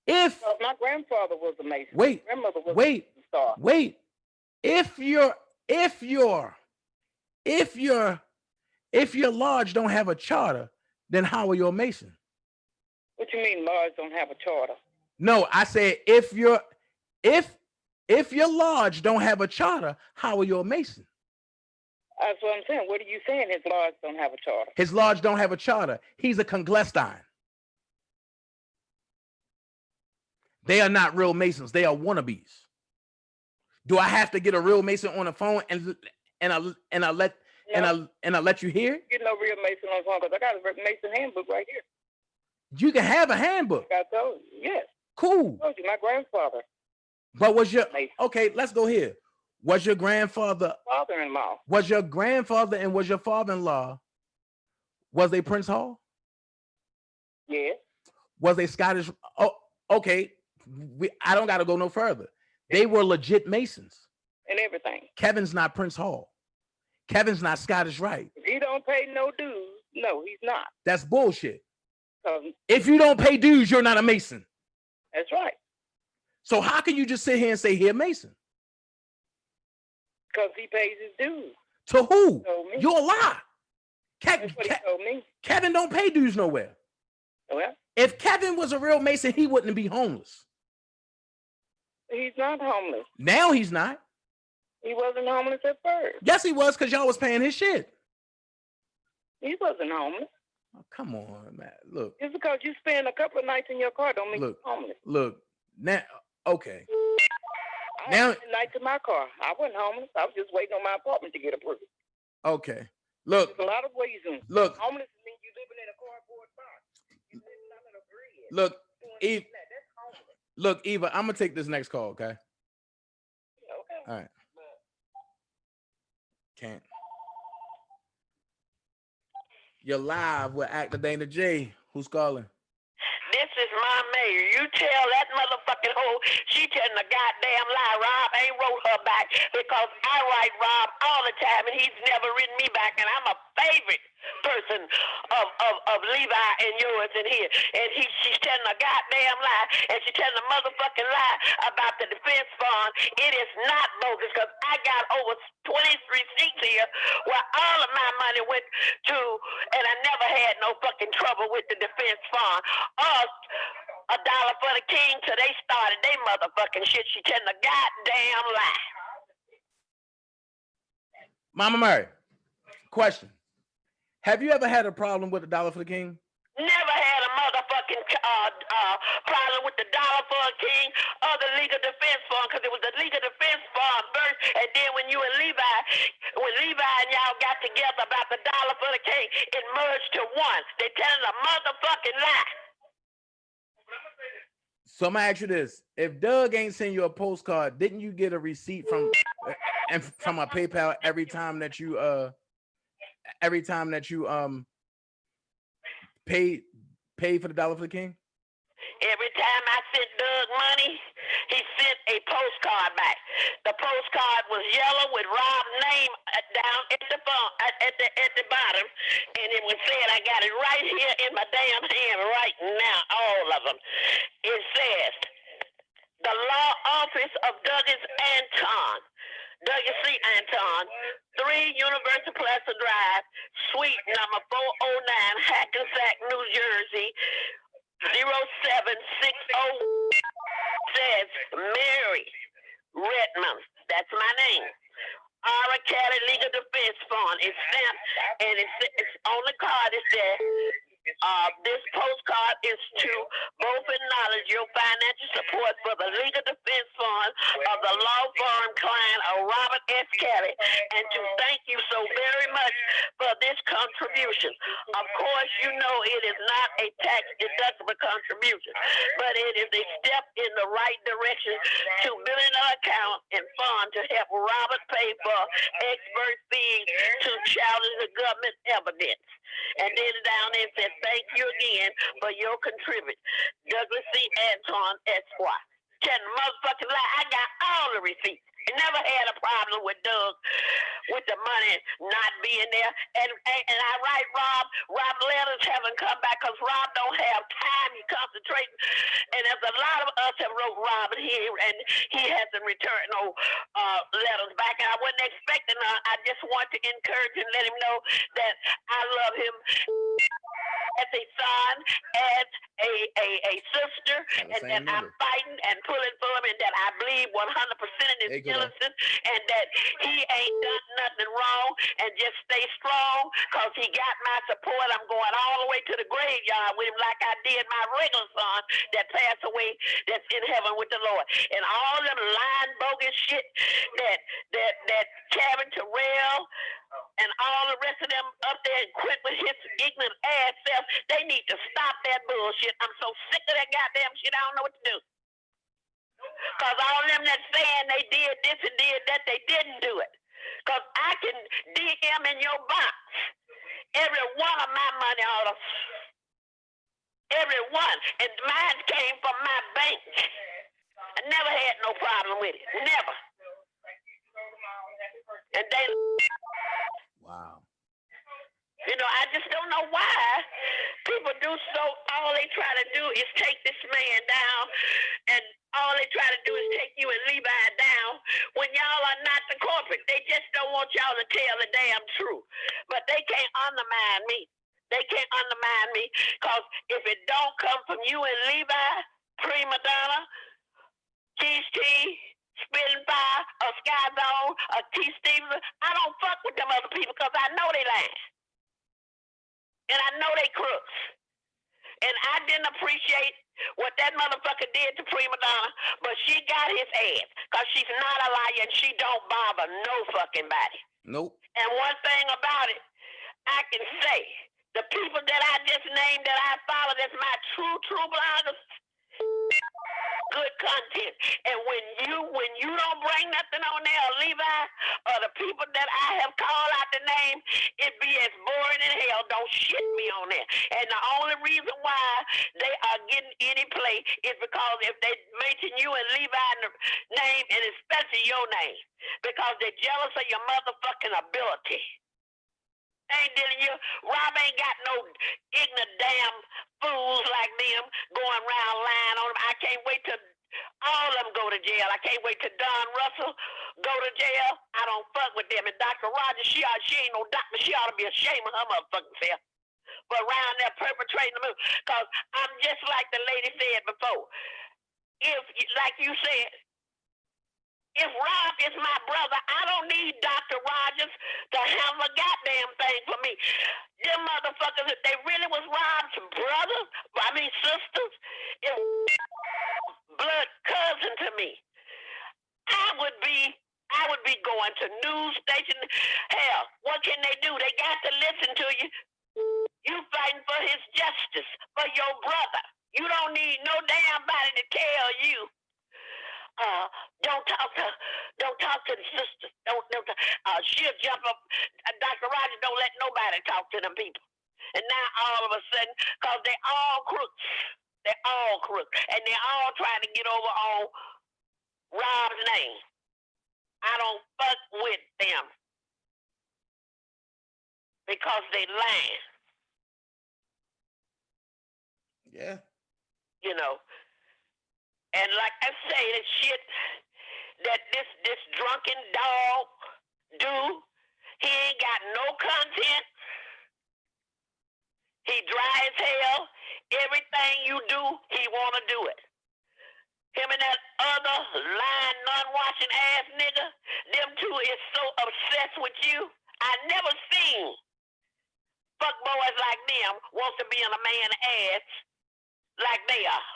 If my grandfather was a Mason. Wait. Grandmother was wait. A star. Wait. If your lodge don't have a charter, then how are you a Mason? What you mean lodge don't have a charter? No, I said if your lodge don't have a charter, how are you a Mason? That's what I'm saying. What are you saying? His lodge don't have a charter. His lodge don't have a charter. He's a clandestine. They are not real Masons. They are wannabes. Do I have to get a real Mason on the phone and I let you hear? Get no real Mason on the phone because I got a Mason handbook right here. You can have a handbook. I told you, yes. Cool. I told you, my grandfather. But was your okay? Let's go here. Was your grandfather father-in-law? Was your grandfather and was your father-in-law? Was they Prince Hall? Yeah. Was they Scottish? Oh, okay. I don't got to go no further. They were legit Masons. And everything. Kevin's not Prince Hall. Kevin's not Scottish Rite. If he don't pay no dues, no, he's not. That's bullshit. If you don't pay dues, you're not a Mason. That's right. So how can you just sit here and say he a Mason? Because he pays his dues. To who? Me. You're a lie. That's what he told me. Kevin don't pay dues nowhere. Well, if Kevin was a real Mason, he wouldn't be homeless. He's not homeless. Now he's not. He wasn't homeless at first. Yes, he was, because y'all was paying his shit. He wasn't homeless. Oh, come on, man. Look. Just because you spend a couple of nights in your car don't make you homeless. Look, now, okay. I had nights in my car. I wasn't homeless. I was just waiting on my apartment to get approved. Okay. Look. There's a lot of reasons. Look. Homeless means you living in a cardboard box. You living under a bridge. Look, Eve. Look, Eva, I'm gonna take this next call, okay? Okay. All right. Can't. You're live with Actor Dana J. Who's calling? This is my mayor. You tell that motherfucking hoe she telling a goddamn lie. Rob ain't wrote her back because I write Rob all the time and he's never written me back, and I'm a favorite person of Levi and yours in here. And she's telling a goddamn lie, and she's telling a motherfucking lie about the defense fund. It is not bogus because I got over 23 seats here where all of my money went to, and I never had no fucking trouble with the defense fund. $1 for the king till they started they motherfucking shit. She telling a goddamn lie. Mama Mary, question. Have you ever had a problem with $1 for the king? Never had a motherfucking problem with the dollar for a king or the legal defense fund, because it was the legal defense fund first, and then when you and Levi and y'all got together about the dollar for the king, it merged to one. They telling a motherfucking lie. So I'm gonna ask you this: if Doug ain't send you a postcard, didn't you get a receipt from a PayPal every time that you paid for the dollar for the king? Every time I sent Doug money, he sent a postcard back. The postcard was yellow with Rob's name down at the phone, at the bottom, and it was said, I got it right here in my damn hand right now, all of them. It says, the law office of Douglas Anton, Douglas C. Anton, 3 Universal Plaza Drive, suite number 409, Hackensack, New Jersey, 07600, says Mary Redmond. That's my name. Ara Kelly Legal Defense Fund. It's stamped, and it's on the card. It says, this postcard is to both acknowledge your financial support for the legal defense fund of the law firm client of Robert S. Kelly, and to thank you so very much for this contribution. Of course, you know it is not a tax-deductible contribution, but it is a step in the right direction to building an account and fund to help Robert pay for expert fees to challenge the government evidence. And then down there it said, thank you again for your contribution. Douglas C. Anton, Esquire. Can motherfucking lie. I got all the receipts. I never had a problem with Doug with the money not being there. And I write Rob letters haven't come back because Rob don't have time. He concentrates. And there's a lot of us have wrote Rob here, and he hasn't returned no letters back. And I wasn't expecting I just want to encourage and let him know that I love him as a son, as a sister, and that I'm fighting and pulling for him, and that I believe 100% in his innocence, and that he ain't done nothing wrong, and just stay strong, because he got my support. I'm going all the way to the graveyard with him like I did my regular son that passed away, that's in heaven with the Lord. And all them lying, bogus shit that Kevin Terrell and all the rest of them up there and quit with his ignorant ass self, they need to stop that bullshit. I'm so sick of that goddamn shit, I don't know what to do. Because all them that saying they did this and did that, they didn't do it. Because I can DM in your box every one of my money orders. Every one. And mine came from my bank. I never had no problem with it. Never. And they... Wow. You know, I just don't know why people do so. All they try to do is take this man down, and all they try to do is take you and Levi down when y'all are not the corporate. They just don't want y'all to tell the damn truth. But they can't undermine me. They can't undermine me, because if it don't come from you and Levi, Prima Donna, Keys T, Spitting Fire, or Sky Zone, or T. Stevens, I don't fuck with them other people because I know they lying. And I know they crooks. And I didn't appreciate what that motherfucker did to Prima Donna, but she got his ass because she's not a liar and she don't bother no fucking body. Nope. And one thing about it, I can say, the people that I just named that I follow, that's my true bloggers, good content. And when you don't bring nothing on there, Levi, or the people that I have called out the name, it be as boring as hell. Don't shit me on there. And the only reason why they are getting any play is because if they mention you and Levi name, and especially your name, because they're jealous of your motherfucking ability. Ain't dealing you. Rob ain't got no ignorant damn fools like them going around lying on him. I can't wait till all of them go to jail. I can't wait till Don Russell go to jail. I don't fuck with them. And Dr. Rogers, she ain't no doctor. She ought to be ashamed of her motherfucking self. But around there perpetrating the move. Because I'm just like the lady said before. If, like you said, if Rob is my brother, I don't need Dr. Rogers to handle a goddamn thing for me. Them motherfuckers, if they really was Rob's brother, sister, is justice for your brother. You don't need no damn body to tell you. Don't talk to the sisters. She'll jump up. Dr. Roger don't let nobody talk to them people. And now all of a sudden, because they all crooks. They're all crooks. And they're all trying to get over on Rob's name. I don't fuck with them. Because they lying. Yeah. You know. And like I say, the shit that this drunken dog do, he ain't got no content. He dry as hell. Everything you do, he wanna do it. Him and that other lying, non-washing ass nigga, them two is so obsessed with you. I never seen fuck boys like them want to be in a man's ass like they are.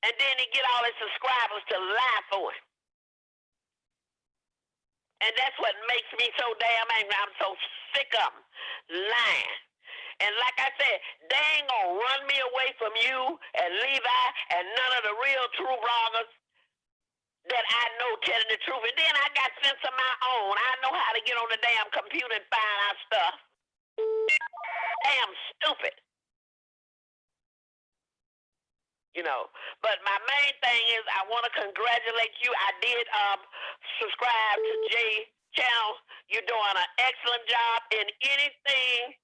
And then he get all his subscribers to lie for him. And that's what makes me so damn angry. I'm so sick of them lying. And like I said, they ain't gonna run me away from you and Levi and none of the real true bloggers that I know telling the truth. And then I got sense of my own. I know how to get on the damn computer and find out stuff. Damn stupid. You know, but my main thing is I want to congratulate you. I did subscribe to Jay's channel. You're doing an excellent job in anything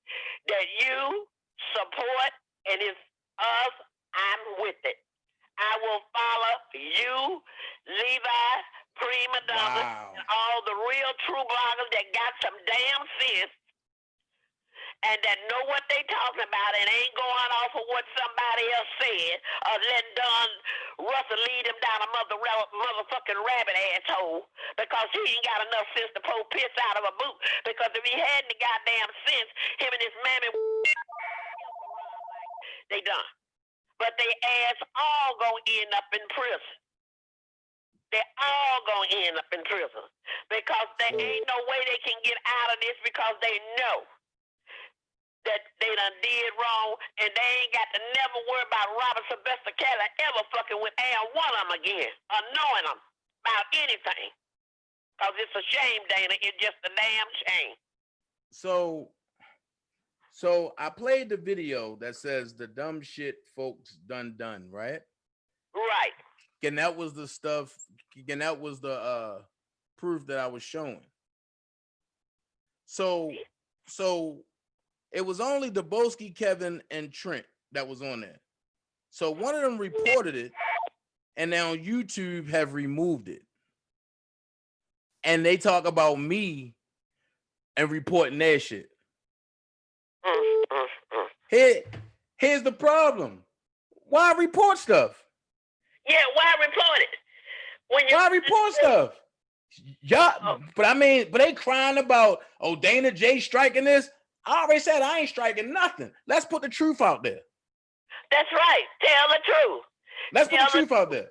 that you support, and it's us, I'm with it. I will follow you, Levi, Prima Donna, and all the real true bloggers that got some damn sense and that know what they talking about and ain't going off of what somebody else said or letting Don Russell lead him down a motherfucking rabbit asshole because he ain't got enough sense to pull piss out of a boot. Because if he had any goddamn sense, him and his mammy, they done. But they ass all gonna end up in prison. They all gonna end up in prison because there ain't no way they can get out of this because they know that they done did wrong, and they ain't got to never worry about Robert Sylvester Kelly ever fucking with Al one of them again, or knowing them about anything. Because it's a shame, Dana. It's just a damn shame. So I played the video that says the dumb shit folks done, right? Right. And that was the stuff, and that was the proof that I was showing. So it was only Deboski, Kevin, and Trent that was on there. So one of them reported it, and now on YouTube have removed it. And they talk about me and reporting their shit. Here's the problem. Why report stuff? Yeah, why report it? Why report stuff? Y'all, but they crying about, oh, Dana J striking this. I already said I ain't striking nothing. Let's put the truth out there. That's right. Tell the truth. Let's put the truth out there.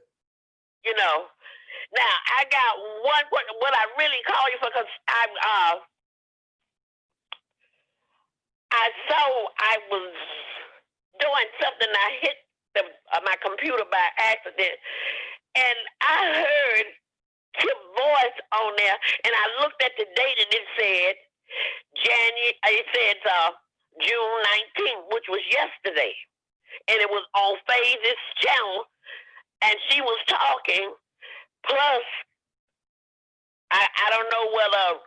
You know. Now I got what I really call you for, because I was doing something. I hit my computer by accident, and I heard Kip's voice on there, and I looked at the date, and it said June 19th, which was yesterday, and it was on FaZe's channel, and she was talking. Plus, I don't know whether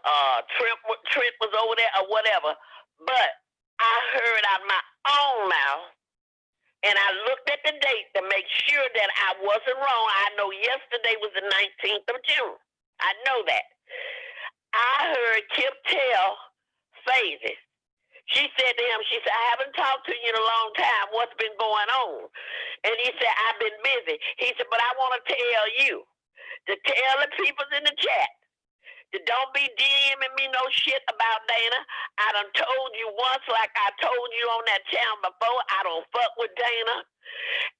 Trent was over there or whatever, but I heard out my own mouth, and I looked at the date to make sure that I wasn't wrong. I know yesterday was the 19th of June. I know that. I heard Kip tell FaZe. She said to him, she said, I haven't talked to you in a long time. What's been going on? And he said, I've been busy. He said, but I want to tell you, to tell the people in the chat, that don't be DMing me no shit about Dana. I done told you once, like I told you on that channel before, I don't fuck with Dana.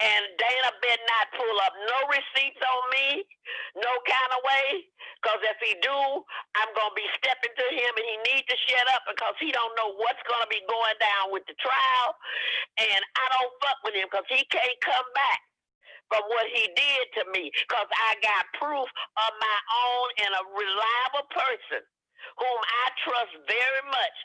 And Dana better not pull up no receipts on me, no kind of way. Because if he do, I'm going to be stepping to him, and he needs to shut up because he don't know what's going to be going down with the trial. And I don't fuck with him because he can't come back from what he did to me, because I got proof of my own, and a reliable person whom I trust very much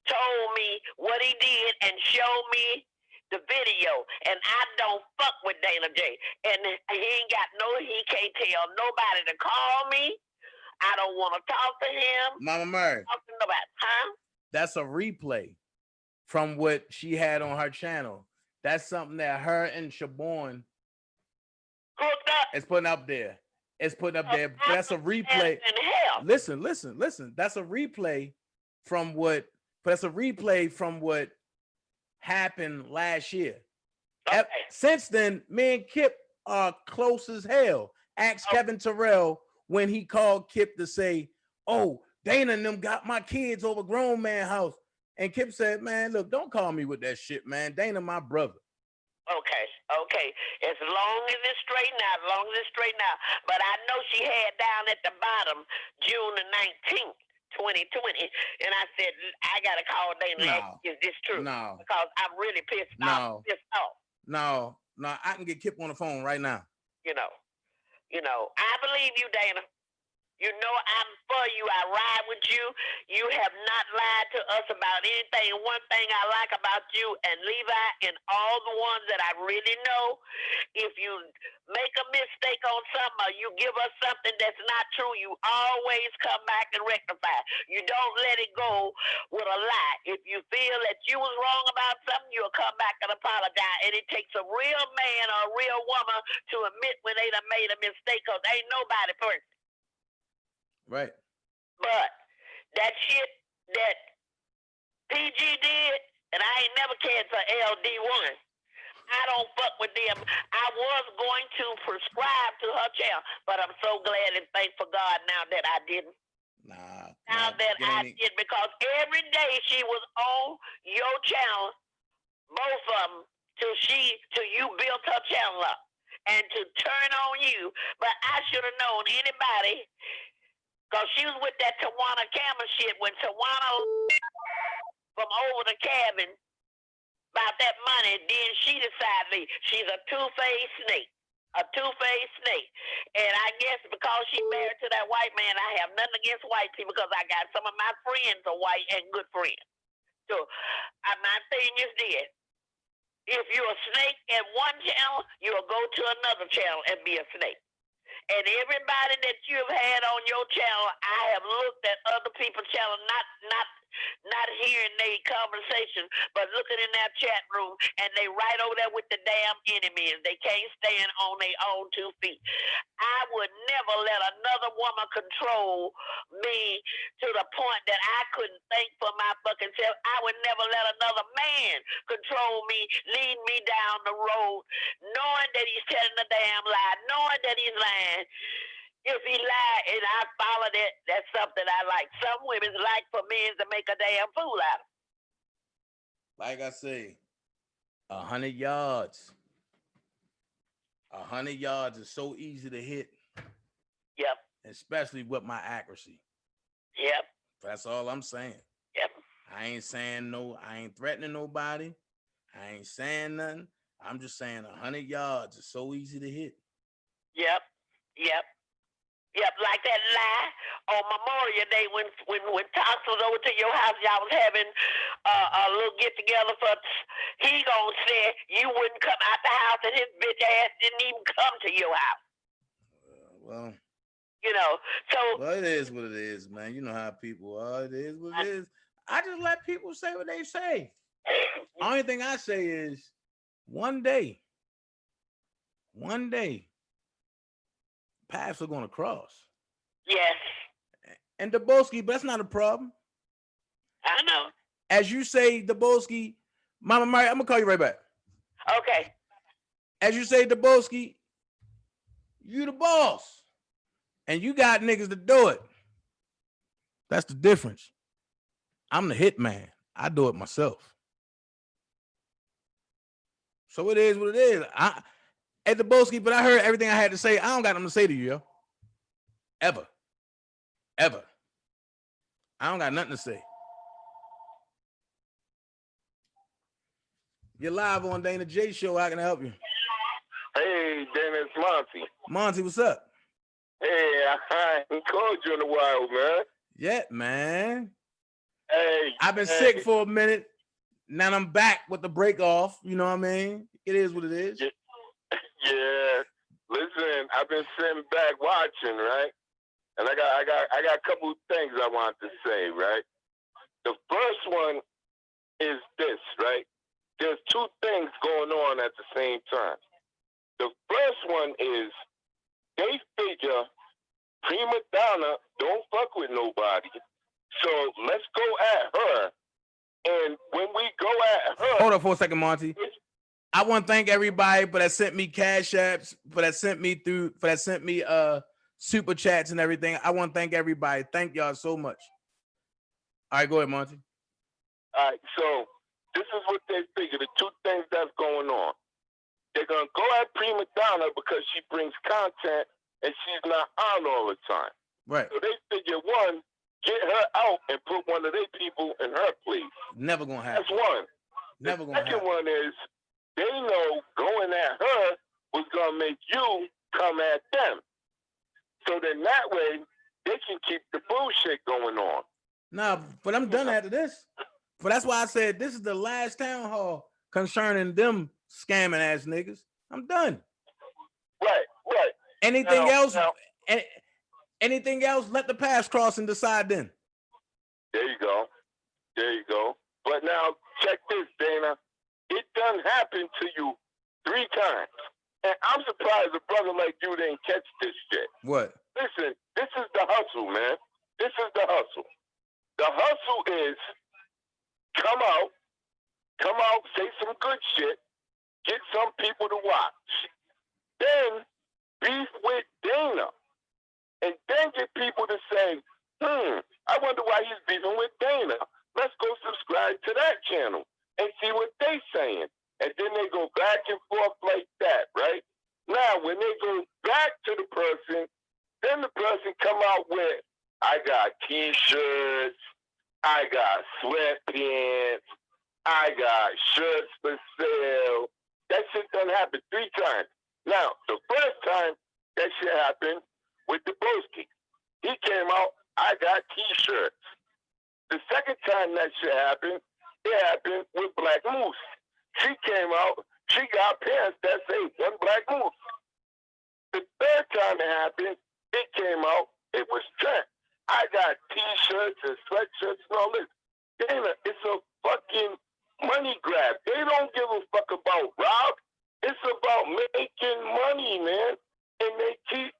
told me what he did and showed me the video. And I don't fuck with Dana J. And he can't tell nobody to call me. I don't want to talk to him. Mama Mary. Talk to nobody. Huh? That's a replay from what she had on her channel. That's something that her and Siobhan is putting up there. It's putting up there. That's a replay. Listen. That's a replay from what happened last year. Okay. Since then, me and Kip are close as hell. Ask Kevin Terrell when he called Kip to say, "Oh, Dana and them got my kids over grown man house." And Kip said, "Man, look, don't call me with that shit, man. Dana, my brother." Okay. As long as it's straightened out, But I know she had down at the bottom June the 19th, 2020. And I said, I got to call Dana. No. Is this true? No. Because I'm really pissed off. No, I can get Kip on the phone right now. You know, I believe you, Dana. You know I'm for you. I ride with you. You have not lied to us about anything. One thing I like about you and Levi and all the ones that I really know, if you make a mistake on something or you give us something that's not true, you always come back and rectify. You don't let it go with a lie. If you feel that you was wrong about something, you'll come back and apologize. And it takes a real man or a real woman to admit when they done made a mistake, because ain't nobody perfect. Right. But that shit that PG did, and I ain't never cared for LD1. I don't fuck with them. I was going to prescribe to her channel, but I'm so glad and thankful God now that I didn't. Now that I did, because every day she was on your channel, both of them, till you built her channel up and to turn on you. But I should have known anybody. Because she was with that Tawana camera shit when Tawana from over the cabin about that money, then she decided she's a two-faced snake. And I guess because she married to that white man, I have nothing against white people because I got some of my friends are white and good friends. So my thing is this. If you're a snake at one channel, you'll go to another channel and be a snake. And everybody that you've had on your channel, I have looked at other people's channel, not hearing their conversation, but looking in that chat room, and they right over there with the damn enemies. They can't stand on their own 2 feet. I would never let another woman control me to the point that I couldn't think for my fucking self. I would never let another man control me, lead me down the road, knowing that he's telling a damn lie, knowing that he's lying. If he lied and I followed it, that's something I like. Some women like for men to make a damn fool out of. Like I say, 100 yards. 100 yards is so easy to hit. Yep. Especially with my accuracy. Yep. That's all I'm saying. Yep. I ain't threatening nobody. I ain't saying nothing. I'm just saying 100 yards is so easy to hit. Yep. Like that lie on Memorial Day when Tox was over to your house, y'all was having a little get together for. He gonna say you wouldn't come out the house and his bitch ass didn't even come to your house. Well, Well, it is what it is, man. You know how people are. It is what it is. I just let people say what they say. Only thing I say is one day, paths are gonna cross. Yes. And Daboski, but that's not a problem. I know. As you say, Daboski, Mama Mary, I'm gonna call you right back. Okay. As you say, Daboski, you the boss. And you got niggas to do it. That's the difference. I'm the hit man. I do it myself. So it is what it is. At the Boski, but I heard everything I had to say. I don't got nothing to say to you, yo. Ever. I don't got nothing to say. You're live on Dana J Show. How can I help you? Hey, Dana, it's Monty. Monty, what's up? Hey, I ain't called you in a while, man. Yeah, man. Hey, I've been sick for a minute. Now I'm back with the break off. You know what I mean? It is what it is. Yeah. Listen, I've been sitting back watching, right? And I got a couple of things I want to say, right? The first one is this, right? There's two things going on at the same time. The first one is they figure prima donna don't fuck with nobody. So let's go at her. And when we go at her... Hold on for a second, Monty. I want to thank everybody for that sent me cash apps, for that sent me super chats and everything. I want to thank everybody. Thank y'all so much. All right, go ahead, Monty. All right, so this is what they figure, the two things that's going on. They're going to go at prima donna because she brings content and she's not on all the time. Right. So they figure, one, get her out and put one of their people in her place. Never going to happen. That's one. Never the going to happen. second one is they know going at her was going to make you come at them. So then that way, they can keep the bullshit going on. Nah, but I'm done after this. But that's why I said this is the last town hall concerning them scamming ass niggas. I'm done. Right. Anything else? Anything else? Let the pass cross and decide then. There you go. But now, check this, Dana. It done happened to you 3 times. And I'm surprised a brother like you didn't catch this shit. What? Listen, this is the hustle, man. This is the hustle. The hustle is come out, say some good shit, get some people to watch. Then beef with Dana. And then get people to say, I wonder why he's beefing with Dana. Let's go subscribe to that channel and see what they saying. And then they go back and forth like that, right? Now, when they go back to the person, then the person come out with, I got T-shirts, I got sweatpants, I got shirts for sale. That shit done happened 3 times. Now, the first time that shit happened with the Broski. He came out, I got T-shirts. The second time that shit happened, it happened with Black Moose. She came out, she got pants that say One Black Moose. The third time it happened, it came out, it was Trent. I got T-shirts and sweatshirts and all this. Dana, it's a fucking money grab. They don't give a fuck about Rob. It's about making money, man. And they keep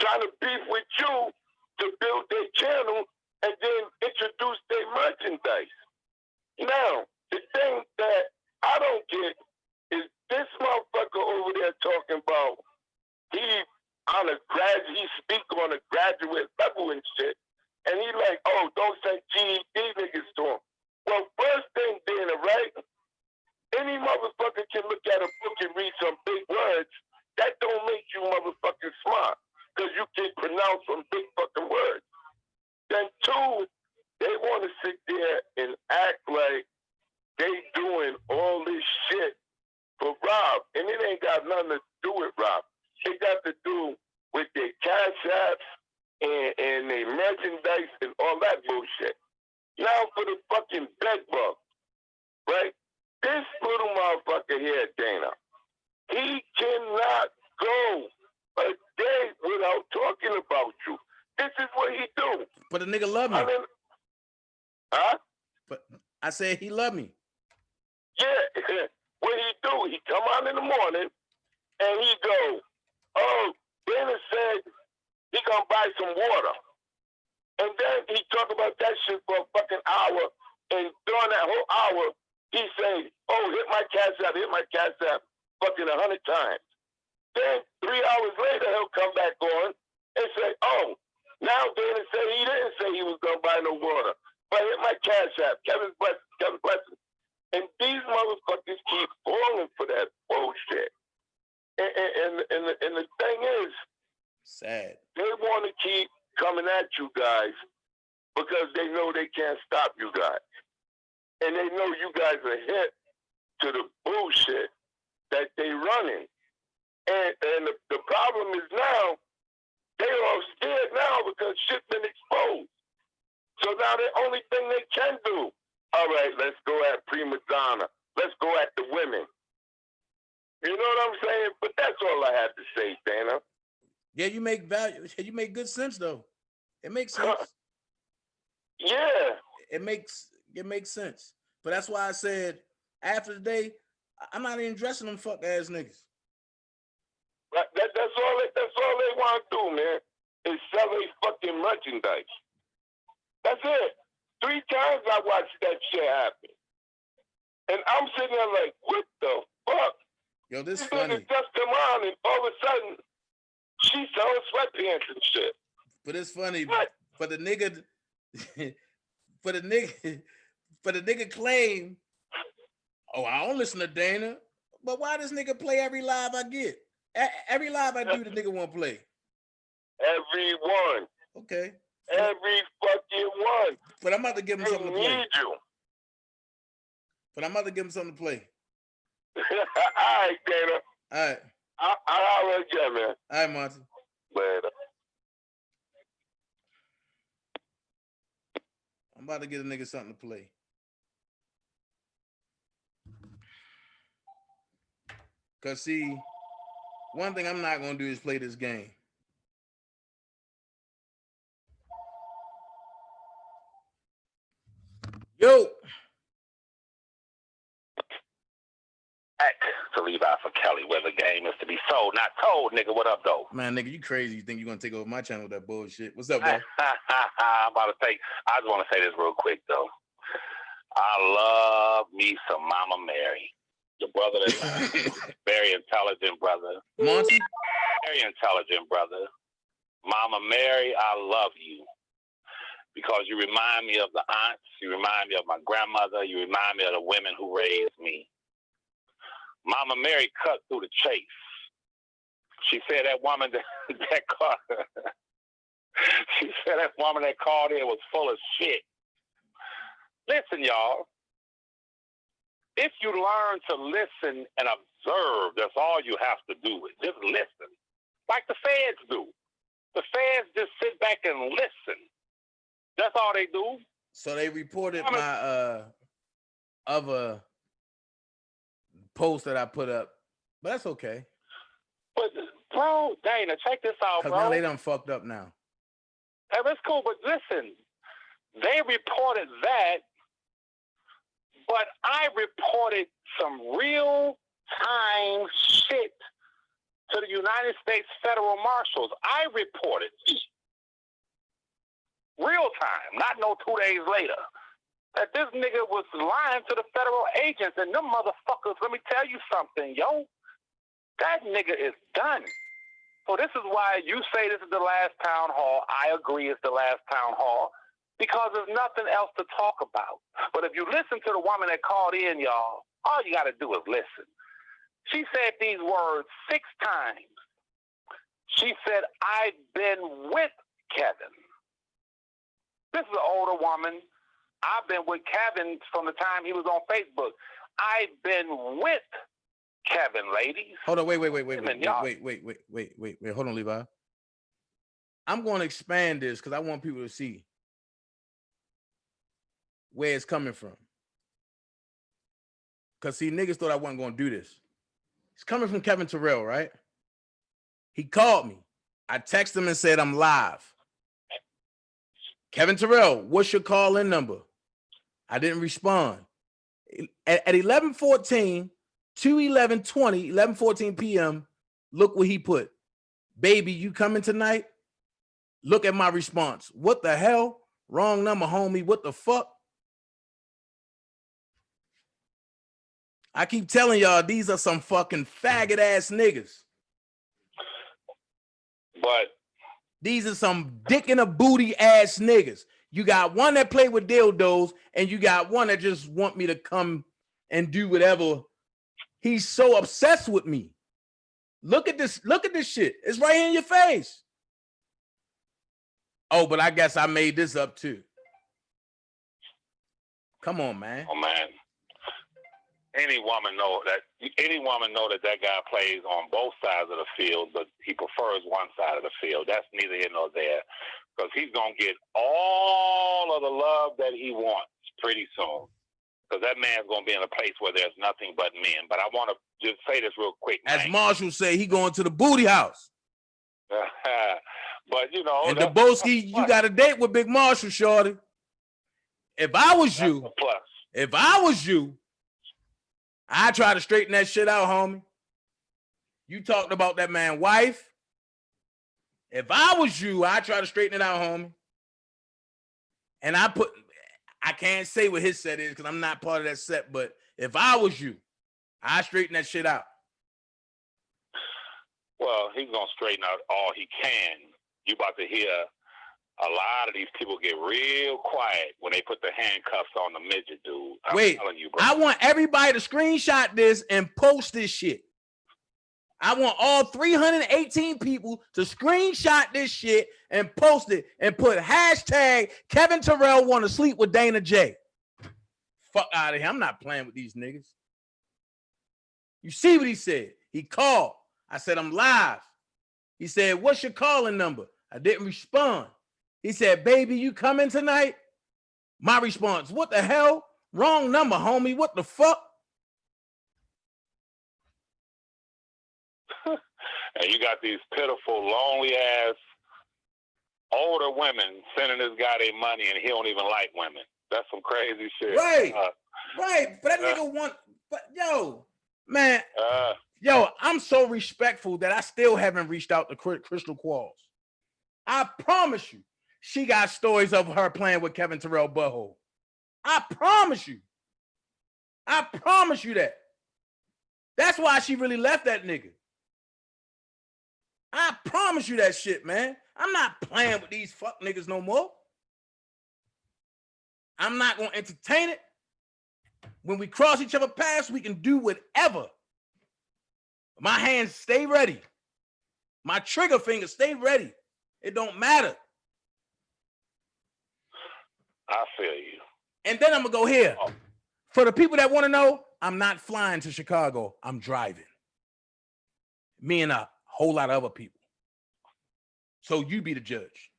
trying to beef with you to build their channel and then introduce their merchandise. Now, the thing that I don't get is this motherfucker over there talking about he speak on a graduate level and shit. And he like, oh, don't send GED niggas to him. Well, first thing, Dana, right? Any motherfucker can look at a book and read some big words. That don't make you motherfucking smart. Because you can pronounce some big fucking words. Then 2, they want to sit there and act like they doing all this shit for Rob. And it ain't got nothing to do with Rob. It got to do with their cash apps and their merchandise and all that bullshit. Now for the fucking bed bug, right? This little motherfucker here, Dana, he cannot go a day without talking about you. This is what he do. But the nigga love me. But I said he love me. Yeah. What he do, he come on in the morning and he go, oh, Dana said he gonna buy some water. And then he talk about that shit for a fucking hour. And during that whole hour, he say, oh, hit my cash app, fucking 100 times. Then 3 hours later, he'll come back on and say, oh, now Dana said he didn't say he was gonna buy no water. But hit my cash app, Kevin Blessing. And these motherfuckers keep falling for that Sad. They want to keep coming at you guys because they know they can't stop you guys. And they know you guys are hip to the bullshit that they running. And the problem is now, they are scared now because shit been exposed. So now the only thing they can do, all right, let's go at prima donna. Let's go at the women. You know what I'm saying? But that's all I have to say, Dana. Yeah, you make value. You make good sense though. It makes sense. Yeah. It makes sense. But that's why I said after the day, I'm not even dressing them fuck ass niggas. That's all they want to do, man, is sell a fucking merchandise. That's it. 3 times I watched that shit happen. And I'm sitting there like, what the fuck? Yo, this These funny. niggas just come on and all of a sudden, she selling sweatpants and shit. But it's funny. For the nigga, for the nigga claim, oh, I don't listen to Dana. But why does nigga play every live I get? Every live I do, the nigga won't play. Everyone. Okay. Every fucking one. But I'm about to give him something to play. Need you. But I'm about to give him something to play. All right, Dana. All right. I'll holler again, man. All right, Monty. Later. I'm about to get a nigga something to play. Cause see, one thing I'm not gonna do is play this game. Yo. To leave out for Kelly where the game is to be sold, not told, nigga. What up, though? Man, nigga, you crazy. You think you're gonna take over my channel with that bullshit? What's up, bro? I'm about to say, I just want to say this real quick, though. I love me some Mama Mary. Your brother is very intelligent brother. Monty? Very intelligent brother. Mama Mary, I love you. Because you remind me of the aunts, you remind me of my grandmother, you remind me of the women who raised me. Mama Mary cut through the chase. She said that woman that called, she said that woman that called in was full of shit. Listen, y'all. If you learn to listen and observe, that's all you have to do is just listen. Like the feds do. The feds just sit back and listen. That's all they do. So they reported my other post that I put up, but that's okay. But bro, Dana, check this out, bro. Because now they done fucked up now. Hey, that's cool, but listen, they reported that, but I reported some real-time shit to the United States Federal Marshals. I reported real time, not no 2 days later, that this nigga was lying to the federal agents, and them motherfuckers, let me tell you something, yo, that nigga is done. So this is why you say this is the last town hall. I agree it's the last town hall, because there's nothing else to talk about. But if you listen to the woman that called in, y'all, all you got to do is listen. She said these words 6 times. She said, I've been with Kevin. This is an older woman. I've been with Kevin from the time he was on Facebook. I've been with Kevin, ladies. Hold on, wait. Hold on, Levi. I'm going to expand this because I want people to see where it's coming from. Because, see, niggas thought I wasn't going to do this. It's coming from Kevin Terrell, right? He called me. I texted him and said, I'm live. Kevin Terrell, what's your call-in number? I didn't respond. At 11:14, 2:11:20, 11:14 p.m., look what he put. Baby, you coming tonight? Look at my response. What the hell? Wrong number, homie. What the fuck? I keep telling y'all, these are some fucking faggot ass niggas. But these are some dick in a booty ass niggas. You got one that play with dildos, and you got one that just want me to come and do whatever. He's so obsessed with me. Look at this. Look at this shit. It's right here in your face. Oh, but I guess I made this up too. Come on, man. Oh man. Any woman know that guy plays on both sides of the field, but he prefers one side of the field. That's neither here nor there, because he's gonna get all of the love that he wants pretty soon. Because that man's gonna be in a place where there's nothing but men. But I want to just say this real quick, As man. Marshall say, he going to the booty house. But you know, and Deboski, you got a date with Big Marshall, shorty. If I was you, I try to straighten that shit out, homie. You talked about that man's wife. If I was you, I try to straighten it out, homie. And I can't say what his set is because I'm not part of that set, but if I was you, I straighten that shit out. Well, he's gonna straighten out all he can. You about to hear a lot of these people get real quiet when they put the handcuffs on the midget dude. I'm telling you, bro. I want everybody to screenshot this and post this shit. I want all 318 people to screenshot this shit and post it and put hashtag Kevin Terrell want to sleep with Dana J. Fuck out of here. I'm not playing with these niggas. You see what he said? He called. I said, I'm live. He said, what's your calling number? I didn't respond. He said, baby, you coming tonight? My response, what the hell? Wrong number, homie. What the fuck? And you got these pitiful, lonely-ass, older women sending this guy their money, and he don't even like women. That's some crazy shit. Right. Right. But that nigga want, but yo, man, yo, I'm so respectful that I still haven't reached out to Crystal Qualls. I promise you, she got stories of her playing with Kevin Terrell butthole. I promise you. I promise you that. That's why she really left that nigga. I promise you that shit, man. I'm not playing with these fuck niggas no more. I'm not going to entertain it. When we cross each other's paths, we can do whatever. My hands stay ready. My trigger finger stay ready. It don't matter. I feel you. And then I'm going to go here. For the people that want to know, I'm not flying to Chicago. I'm driving. Me and a whole lot of other people. So you be the judge.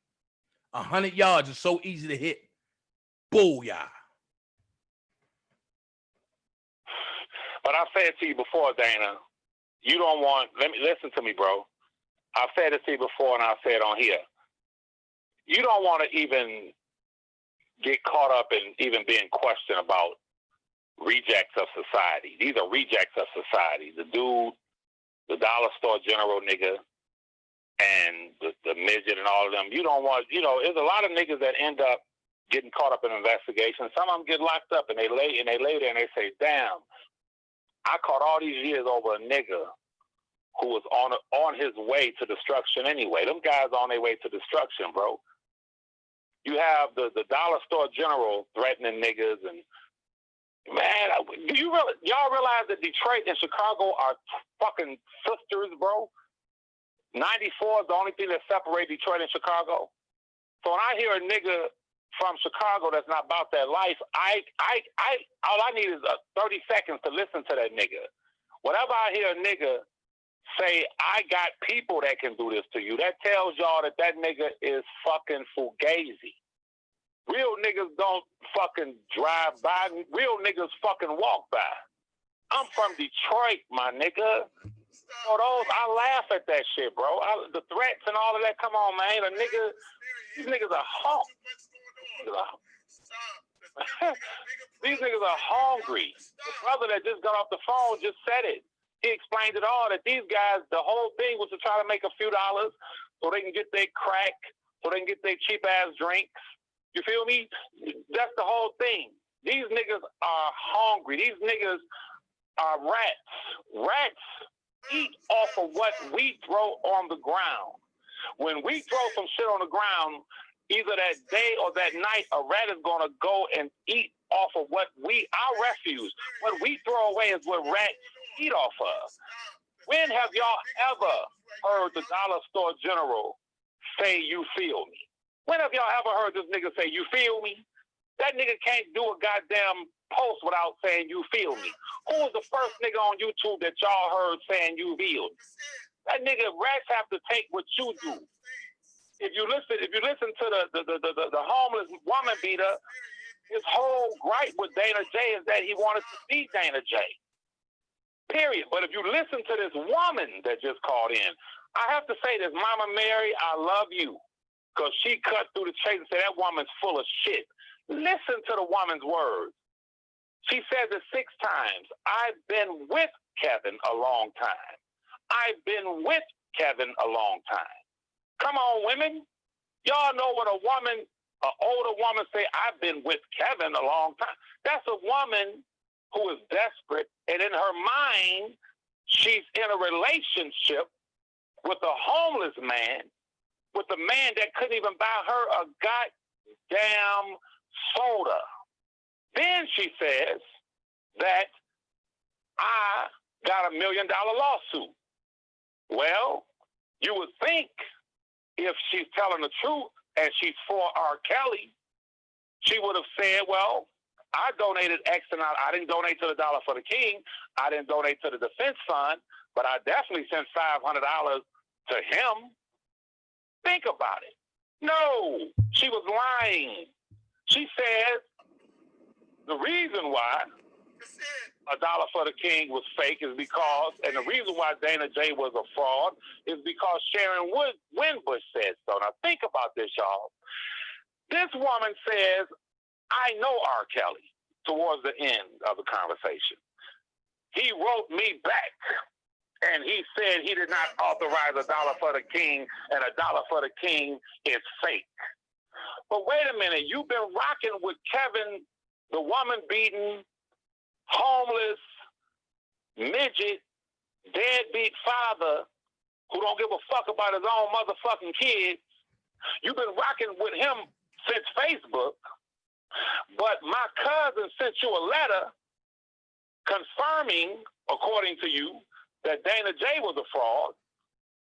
100 yards is so easy to hit. Booyah. But I said to you before, Dana, you don't want, listen to me, bro. I've said it to you before and I'll say it on here. You don't want to even get caught up in even being questioned about rejects of society. These are rejects of society. The dude, the dollar store general nigga, and the midget and all of them. You don't want, there's a lot of niggas that end up getting caught up in investigations. Some of them get locked up and they lay there and they say, damn, I caught all these years over a nigga who was on his way to destruction anyway. Them guys on their way to destruction, bro. You have the dollar store general threatening niggas, and man, do y'all realize that Detroit and Chicago are fucking sisters, bro? 94 is the only thing that separates Detroit and Chicago. So when I hear a nigga from Chicago that's not about that life, all I need is 30 seconds to listen to that nigga. Whenever I hear a nigga say, I got people that can do this to you, that tells y'all that nigga is fucking fugazi. Real niggas don't fucking drive by. Real niggas fucking walk by. I'm from Detroit, my nigga. So I laugh at that shit, bro. The threats and all of that, come on, man. These niggas are hungry. These niggas are hungry. The brother that just got off the phone just said it. He explained it all, that these guys, the whole thing was to try to make a few dollars so they can get their crack, so they can get their cheap-ass drinks. You feel me? That's the whole thing. These niggas are hungry. These niggas are rats. Rats eat off of what we throw on the ground. When we throw some shit on the ground, either that day or that night, a rat is going to go and eat off of our refuse. What we throw away is what rats eat off of. When have y'all ever heard the dollar store general say, you feel me? When have y'all ever heard this nigga say, you feel me? That nigga can't do a goddamn post without saying, you feel me. Who was the first nigga on YouTube that y'all heard saying, you feel me? That nigga rats have to take what you do. If you listen to the homeless woman beater, his whole gripe with Dana J is that he wanted to see Dana J. Period. But if you listen to this woman that just called in, I have to say this, Mama Mary, I love you. Because she cut through the chase and said that woman's full of shit. Listen to the woman's words. She says it 6 times. I've been with Kevin a long time. I've been with Kevin a long time. Come on, women. Y'all know when an older woman say, I've been with Kevin a long time. That's a woman who is desperate, and in her mind, she's in a relationship with a homeless man, with a man that couldn't even buy her a goddamn soda. Then she says that I got $1 million lawsuit. Well, you would think if she's telling the truth and she's for R. Kelly, she would have said, well, I donated X amount. I didn't donate to the Dollar for the King. I didn't donate to the Defense Fund, but I definitely sent $500 to him. Think about it. No, she was lying. She said the reason why a Dollar for the King was fake is because, and the reason why Dana J was a fraud is because Sharon Winbush said so. Now think about this, y'all. This woman says, I know R. Kelly towards the end of the conversation. He wrote me back and he said he did not authorize a Dollar for the King and a Dollar for the King is fake. But wait a minute, you've been rocking with Kevin, the woman beaten, homeless, midget, deadbeat father who don't give a fuck about his own motherfucking kids. You've been rocking with him since Facebook, but my cousin sent you a letter confirming, according to you, that Dana J was a fraud,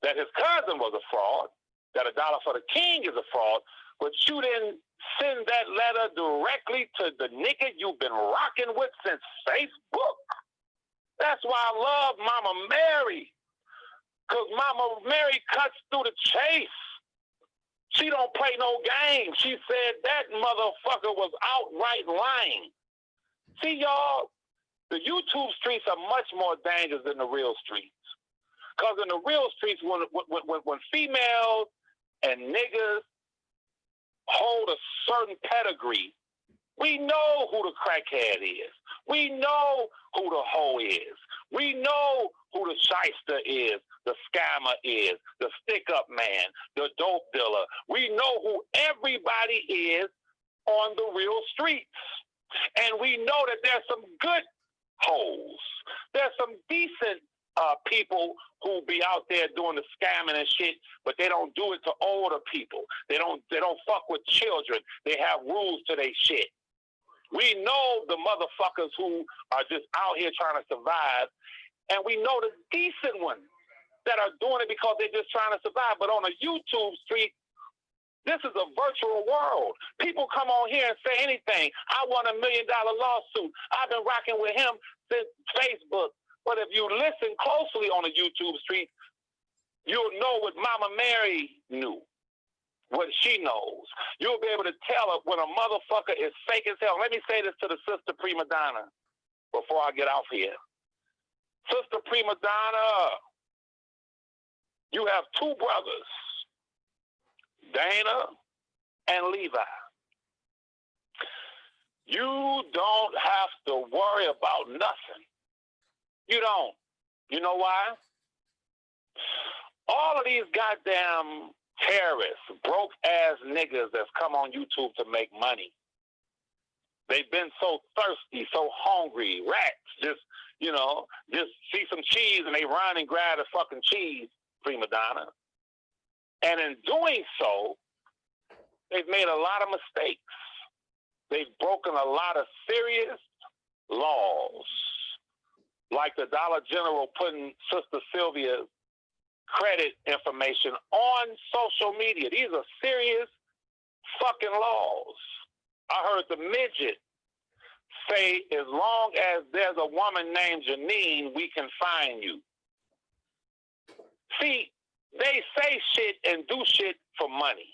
that his cousin was a fraud, that a Dollar for the King is a fraud, but you didn't send that letter directly to the nigga you've been rocking with since Facebook. That's why I love Mama Mary, because Mama Mary cuts through the chase. She don't play no game. She said that motherfucker was outright lying. See, y'all, the YouTube streets are much more dangerous than the real streets. Because in the real streets, when females and niggas hold a certain pedigree, we know who the crackhead is. We know who the hoe is. We know who the shyster is, the scammer is, the stick-up man, the dope dealer. We know who everybody is on the real streets. And we know that there's some good hoes. There's some decent people who be out there doing the scamming and shit, but they don't do it to older people. They don't fuck with children. They have rules to their shit. We know the motherfuckers who are just out here trying to survive, and we know the decent ones that are doing it because they're just trying to survive. But on a YouTube street, this is a virtual world. People come on here and say anything. I won $1 million lawsuit. I've been rocking with him since Facebook. But if you listen closely on the YouTube street, you'll know what Mama Mary knew, what she knows. You'll be able to tell her when a motherfucker is fake as hell. Let me say this to the sister prima donna before I get off here. Sister prima donna, you have 2 brothers, Dana and Levi. You don't have to worry about nothing. You don't. You know why? All of these goddamn terrorists, broke-ass niggas that's come on YouTube to make money, they've been so thirsty, so hungry, rats, just see some cheese and they run and grab the fucking cheese, prima donna. And in doing so, they've made a lot of mistakes. They've broken a lot of serious laws, like the Dollar General putting Sister Sylvia's credit information on social media. These are serious fucking laws. I heard the midget say, as long as there's a woman named Janine, we can find you. See, they say shit and do shit for money.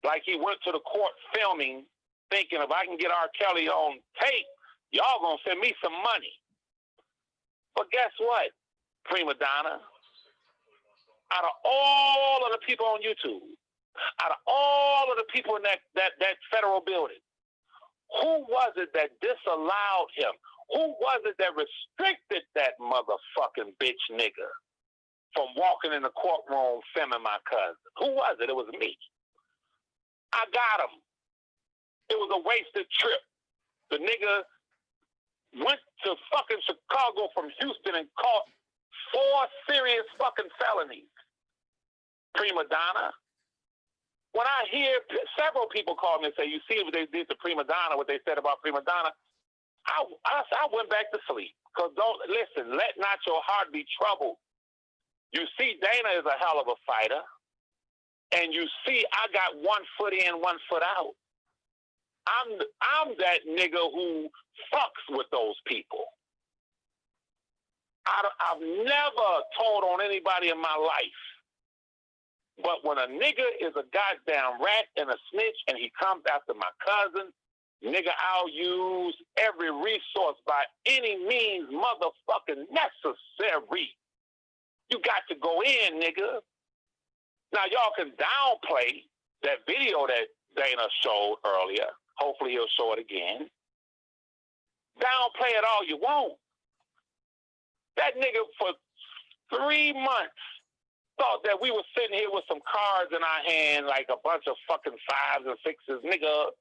Like he went to the court filming, thinking if I can get R. Kelly on tape, y'all gonna send me some money. But guess what, prima donna? Out of all of the people on YouTube, out of all of the people in that federal building, who was it that disallowed him? Who was it that restricted that motherfucking bitch nigga from walking in the courtroom filming my cousin? Who was it? It was me. I got him. It was a wasted trip. The nigga went to fucking Chicago from Houston and caught 4 serious fucking felonies. Prima donna. When I hear several people call me and say, you see what they did to prima donna, what they said about prima donna, I went back to sleep. Because don't listen, let not your heart be troubled. You see, Dana is a hell of a fighter. And you see, I got 1 foot in, 1 foot out. I'm that nigga who fucks with those people. I've never told on anybody in my life. But when a nigga is a goddamn rat and a snitch and he comes after my cousin, nigga, I'll use every resource by any means motherfucking necessary. You got to go in, nigga. Now, y'all can downplay that video that Dana showed earlier. Hopefully he'll show it again. Downplay it all you want. That nigga for 3 months thought that we were sitting here with some cards in our hand, like a bunch of fucking 5s and 6s. Nigga,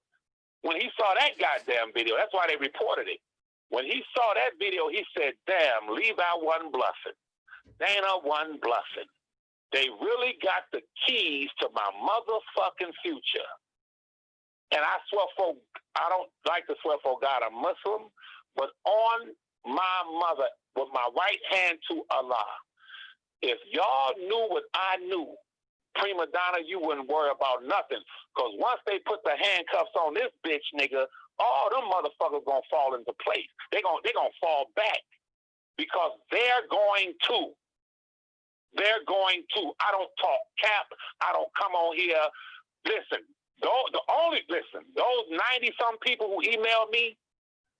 when he saw that goddamn video, that's why they reported it. When he saw that video, he said, damn, Levi wasn't bluffing. Dana wasn't bluffing. They really got the keys to my motherfucking future. And I swear for, I don't like to swear for God, I'm Muslim, but on my mother, with my right hand to Allah, if y'all knew what I knew, prima donna, you wouldn't worry about nothing. Because once they put the handcuffs on this bitch, nigga, all them motherfuckers gonna fall into place. They gonna fall back because they're going to. They're going to. I don't talk cap. I don't come on here. Listen, those 90-some people who emailed me,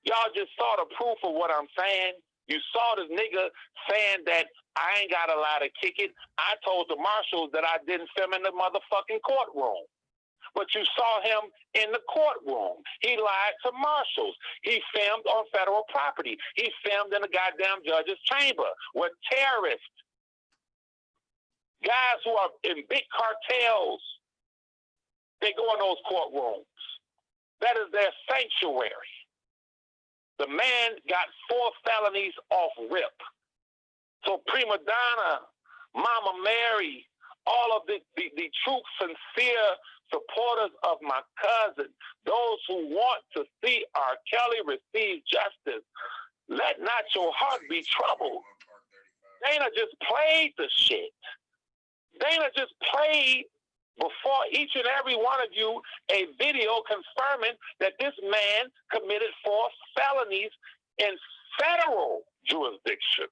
y'all just saw the proof of what I'm saying. You saw this nigga saying that I ain't got a lot to kick it. I told the marshals that I didn't film in the motherfucking courtroom. But you saw him in the courtroom. He lied to marshals. He filmed on federal property. He filmed in the goddamn judge's chamber with terrorists. Guys who are in big cartels, they go in those courtrooms. That is their sanctuary. The man got 4 felonies off rip. So prima donna, Mama Mary, all of the true, sincere supporters of my cousin, those who want to see R. Kelly receive justice, let not your heart be troubled. Dana just played the shit. Dana just played before each and every one of you a video confirming that this man committed 4 felonies in federal jurisdiction.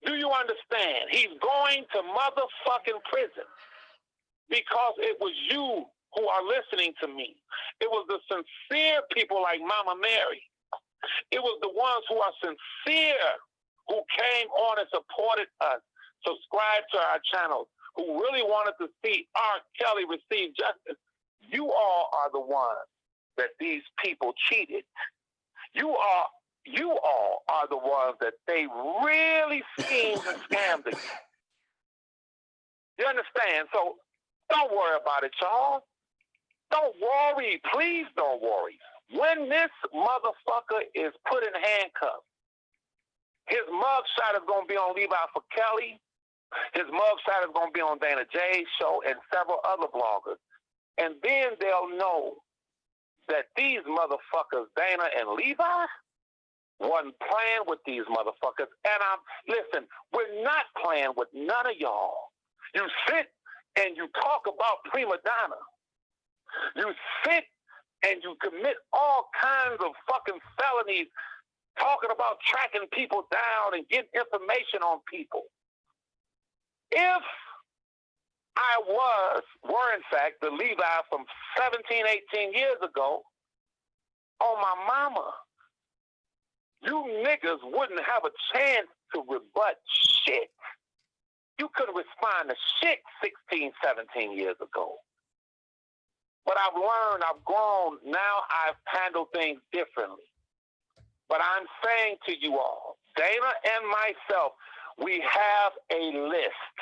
Do you understand? He's going to motherfucking prison because it was you who are listening to me. It was the sincere people like Mama Mary. It was the ones who are sincere who came on and supported us, subscribed to our channels, who really wanted to see R. Kelly receive justice. You all are the ones that these people cheated. You all are the ones that they really schemed and scammed against. You understand? So don't worry about it, y'all. Don't worry. Please don't worry. When this motherfucker is put in handcuffs, his mugshot is going to be on Levi for Kelly. His mugshot is going to be on Dana J's show and several other bloggers. And then they'll know that these motherfuckers, Dana and Levi, wasn't playing with these motherfuckers. And listen, we're not playing with none of y'all. You sit and you talk about prima donna. You sit and you commit all kinds of fucking felonies talking about tracking people down and getting information on people. If I were in fact the Levi from 17, 18 years ago, on my mama, you niggas wouldn't have a chance to rebut shit. You couldn't respond to shit 16, 17 years ago. But I've learned, I've grown, now I've handled things differently. But I'm saying to you all, Dana and myself, we have a list.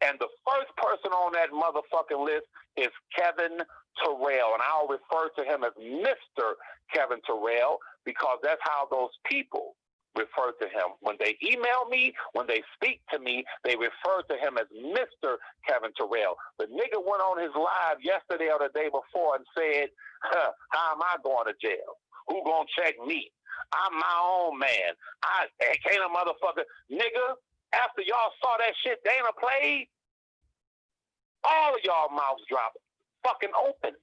And the first person on that motherfucking list is Kevin Terrell. And I'll refer to him as Mr. Kevin Terrell because that's how those people refer to him. When they email me, when they speak to me, they refer to him as Mr. Kevin Terrell. The nigga went on his live yesterday or the day before and said, how am I going to jail? Who gonna check me? I'm my own man. I can't a motherfucker. Nigga, after y'all saw that shit Dana played, all of y'all mouths dropped fucking open.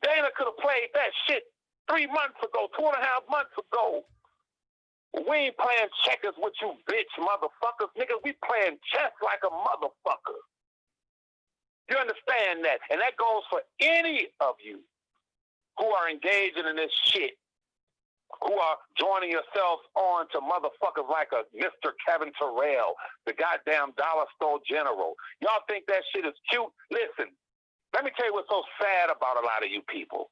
Dana could have played that shit 3 months ago, 2.5 months ago. We ain't playing checkers with you bitch motherfuckers. Nigga, we playing chess like a motherfucker. You understand that? And that goes for any of you who are engaging in this shit, who are joining yourselves on to motherfuckers like a Mr. Kevin Terrell, the goddamn dollar store general. Y'all think that shit is cute? Listen, let me tell you what's so sad about a lot of you people.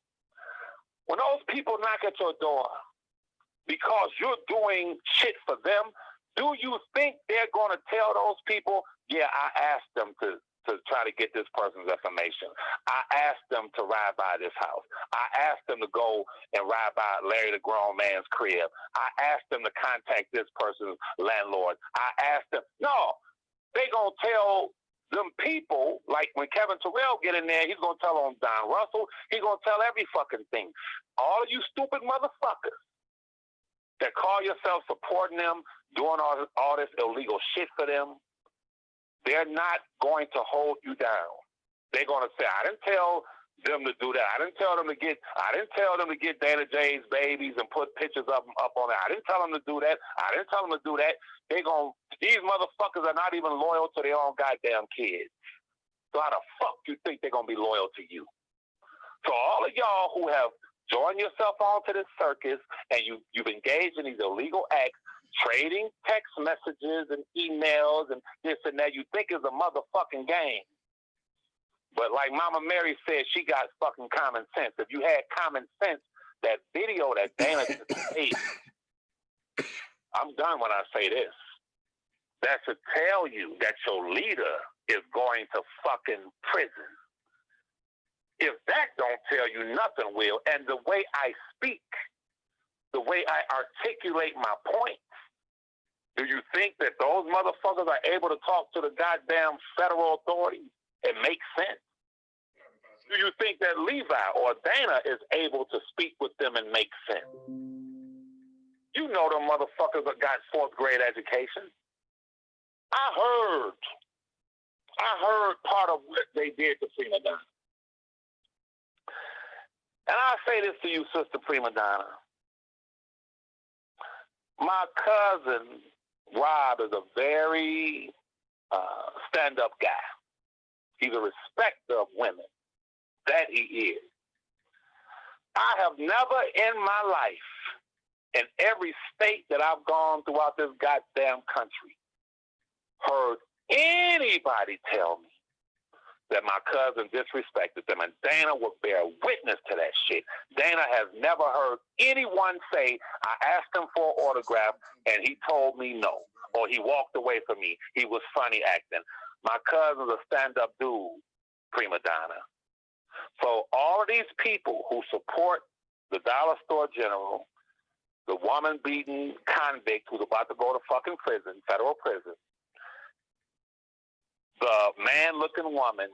When those people knock at your door because you're doing shit for them, do you think they're going to tell those people, yeah, I asked them to try to get this person's information. I asked them to ride by this house. I asked them to go and ride by Larry the grown man's crib. I asked them to contact this person's landlord. I asked them. No, they going to tell them people, like when Kevin Terrell get in there, he's going to tell on Don Russell. He's going to tell every fucking thing. All of you stupid motherfuckers that call yourself supporting them, doing all this illegal shit for them, they're not going to hold you down. They're going to say, I didn't tell them to do that. I didn't tell them to get Dana J's babies and put pictures of them up on it. I didn't tell them to do that. I didn't tell them to do that. These motherfuckers are not even loyal to their own goddamn kids. So how the fuck do you think they're going to be loyal to you? So all of y'all who have joined yourself onto this circus and you've engaged in these illegal acts, trading text messages and emails and this and that, you think is a motherfucking game. But like Mama Mary said, she got fucking common sense. If you had common sense, that video that Dana just made, I'm done when I say this. That should tell you that your leader is going to fucking prison. If that don't tell you, nothing will. And the way I speak, the way I articulate my points, do you think that those motherfuckers are able to talk to the goddamn federal authorities and make sense? Do you think that Levi or Dana is able to speak with them and make sense? You know them motherfuckers that got 4th grade education. I heard part of what they did to Prima Donna. And I'll say this to you, Sister Prima Donna. My cousin, Rob, is a very stand-up guy. He's a respecter of women. That he is. I have never in my life, in every state that I've gone throughout this goddamn country, heard anybody tell me that my cousin disrespected them, and Dana would bear witness to that shit. Dana has never heard anyone say, I asked him for an autograph, and he told me no, or he walked away from me. He was funny acting. My cousin's a stand-up dude, Prima Donna. So all of these people who support the dollar store general, the woman-beaten convict who's about to go to fucking prison, federal prison, the man-looking woman,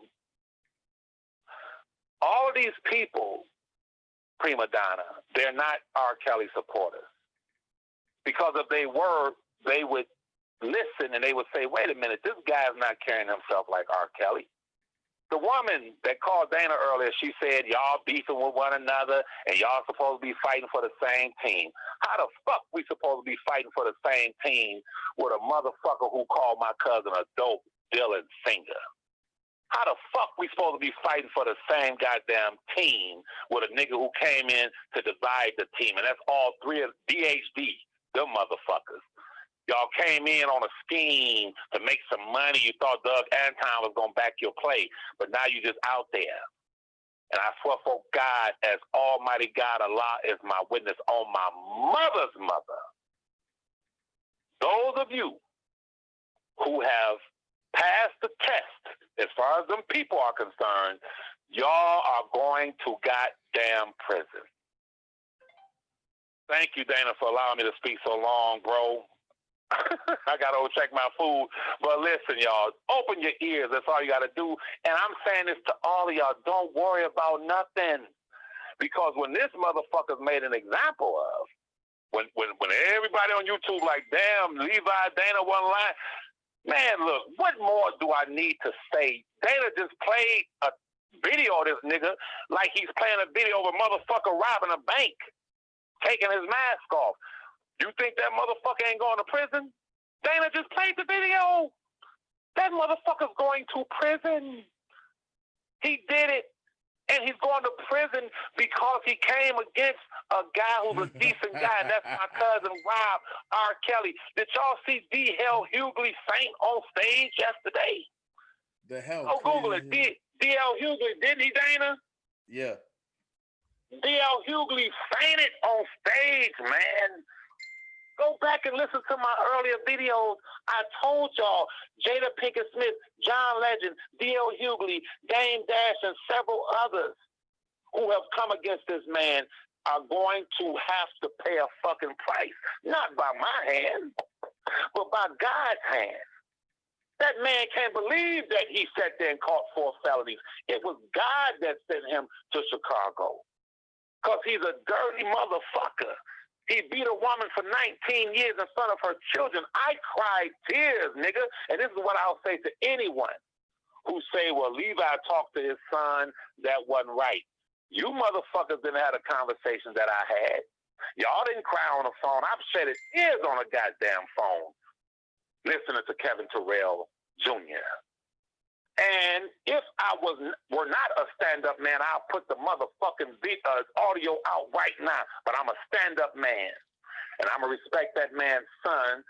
all of these people, Prima Donna, they're not R. Kelly supporters. Because if they were, they would listen and they would say, wait a minute, this guy is not carrying himself like R. Kelly. The woman that called Dana earlier, she said y'all beefing with one another and y'all supposed to be fighting for the same team. How the fuck we supposed to be fighting for the same team with a motherfucker who called my cousin a dope Dylan singer? How the fuck we supposed to be fighting for the same goddamn team with a nigga who came in to divide the team? And that's all three of DHD, them motherfuckers. Y'all came in on a scheme to make some money. You thought Doug Anton was going to back your play, but now you just out there. And I swear for God, as Almighty God Allah is my witness on my mother's mother, those of you who have passed the test, as far as them people are concerned, y'all are going to goddamn prison. Thank you, Dana, for allowing me to speak so long, bro. I got to go check my food. But listen, y'all, open your ears. That's all you got to do. And I'm saying this to all of y'all. Don't worry about nothing. Because when this motherfucker's made an example of, when everybody on YouTube like, damn, Levi, Dana one line, man, look, what more do I need to say? Dana just played a video of this nigga like he's playing a video of a motherfucker robbing a bank, taking his mask off. You think that motherfucker ain't going to prison? Dana just played the video. That motherfucker's going to prison. He did it. And he's going to prison because he came against a guy who's a decent guy. And that's my cousin, Rob R. Kelly. Did y'all see D.L. Hughley faint on stage yesterday? The hell? Oh, Google it. D.L. Hughley, didn't he, Dana? Yeah. D.L. Hughley fainted on stage, man. Go back and listen to my earlier videos. I told y'all, Jada Pinkett Smith, John Legend, D.L. Hughley, Dame Dash, and several others who have come against this man are going to have to pay a fucking price. Not by my hand, but by God's hand. That man can't believe that he sat there and caught 4 felonies. It was God that sent him to Chicago. Because he's a dirty motherfucker. He beat a woman for 19 years in front of her children. I cried tears, nigga. And this is what I'll say to anyone who say, well, Levi talked to his son, that wasn't right. You motherfuckers didn't have a conversation that I had. Y'all didn't cry on the phone. I've shedded tears on a goddamn phone listening to Kevin Terrell Jr. And if I were not a stand-up man, I'll put the motherfucking audio out right now. But I'm a stand-up man. And I'm going to respect that man's son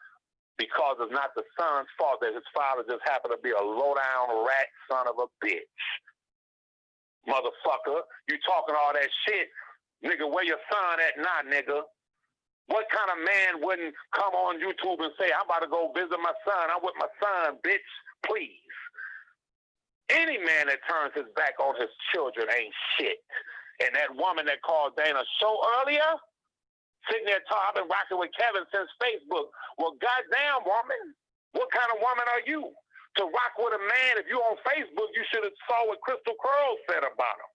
because it's not the son's fault that his father just happened to be a low-down rat son of a bitch. Motherfucker, you talking all that shit. Nigga, where your son at now, nigga? What kind of man wouldn't come on YouTube and say, I'm about to go visit my son. I'm with my son, bitch. Please. Any man that turns his back on his children ain't shit. And that woman that called Dana's show earlier, sitting there talking, I've been rocking with Kevin since Facebook. Well, goddamn, woman, what kind of woman are you to rock with a man? If you on Facebook, you should have saw what Crystal Curl said about him.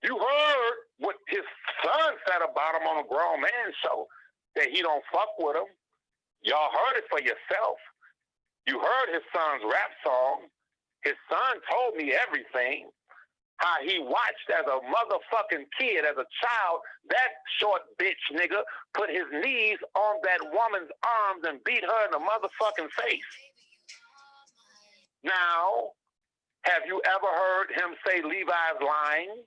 You heard what his son said about him on a grown man show, that he don't fuck with him. Y'all heard it for yourself. You heard his son's rap song. His son told me everything. How he watched as a motherfucking kid, as a child, that short bitch nigga put his knees on that woman's arms and beat her in the motherfucking face. Now, have you ever heard him say Levi's lying?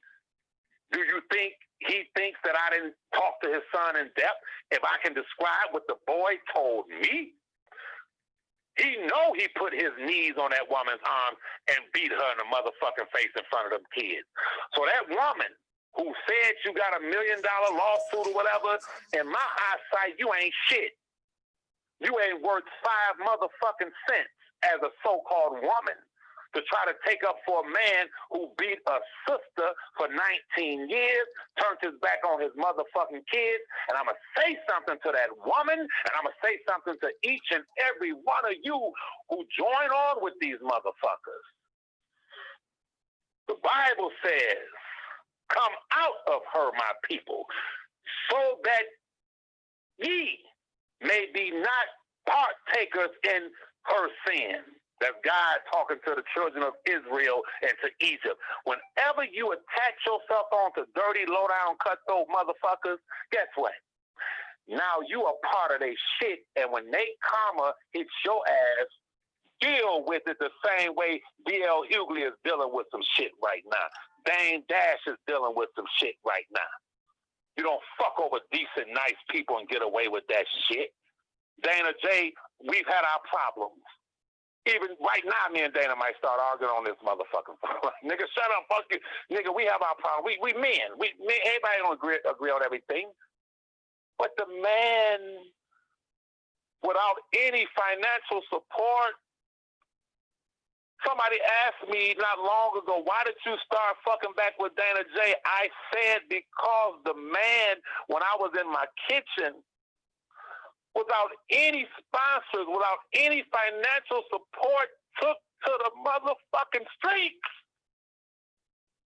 Do you think he thinks that I didn't talk to his son in depth? If I can describe what the boy told me, he know he put his knees on that woman's arms and beat her in the motherfucking face in front of them kids. So that woman who said you got $1 million lawsuit or whatever, in my eyesight, you ain't shit. You ain't worth 5 motherfucking cents as a so-called woman to try to take up for a man who beat a sister for 19 years, turned his back on his motherfucking kids. And I'm going to say something to that woman, and I'm going to say something to each and every one of you who join on with these motherfuckers. The Bible says, come out of her, my people, so that ye may be not partakers in her sin. That's God talking to the children of Israel and to Egypt. Whenever you attach yourself onto dirty, low-down, cutthroat motherfuckers, guess what? Now you are part of their shit, and when they karma hits your ass, deal with it the same way D.L. Hughley is dealing with some shit right now. Dame Dash is dealing with some shit right now. You don't fuck over decent, nice people and get away with that shit. Dana J, we've had our problems. Even right now, me and Dana might start arguing on this motherfucker. Nigga, shut up, fuck you. Nigga, we have our problems. We men. Everybody don't agree on everything. But the man, without any financial support, somebody asked me not long ago, why did you start fucking back with Dana J? I said because the man, when I was in my kitchen, without any sponsors, without any financial support, took to the motherfucking streets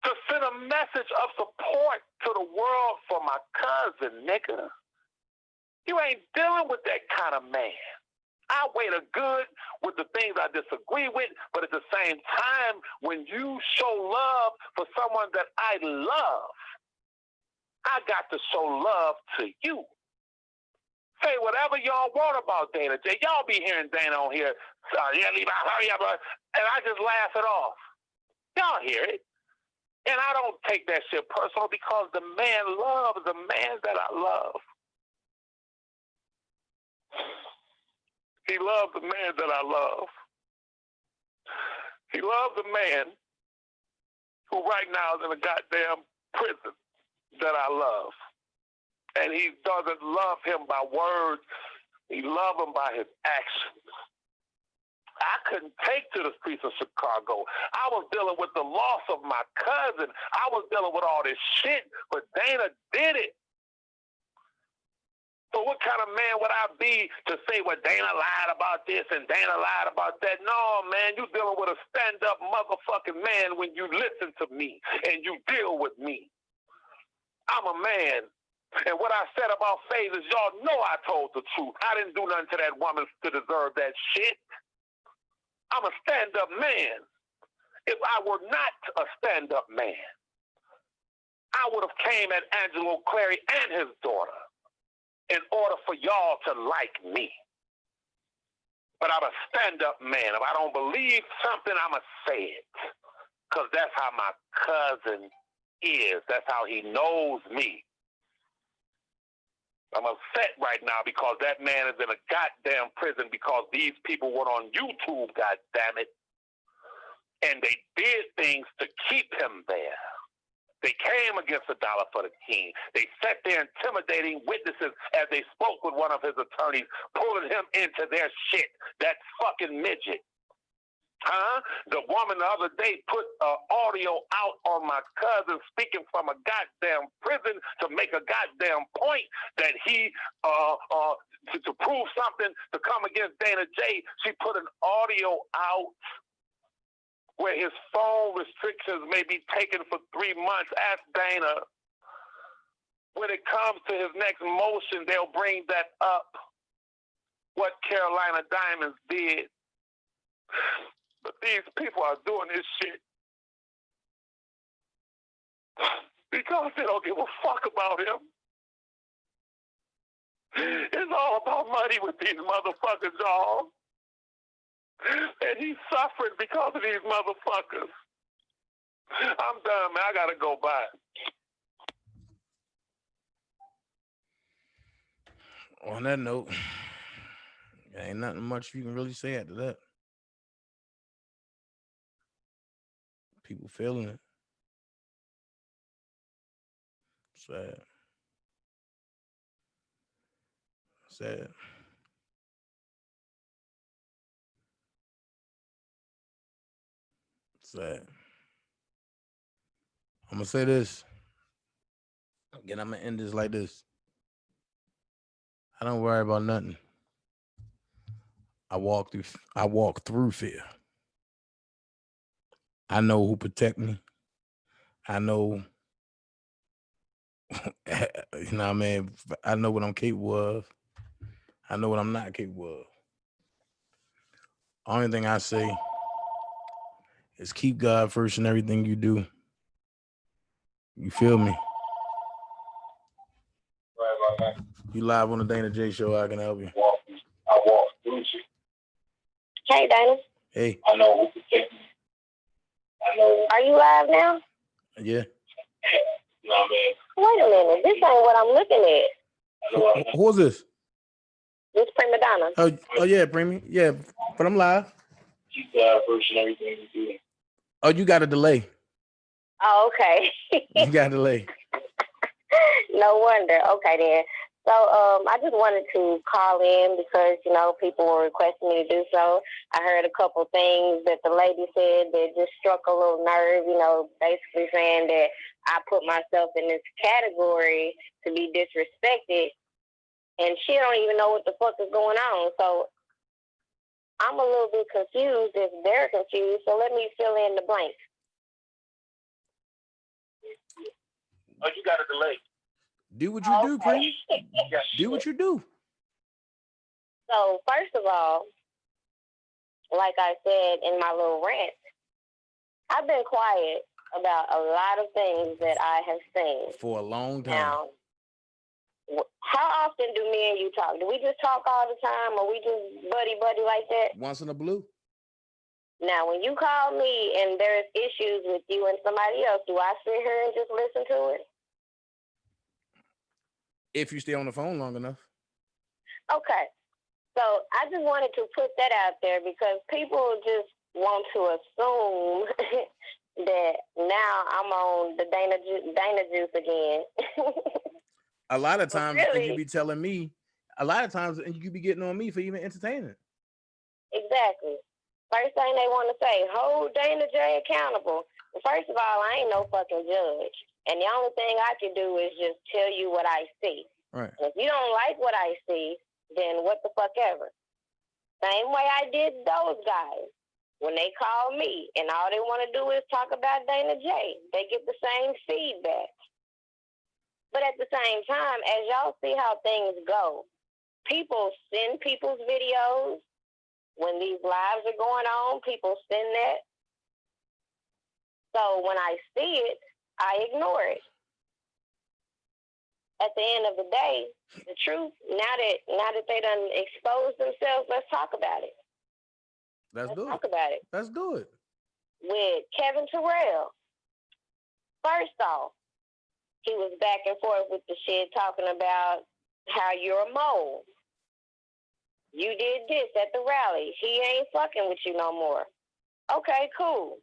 to send a message of support to the world for my cousin, nigga. You ain't dealing with that kind of man. I weigh the good with the things I disagree with, but at the same time, when you show love for someone that I love, I got to show love to you. Say whatever y'all want about Dana J. Y'all be hearing Dana on here. Yeah, Levi, hurry up. And I just laugh it off. Y'all hear it. And I don't take that shit personal because the man loves the man that I love. He loves the man that I love. He loves the man who right now is in a goddamn prison that I love. And he doesn't love him by words. He loves him by his actions. I couldn't take to the streets of Chicago. I was dealing with the loss of my cousin. I was dealing with all this shit, but Dana did it. So what kind of man would I be to say, well, Dana lied about this and Dana lied about that? No, man, you dealing with a stand-up motherfucking man when you listen to me and you deal with me. I'm a man. And what I said about Faith is, y'all know I told the truth. I didn't do nothing to that woman to deserve that shit. I'm a stand-up man. If I were not a stand-up man, I would have came at Angelo Clary and his daughter in order for y'all to like me. But I'm a stand-up man. If I don't believe something, I'm going to say it. Because that's how my cousin is. That's how he knows me. I'm upset right now because that man is in a goddamn prison because these people went on YouTube, goddammit, and they did things to keep him there. They came against $1 for the team. They sat there intimidating witnesses as they spoke with one of his attorneys, pulling him into their shit. That fucking midget. Huh? The woman the other day put audio out on my cousin speaking from a goddamn prison to make a goddamn point that he, to prove something to come against Dana J, she put an audio out where his phone restrictions may be taken for 3 months. Ask Dana. When it comes to his next motion, they'll bring that up, what Carolina Diamonds did. But these people are doing this shit because they don't give a fuck about him. It's all about money with these motherfuckers, y'all. And he's suffering because of these motherfuckers. I'm done, man. I gotta go by. On that note, there ain't nothing much you can really say after that. People feeling it. Sad. Sad. Sad. I'm gonna say this. Again, I'm gonna end this like this. I don't worry about nothing. I walk through fear. I know who protect me. I know, you know what I mean? I know what I'm capable of. I know what I'm not capable Only thing I say is keep God first in everything you do. You feel me? Right. You live on the Dana J Show. I can help you. I walk through you. Hey, Dana. Hey. I know. Are you live now? Yeah. Nah, man. Wait a minute. This ain't what I'm looking at. Who's this? This Prima Donna. Oh yeah, Prima. Yeah, but I'm live. Keep God first and everything you do. Oh, you got a delay. Oh, okay. You got a delay. No wonder. Okay, then. So I just wanted to call in because, you know, people were requesting me to do so. I heard a couple things that the lady said that just struck a little nerve, you know, basically saying that I put myself in this category to be disrespected, and she don't even know what the fuck is going on. So I'm a little bit confused if they're confused, so let me fill in the blanks. Oh, you got a delay. Do what you do, Prima. Do what you do. So, first of all, like I said in my little rant, I've been quiet about a lot of things that I have seen. For a long time. Now, how often do me and you talk? Do we just talk all the time, or we just buddy like that? Once in a blue. Now, when you call me and there's issues with you and somebody else, do I sit here and just listen to it? If you stay on the phone long enough. Okay. So I just wanted to put that out there because people just want to assume that now I'm on the Dana juice again. A lot of times, really, and you be telling me, a lot of times, and you be getting on me for even entertaining. Exactly. First thing they want to say, hold Dana J accountable. First of all, I ain't no fucking judge. And the only thing I can do is just tell you what I see. Right. And if you don't like what I see, then what the fuck ever. Same way I did those guys. When they call me and all they want to do is talk about Dana J, they get the same feedback. But at the same time, as y'all see how things go, people send people's videos. When these lives are going on, people send that. So when I see it, I ignore it. At the end of the day, the truth, now that they done exposed themselves, let's talk about it. Let's do it. Talk about it. Let's do it. With Kevin Terrell. First off, he was back and forth with the shit talking about how you're a mole. You did this at the rally. He ain't fucking with you no more. Okay, cool.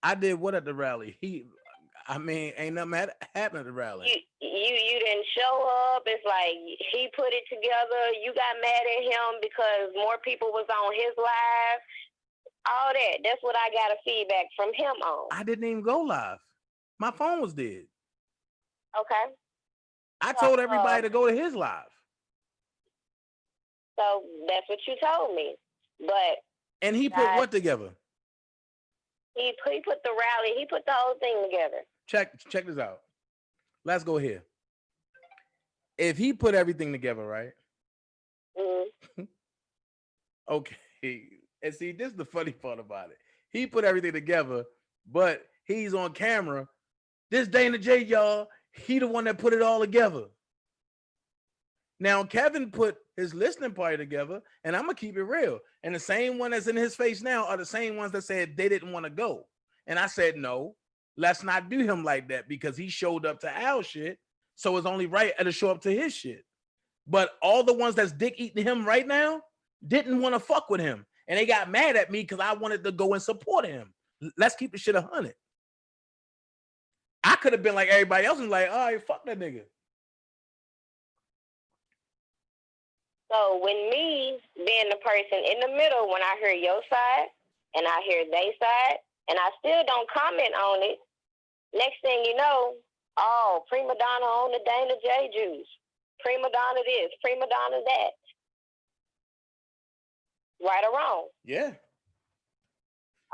I did what at the rally? Ain't nothing happened at the rally. You didn't show up. It's like he put it together. You got mad at him because more people was on his live. All that. That's what I got a feedback from him on. I didn't even go live. My phone was dead. Okay. I told everybody to go to his live. So that's what you told me. And he put what together? He put the rally. He put the whole thing together. Check this out. Let's go here. If he put everything together, right? Mm-hmm. Okay. And see, this is the funny part about it. He put everything together, but he's on camera. This Dana J, y'all, he the one that put it all together. Now, Kevin put his listening party together, and I'm going to keep it real. And the same one that's in his face now are the same ones that said they didn't want to go. And I said, no, let's not do him like that because he showed up to our shit. So it's only right to show up to his shit. But all the ones that's dick eating him right now didn't want to fuck with him. And they got mad at me because I wanted to go and support him. Let's keep the shit 100. I could have been like everybody else and like, all right, fuck that nigga. So when me being the person in the middle, when I hear your side and I hear their side, and I still don't comment on it, next thing you know, oh, prima donna on the Dana J juice. Prima donna this, prima donna that. Right or wrong? Yeah.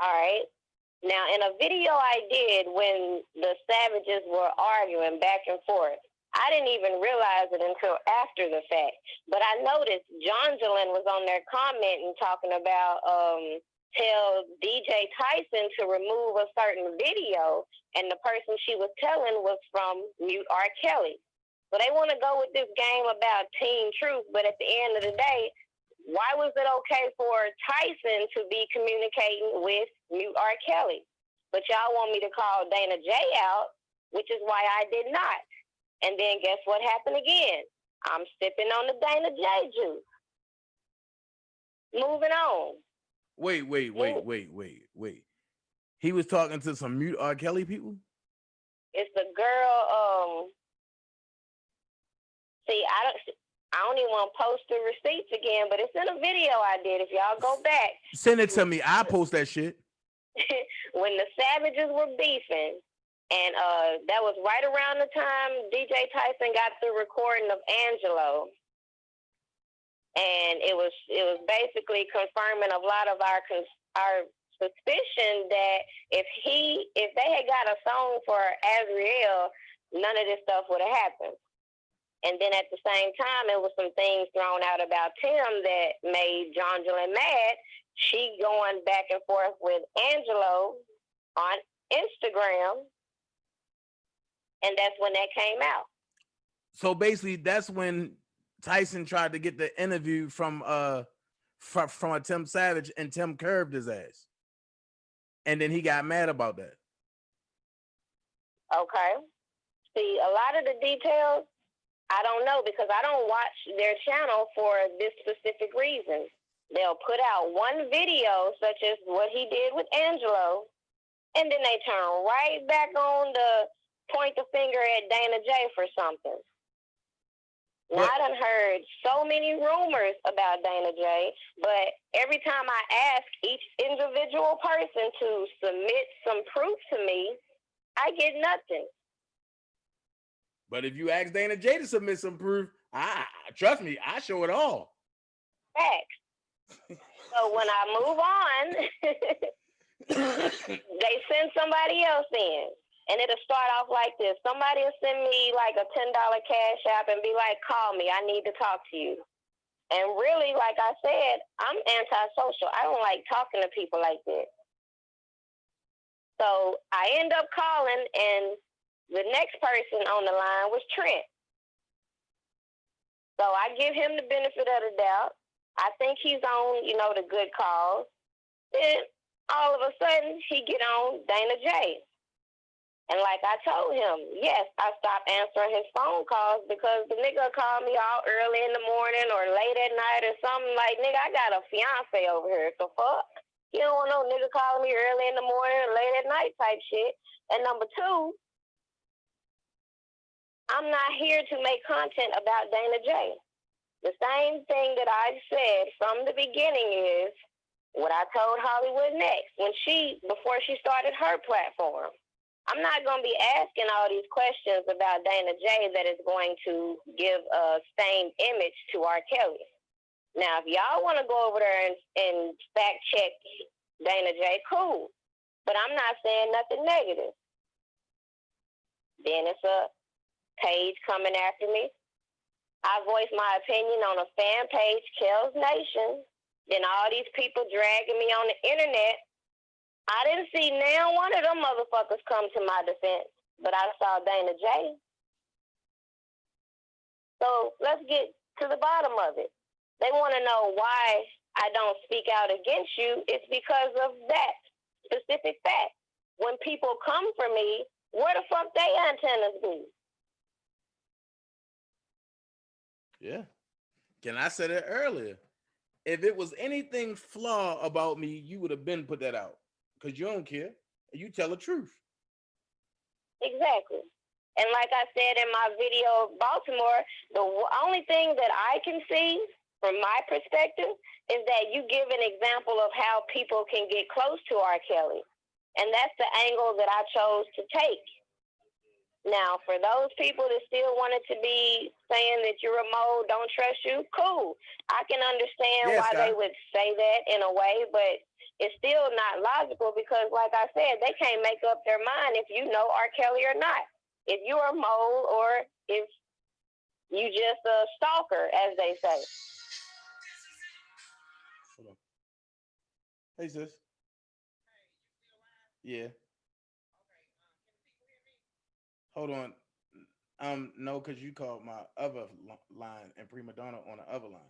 All right. Now, in a video I did when the savages were arguing back and forth, I didn't even realize it until after the fact. But I noticed Jonjolin was on there commenting, talking about tell DJ Tyson to remove a certain video, and the person she was telling was from Mute R. Kelly. So they want to go with this game about Team Truth, but at the end of the day, why was it okay for Tyson to be communicating with Mute R. Kelly? But y'all want me to call Dana J out, which is why I did not. And then guess what happened again? I'm sipping on the Dana J juice. Moving on. Wait. He was talking to some Mute R. Kelly people? It's the girl, see, I don't even want to post the receipts again, but it's in a video I did. If y'all go back. Send it to me. I'll post that shit. When the Savages were beefing, and that was right around the time DJ Tyson got the recording of Angelo. And it was basically confirming a lot of our suspicion that if they had got a song for Azriel, none of this stuff would have happened. And then at the same time, it was some things thrown out about Tim that made Jonjolin mad. She going back and forth with Angelo on Instagram, and that's when that came out. So basically, that's when Tyson tried to get the interview from a Tim Savage, and Tim curved his ass. And then he got mad about that. Okay. See, a lot of the details, I don't know, because I don't watch their channel for this specific reason. They'll put out one video, such as what he did with Angelo, and then they turn right back on to point the finger at Dana J for something. Now, I done heard so many rumors about Dana J, but every time I ask each individual person to submit some proof to me, I get nothing. But if you ask Dana J to submit some proof, trust me, I show it all. Facts. So when I move on, they send somebody else in. And it'll start off like this. Somebody will send me like a $10 cash app and be like, call me, I need to talk to you. And really, like I said, I'm antisocial. I don't like talking to people like this. So I end up calling, and the next person on the line was Trent. So I give him the benefit of the doubt. I think he's on, the good calls. Then all of a sudden, he get on Dana J. And like I told him, yes, I stopped answering his phone calls because the nigga called me all early in the morning or late at night or something. Like, nigga, I got a fiance over here, so fuck. You don't want no nigga calling me early in the morning or late at night type shit. And number two, I'm not here to make content about Dana J. The same thing that I said from the beginning is what I told Hollywood Next before she started her platform. I'm not going to be asking all these questions about Dana J that is going to give a stained image to R. Kelly. Now, if y'all want to go over there and fact check Dana J, cool. But I'm not saying nothing negative. Then it's a page coming after me. I voice my opinion on a fan page, Kel's Nation. Then all these people dragging me on the internet. I didn't see now one of them motherfuckers come to my defense, but I saw Dana J. So let's get to the bottom of it. They want to know why I don't speak out against you. It's because of that specific fact. When people come for me, where the fuck they antennas be? Yeah. Can I said it earlier? If it was anything flaw about me, you would have been put that out. Because you don't care. You tell the truth. Exactly. And like I said in my video of Baltimore, the only thing that I can see from my perspective is that you give an example of how people can get close to R. Kelly. And that's the angle that I chose to take. Now, for those people that still wanted to be saying that you're a mole, don't trust you, cool. I can understand why they would say that in a way, but it's still not logical because, like I said, they can't make up their mind if you know R. Kelly or not. If you're a mole or if You just a stalker, as they say. Hold on. Hey, sis. Yeah. Hold on. No, because you called my other line and Prima Donna on the other line.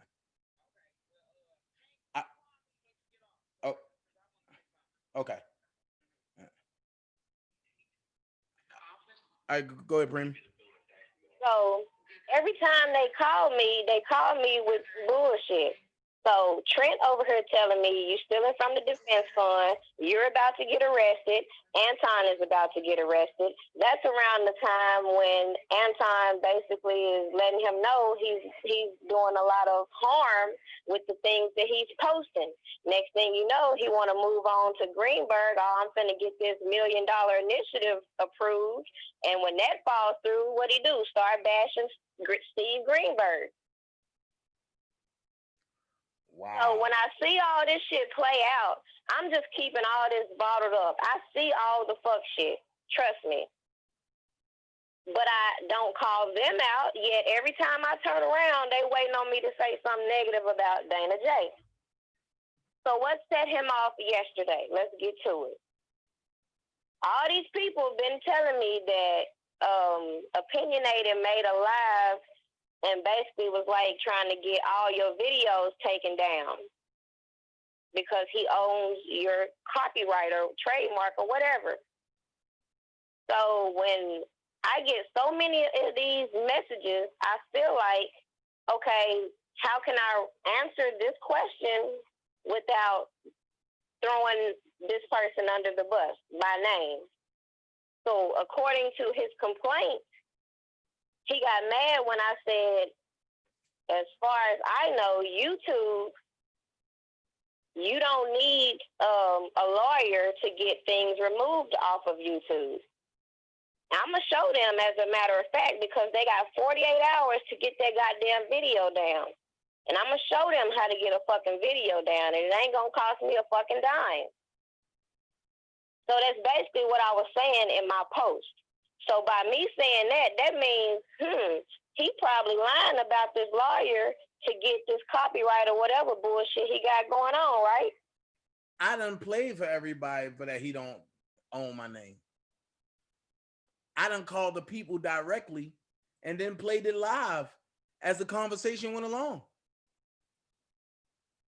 Oh, okay. All right, go ahead, Prima. So every time they call me with bullshit. So Trent over here telling me you stealing from the defense fund. You're about to get arrested. Anton is about to get arrested. That's around the time when Anton basically is letting him know he's doing a lot of harm with the things that he's posting. Next thing you know, he want to move on to Greenberg. Oh, I'm finna get this $1 million initiative approved. And when that falls through, what he do? Start bashing Steve Greenberg. Wow. So when I see all this shit play out, I'm just keeping all this bottled up. I see all the fuck shit. Trust me. But I don't call them out, yet every time I turn around, they waiting on me to say something negative about Dana J. So what set him off yesterday? Let's get to it. All these people have been telling me that Opinionated made a live and basically was like trying to get all your videos taken down because he owns your copyright or trademark or whatever. So when I get so many of these messages, I feel like, okay, how can I answer this question without throwing this person under the bus by name? So according to his complaint, he got mad when I said, as far as I know, YouTube, you don't need a lawyer to get things removed off of YouTube. I'm going to show them, as a matter of fact, because they got 48 hours to get that goddamn video down. And I'm going to show them how to get a fucking video down, and it ain't going to cost me a fucking dime. So that's basically what I was saying in my post. So by me saying that, that means, he probably lying about this lawyer to get this copyright or whatever bullshit he got going on, right? I done played for everybody for that he don't own my name. I done called the people directly and then played it live as the conversation went along.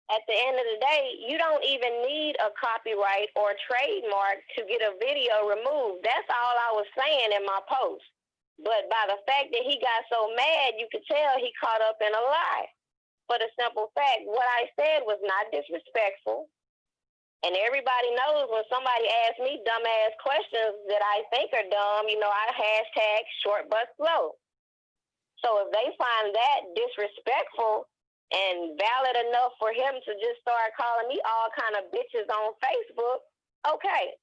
At the end of the day, you don't even need a copyright or trademark to get a video removed. That's all I was saying in my post. But by the fact that he got so mad, you could tell he caught up in a lie. For the simple fact, what I said was not disrespectful. And everybody knows when somebody asks me dumbass questions that I think are dumb, you know, I hashtag short but slow. So if they find that disrespectful and valid enough for him to just start calling me all kind of bitches on Facebook, okay.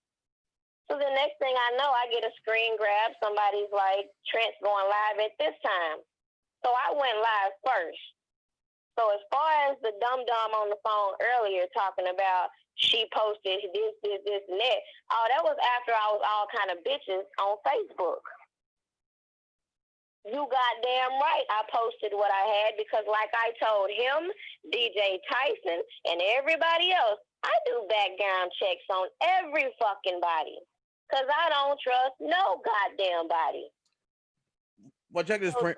So the next thing I know, I get a screen grab. Somebody's like, Trent's going live at this time. So I went live first. So as far as the dum-dum on the phone earlier talking about she posted this, and that, oh, that was after I was all kind of bitches on Facebook. You goddamn right I posted what I had because like I told him, DJ Tyson, and everybody else, I do background checks on every fucking body because I don't trust no goddamn body. Well, check this. Let me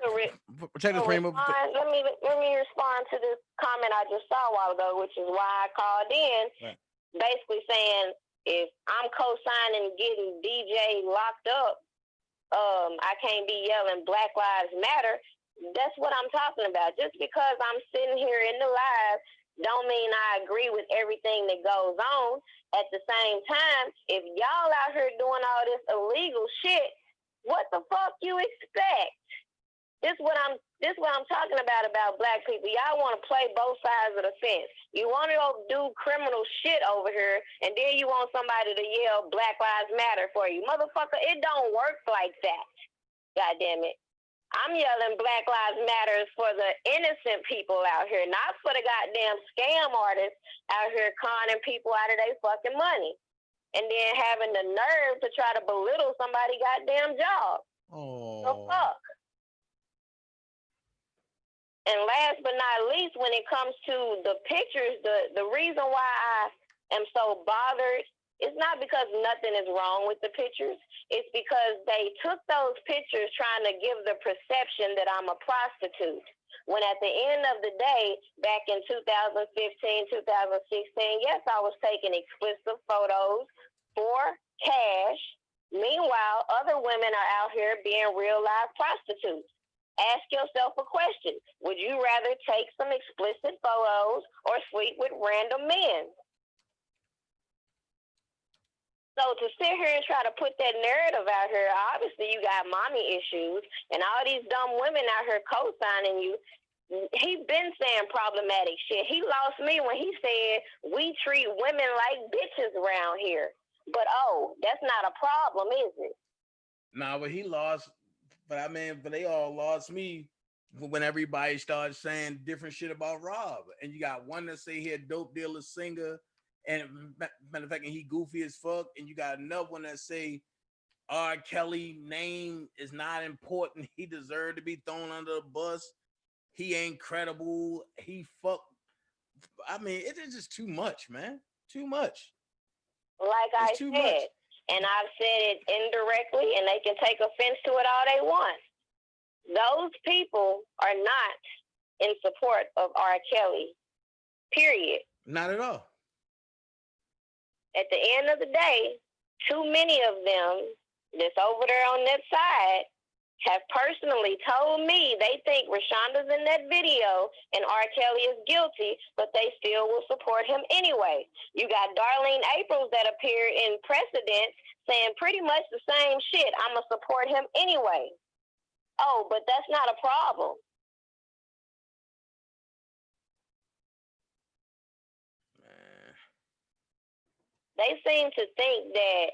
respond to this comment I just saw a while ago, which is why I called in, right. Basically saying if I'm co-signing getting DJ locked up, I can't be yelling Black Lives Matter. That's what I'm talking about. Just because I'm sitting here in the live don't mean I agree with everything that goes on. At the same time, if y'all out here doing all this illegal shit, what the fuck you expect? This is what I'm talking about black people. Y'all want to play both sides of the fence. You want to go do criminal shit over here, and then you want somebody to yell Black Lives Matter for you. Motherfucker, it don't work like that. God damn it. I'm yelling Black Lives Matter for the innocent people out here, not for the goddamn scam artists out here conning people out of their fucking money. And then having the nerve to try to belittle somebody's goddamn job. Oh. The fuck? And last but not least, when it comes to the pictures, the reason why I am so bothered is not because nothing is wrong with the pictures. It's because they took those pictures trying to give the perception that I'm a prostitute. When at the end of the day, back in 2015, 2016, yes, I was taking explicit photos for cash. Meanwhile, other women are out here being real life prostitutes. Ask yourself a question. Would you rather take some explicit photos or sleep with random men? So to sit here and try to put that narrative out here, obviously you got mommy issues and all these dumb women out here co-signing you. He been saying problematic shit. He lost me when he said we treat women like bitches around here. But that's not a problem, is it? Nah, but he lost. But they all lost me when everybody started saying different shit about Rob. And you got one that say he a dope dealer singer, and matter of fact, he goofy as fuck. And you got another one that say R. Kelly name is not important. He deserved to be thrown under the bus. He ain't credible. He fuck. It is just too much, man. Too much. Like I said. And I've said it indirectly, and they can take offense to it all they want. Those people are not in support of R. Kelly, period. Not at all. At the end of the day, too many of them that's over there on that side have personally told me they think Rashonda's in that video and R. Kelly is guilty, but they still will support him anyway. You got Darlene Aprils that appeared in Precedent saying pretty much the same shit. I'm going to support him anyway. Oh, but that's not a problem. They seem to think that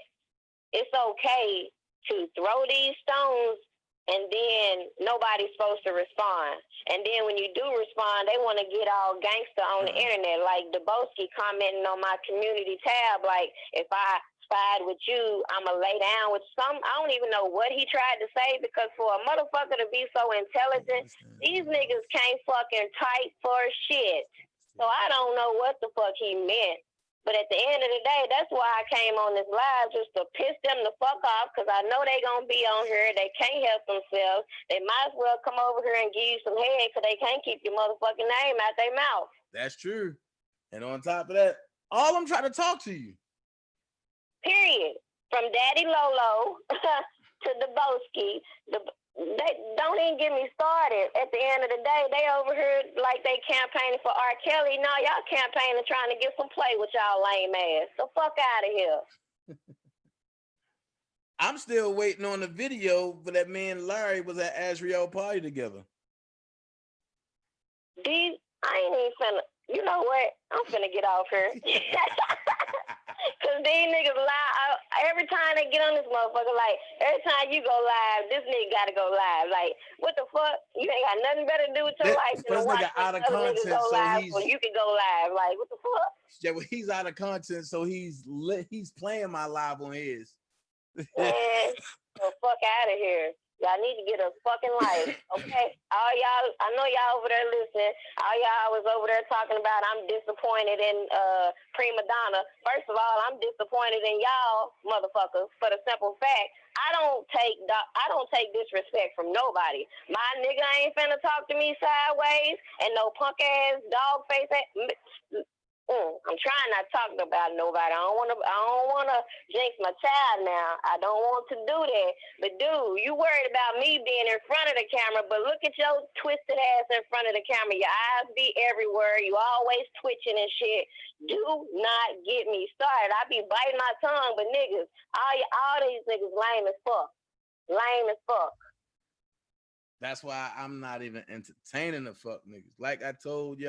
it's okay to throw these stones and then nobody's supposed to respond. And then when you do respond, they want to get all gangster on the internet, like Deboski commenting on my community tab, like, if I side with you, I'm going to lay down with some. I don't even know what he tried to say, because for a motherfucker to be so intelligent, these niggas can't fucking type for shit. So I don't know what the fuck he meant. But at the end of the day, that's why I came on this live, just to piss them the fuck off, because I know they going to be on here. They can't help themselves. They might as well come over here and give you some head, because they can't keep your motherfucking name out their mouth. That's true. And on top of that, all I'm trying to talk to you. Period. From Daddy Lolo to Deboski. They don't even get me started. At the end of the day, they over here like they campaigning for R. Kelly. No, y'all campaigning trying to get some play with y'all lame ass. So fuck out of here. I'm still waiting on the video for that me and Larry was at Azriel party together. I ain't even finna. You know what? I'm finna get off here. Because these niggas lie. Every time they get on this motherfucker, like, every time you go live, this nigga got to go live. Like, what the fuck? You ain't got nothing better to do with your life than to watch other niggas go live so you can go live. Like, what the fuck? Yeah, well, he's out of content, so he's playing my live on his. Man, so fuck out of here. Y'all need to get a fucking life, okay? All y'all, I know y'all over there listening. All y'all was over there talking about I'm disappointed in Prima Donna. First of all, I'm disappointed in y'all motherfuckers for the simple fact I don't take disrespect from nobody. My nigga ain't finna talk to me sideways, and no punk ass dog face. I'm trying not to talk about nobody. I don't wanna jinx my child now. I don't want to do that. But dude, you worried about me being in front of the camera, but look at your twisted ass in front of the camera. Your eyes be everywhere. You always twitching and shit. Do not get me started. I be biting my tongue, but niggas, all these niggas lame as fuck. Lame as fuck. That's why I'm not even entertaining the fuck niggas. Like I told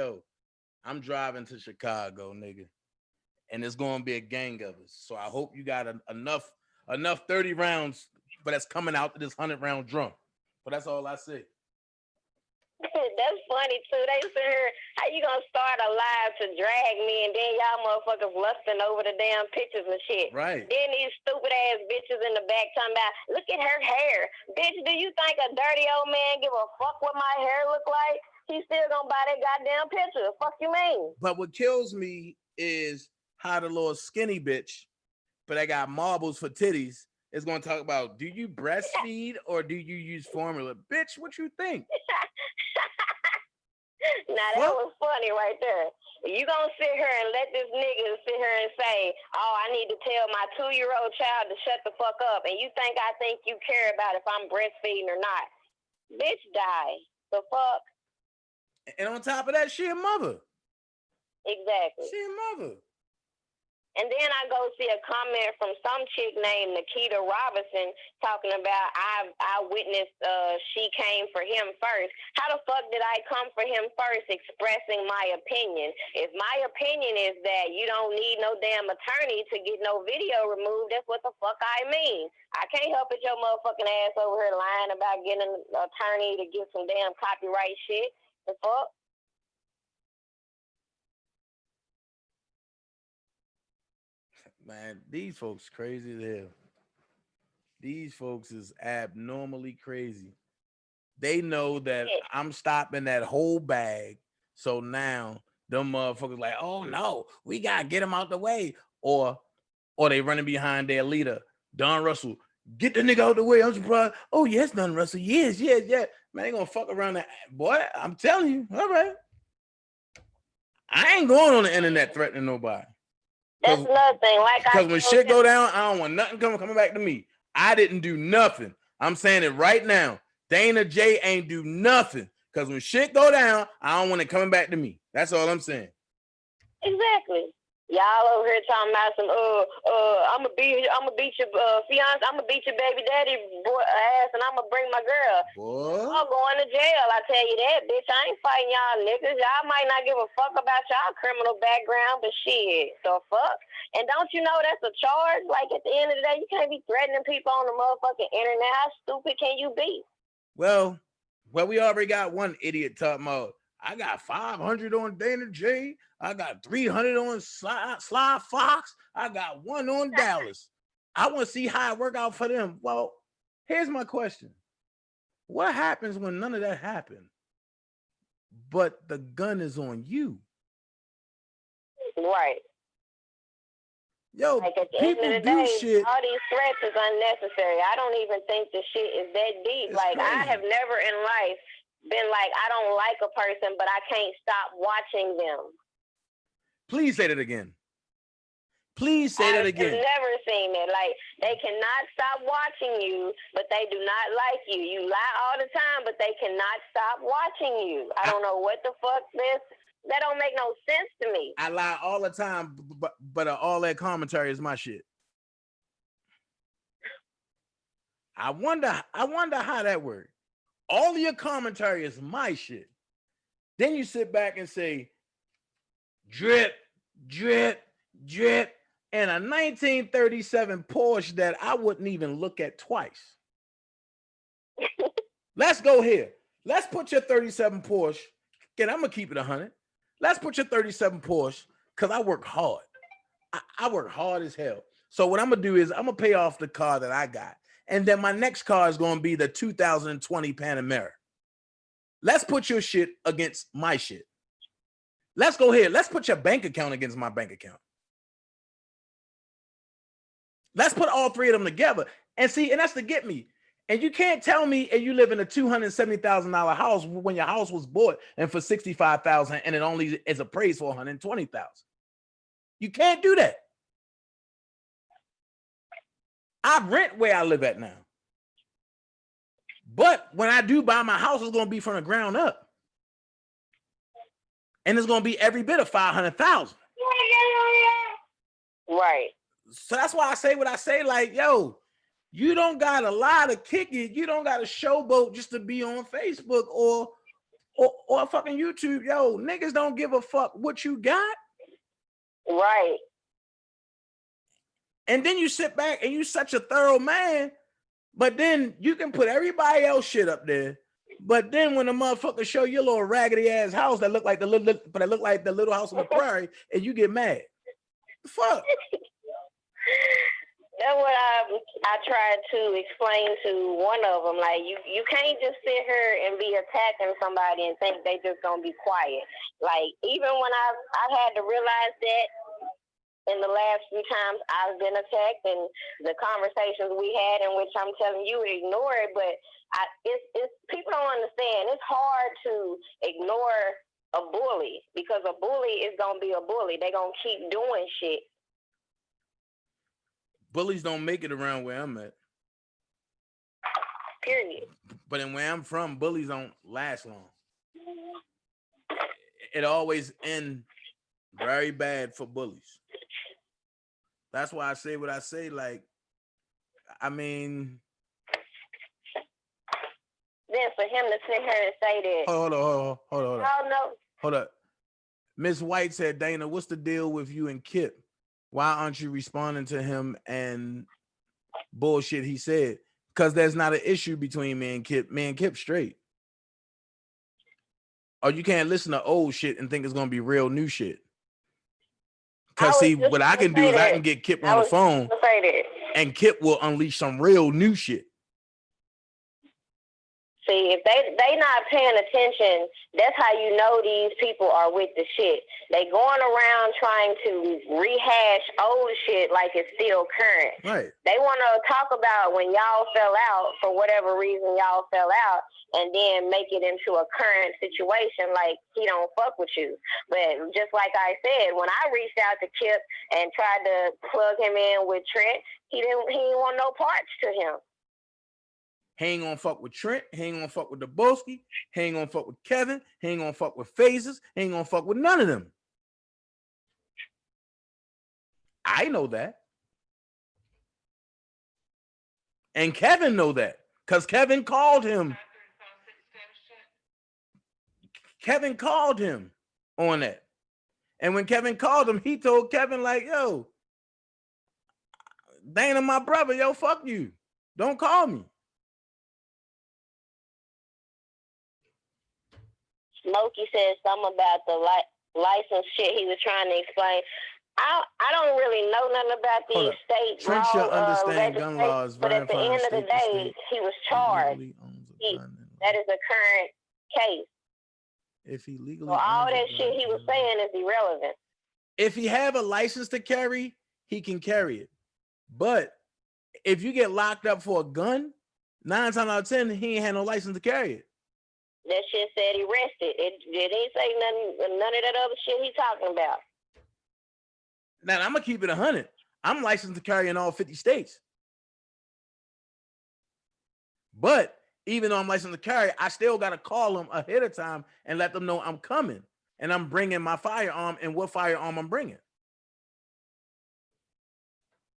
I'm driving to Chicago, nigga, and it's gonna be a gang of us. So I hope you got enough 30 rounds, but that's coming out to this 100-round drum. But that's all I say. That's funny too. They sit here, how you gonna start a live to drag me, and then y'all motherfuckers lusting over the damn pictures and shit. Right. Then these stupid ass bitches in the back talking about, look at her hair. Bitch, do you think a dirty old man give a fuck what my hair look like? he's still gonna buy that goddamn picture. Fuck you mean? But what kills me is how the little skinny bitch, but I got marbles for titties, is gonna talk about, do you breastfeed or do you use formula? Bitch, what you think? Now that was funny right there. You gonna sit here and let this nigga sit here and say, oh, I need to tell my 2-year-old child to shut the fuck up, and you think I think you care about if I'm breastfeeding or not? Bitch, die. The fuck? And on top of that, she a mother. Exactly. She a mother. And then I go see a comment from some chick named Nikita Robinson talking about I witnessed she came for him first. How the fuck did I come for him first expressing my opinion? If my opinion is that you don't need no damn attorney to get no video removed, that's what the fuck I mean. I can't help it your motherfucking ass over here lying about getting an attorney to get some damn copyright shit. The fuck? Man, these folks crazy as hell. These folks is abnormally crazy. They know that I'm stopping that whole bag. So now them motherfuckers like, oh no, we gotta get them out the way. Or they running behind their leader, Don Russell. Get the nigga out the way. I'm surprised. Oh yes, Don Russell. Yes. Man, they gonna fuck around that boy. I'm telling you. All right. I ain't going on the internet threatening nobody. That's another thing. Because when shit go down, I don't want nothing coming back to me. I didn't do nothing. I'm saying it right now. Dana J ain't do nothing. Because when shit go down, I don't want it coming back to me. That's all I'm saying. Exactly. Y'all over here talking about some I'ma beat your fiance, I'ma beat your baby daddy boy ass, and I'ma bring my girl. I'm going to jail. I tell you that, bitch. I ain't fighting y'all niggas. Y'all might not give a fuck about y'all criminal background, but shit, the fuck. And don't you know that's a charge? Like at the end of the day, you can't be threatening people on the motherfucking internet. How stupid can you be? Well, we already got one idiot talking about, I got 500 on Dana J. I got 300 on Sly Fox. I got 1 on Dallas. I want to see how it work out for them. Well, here's my question. What happens when none of that happened, but the gun is on you? Right. Yo, like at the people end of the do day, shit. all these threats is unnecessary. I don't even think the shit is that deep. It's like crazy. I have never in life been like, I don't like a person, but I can't stop watching them. Please say that again. Please say that again. I've never seen it. Like, they cannot stop watching you, but they do not like you. You lie all the time, but they cannot stop watching you. I don't know what the fuck this. That don't make no sense to me. I lie all the time, but all that commentary is my shit. I wonder how that works. All of your commentary is my shit. Then you sit back and say, drip, drip, drip, and a 1937 Porsche that I wouldn't even look at twice. Let's go here. Let's put your 37 Porsche. Again, I'm going to keep it 100. Let's put your 37 Porsche, because I work hard. I work hard as hell. So what I'm going to do is I'm going to pay off the car that I got. And then my next car is going to be the 2020 Panamera. Let's put your shit against my shit. Let's go here. Let's put your bank account against my bank account. Let's put all three of them together and see. And that's to get me. And you can't tell me and you live in a $270,000 house when your house was bought and for $65,000 and it only is appraised for $120,000. You can't do that. I rent where I live at now. But when I do buy my house, it's going to be from the ground up. And it's going to be every bit of $500,000. Right. So that's why I say what I say, like, yo, you don't got a lot to kick it. You don't got a showboat just to be on Facebook or fucking YouTube. Yo, niggas don't give a fuck what you got. Right. And then you sit back and you such a thorough man, but then you can put everybody else shit up there. But then when the motherfucker show your little raggedy ass house that look like the little house on the prairie, and you get mad. Fuck. That's what I tried to explain to one of them. Like, you can't just sit here and be attacking somebody and think they just gonna be quiet. Like, even when I had to realize that in the last few times I've been attacked and the conversations we had in which I'm telling you ignore it, but it's people don't understand. It's hard to ignore a bully because a bully is gonna be a bully. They gonna keep doing shit. Bullies don't make it around where I'm at. Period. But in where I'm from, bullies don't last long. It always ends very bad for bullies. That's why I say what I say. Like, I mean, then for him to sit here and say that. Hold on. Oh no. Hold up. Miss White said, Dana, what's the deal with you and Kip? Why aren't you responding to him and bullshit he said? Because there's not an issue between me and Kip. Me and Kip straight. Or you can't listen to old shit and think it's gonna be real new shit. Because see, what I can do is I can get Kip on the phone and Kip will unleash some real new shit. See, if they not paying attention, that's how you know these people are with the shit. They going around trying to rehash old shit like it's still current. Right. They want to talk about when y'all fell out for whatever reason y'all fell out, and then make it into a current situation like he don't fuck with you. But just like I said, when I reached out to Kip and tried to plug him in with Trent, he didn't want no parts to him. He ain't gonna fuck with Trent. He ain't gonna fuck with Daboski. He ain't gonna fuck with Kevin. He ain't gonna fuck with Phases. He ain't gonna fuck with none of them. I know that. And Kevin know that. Because Kevin called him. Kevin called him on that. And when Kevin called him, he told Kevin like, yo, Dana, my brother, yo, fuck you. Don't call me. Smokey said something about the license shit he was trying to explain. I don't really know nothing about these state Trent should understand law gun laws. but at the end of the day, he was charged. That is a current case. If he legally so all that shit he was saying is irrelevant. If he have a license to carry, he can carry it. But if you get locked up for a gun, 9 times out of 10, he ain't had no license to carry it. That shit said arrested. It didn't say none of that other shit he talking about. Now, I'm going to keep it 100. I'm licensed to carry in all 50 states. But even though I'm licensed to carry, I still got to call them ahead of time and let them know I'm coming. And I'm bringing my firearm and what firearm I'm bringing.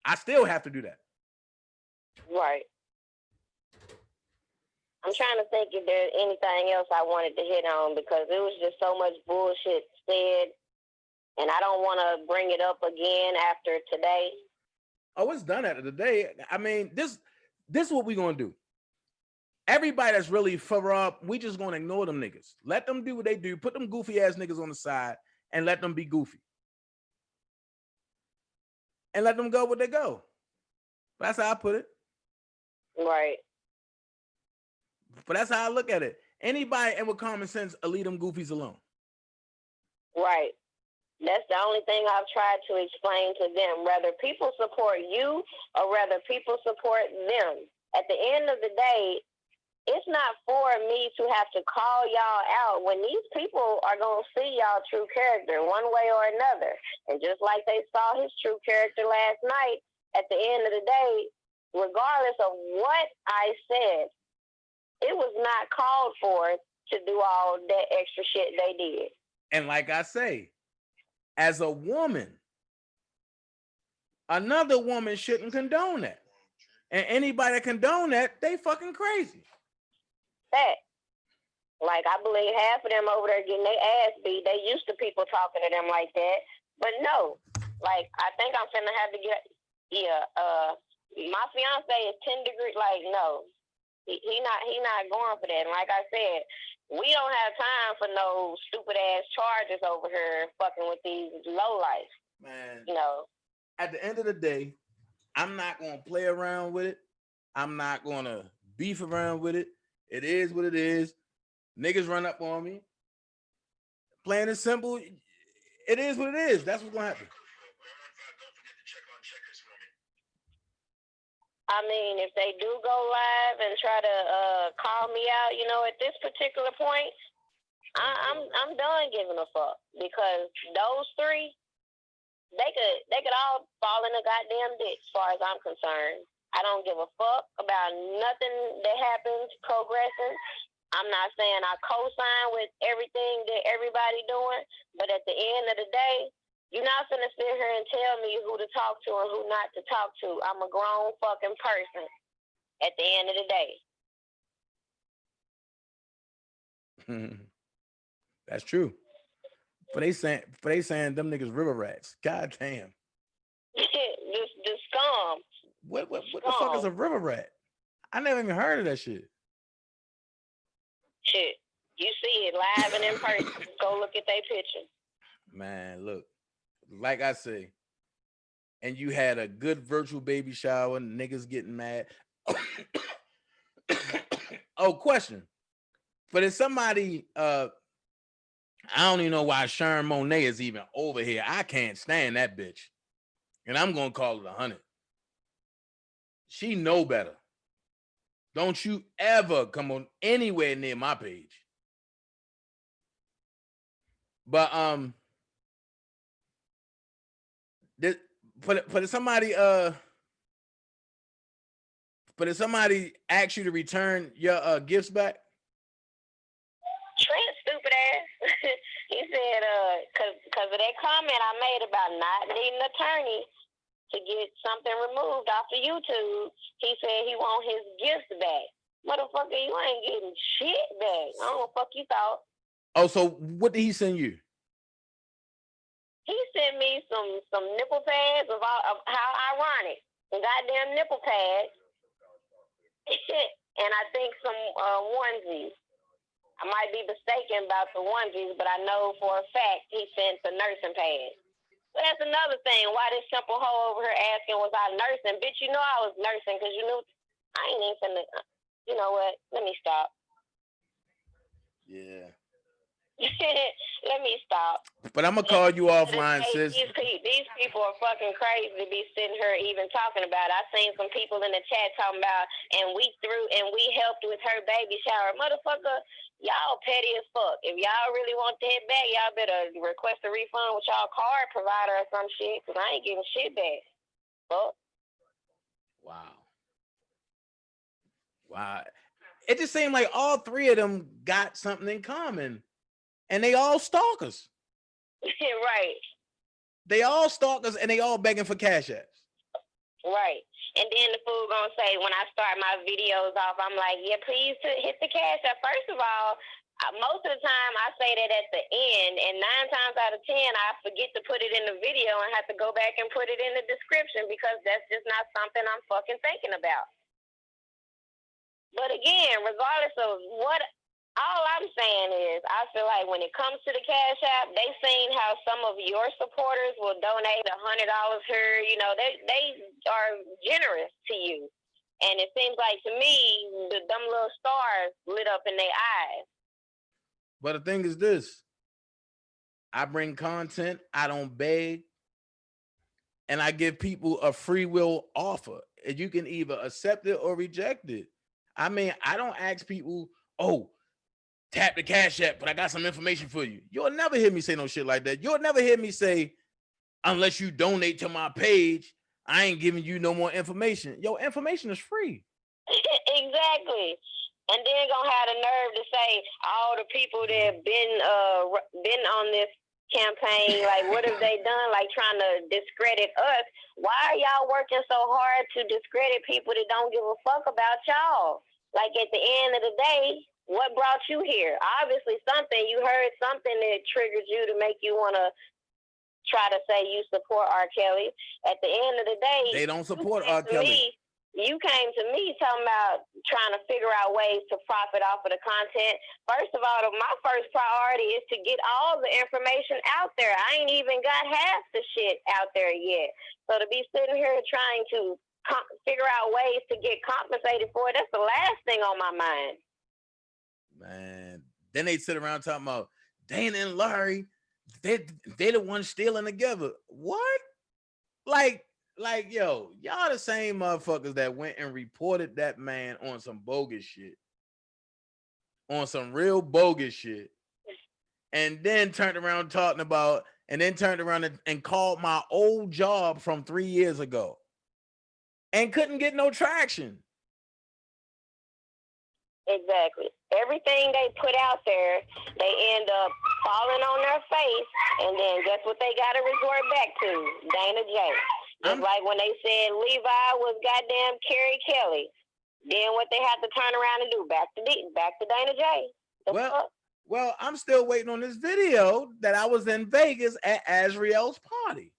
I still have to do that. Right. I'm trying to think if there's anything else I wanted to hit on because it was just so much bullshit said, and I don't want to bring it up again after today. Oh, it's done after today. I mean, this is what we're going to do. Everybody that's really for up, we just going to ignore them niggas. Let them do what they do. Put them goofy ass niggas on the side and let them be goofy. And let them go where they go. That's how I put it. Right. But that's how I look at it. Anybody and with common sense, leave them goofies alone. Right. That's the only thing I've tried to explain to them. Whether people support you or whether people support them. At the end of the day, it's not for me to have to call y'all out when these people are going to see y'all true character one way or another. And just like they saw his true character last night, at the end of the day, regardless of what I said, it was not called for to do all that extra shit they did. And like I say, as a woman, another woman shouldn't condone that. And anybody that condone that, they fucking crazy. That. Like, I believe half of them over there getting their ass beat. They used to people talking to them like that. But no. Like, I think I'm finna have to get, my fiance is 10 degrees, like, no. He not going for that. And like I said, we don't have time for no stupid ass charges over here fucking with these lowlifes. Man. You know. At the end of the day, I'm not gonna play around with it. I'm not gonna beef around with it. It is what it is. Niggas run up on me. Plain and simple. It is what it is. That's what's gonna happen. I mean, if they do go live and try to call me out, you know, at this particular point, I'm done giving a fuck, because those three, they could all fall in a goddamn ditch as far as I'm concerned. I don't give a fuck about nothing that happens progressing. I'm not saying I co-sign with everything that everybody doing, but at the end of the day, you're not gonna sit here and tell me who to talk to and who not to talk to. I'm a grown fucking person at the end of the day. That's true. But they saying them niggas river rats. God damn. the scum. What the fuck is a river rat? I never even heard of that shit. Shit. You see it live and in person. Go look at their picture. Man, look. Like I say, and you had a good virtual baby shower, niggas getting mad. Oh, question. But if somebody I don't even know why Sharon Monet is even over here. I can't stand that bitch. And I'm gonna call it 100. She know better. Don't you ever come on anywhere near my page. But if somebody ask you to return your gifts back? Trent, stupid ass. He said, cause of that comment I made about not needing an attorney to get something removed off of YouTube, he said he want his gifts back. Motherfucker, you ain't getting shit back. I don't know what the fuck you thought. Oh, so what did he send you? He sent me some nipple pads of how ironic. Some goddamn nipple pads. And I think some onesies. I might be mistaken about the onesies, but I know for a fact he sent the nursing pads. So that's another thing. Why this simple hoe over here asking, was I nursing? Bitch, you know I was nursing, because you knew I ain't even finna. You know what? Let me stop. Yeah. Let me stop. But I'm gonna call you offline, sis. These people are fucking crazy to be sitting here even talking about it. I seen some people in the chat talking about, and we helped with her baby shower. Motherfucker, y'all petty as fuck. If y'all really want that back, y'all better request a refund with y'all card provider or some shit, because I ain't getting shit back. Fuck. Wow. It just seemed like all three of them got something in common. And they all stalkers. Right. They all stalkers and they all begging for cash apps. Right. And then the fool gonna say, when I start my videos off, I'm like, yeah, please hit the cash app. First of all, most of the time I say that at the end, and 9 times out of 10, I forget to put it in the video and have to go back and put it in the description, because that's just not something I'm fucking thinking about. But again, regardless of what, all I'm saying is, I feel like when it comes to the Cash App, they seen how some of your supporters will donate $100 here. You know, they are generous to you. And it seems like to me, them little stars lit up in their eyes. But the thing is this, I bring content, I don't beg, and I give people a free will offer. And you can either accept it or reject it. I mean, I don't ask people, oh, tap the Cash App, but I got some information for you. You'll never hear me say no shit like that. You'll never hear me say, unless you donate to my page, I ain't giving you no more information. Your information is free. Exactly. And then gonna have the nerve to say all the people that been on this campaign, like, what have they done? Like, trying to discredit us. Why are y'all working so hard to discredit people that don't give a fuck about y'all? Like, at the end of the day, what brought you here? Obviously you heard something that triggered you to make you want to try to say you support R. Kelly. At the end of the day, they don't support R. Kelly. you came to me talking about trying to figure out ways to profit off of the content. First of all, my first priority is to get all the information out there. I ain't even got half the shit out there yet. So to be sitting here trying to figure out ways to get compensated for it, that's the last thing on my mind. Man, then they sit around talking about Dana and Larry, they the ones stealing together. What? Like, yo, y'all the same motherfuckers that went and reported that man on some bogus shit, on some real bogus shit, and then turned around talking about, and then turned around and called my old job from 3 years ago and couldn't get no traction. Exactly. Everything they put out there, they end up falling on their face, and then guess what they got to resort back to? Dana J. Just like when they said Levi was goddamn Carrie Kelly. Then what they had to turn around and do? Back to Dana J. Well, I'm still waiting on this video that I was in Vegas at Azriel's party.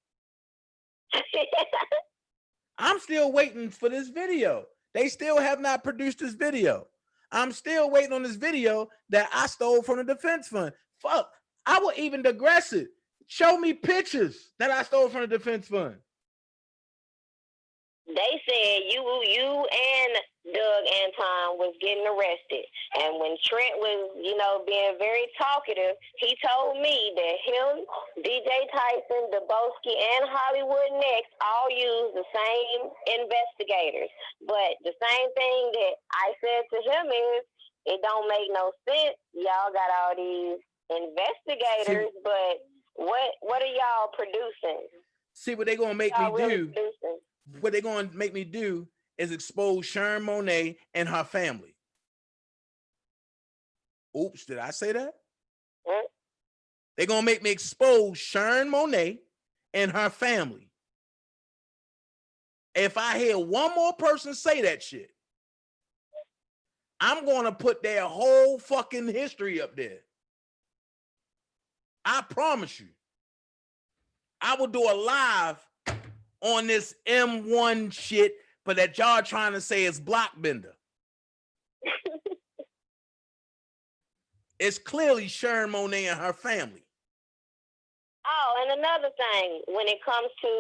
I'm still waiting for this video. They still have not produced this video. I'm still waiting on this video that I stole from the defense fund. Fuck, I will even digress it. Show me pictures that I stole from the defense fund. They said you and Doug Anton was getting arrested. And when Trent was, being very talkative, he told me that him, DJ Tyson, Deboski, and Hollywood Next all use the same investigators. But the same thing that I said to him is, it don't make no sense. Y'all got all these investigators, but what are y'all producing? See what they gonna make me do? What they're going to make me do is expose Sharon Monet and her family. Oops, did I say that? What? They're going to make me expose Sharon Monet and her family. If I hear one more person say that shit, I'm going to put their whole fucking history up there. I promise you. I will do a live on this M1 shit, but that y'all trying to say is Blockbender. It's clearly Sharon Monet and her family. Oh, and another thing, when it comes to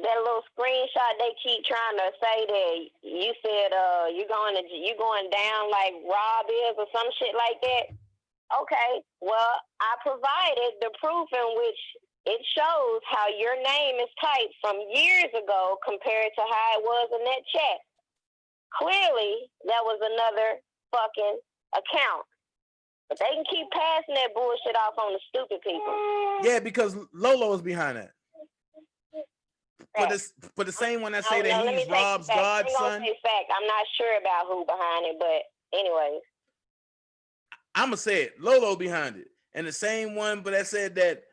that little screenshot, they keep trying to say that you said you going down like Rob is or some shit like that. Okay, well, I provided the proof in which it shows how your name is typed from years ago compared to how it was in that chat. Clearly, that was another fucking account. But they can keep passing that bullshit off on the stupid people. Yeah, because Lolo is behind that. For the same one that say that he's Rob's godson. I'm not sure about who behind it, but anyways. I'm going to say it. Lolo behind it. And the same one, but that said that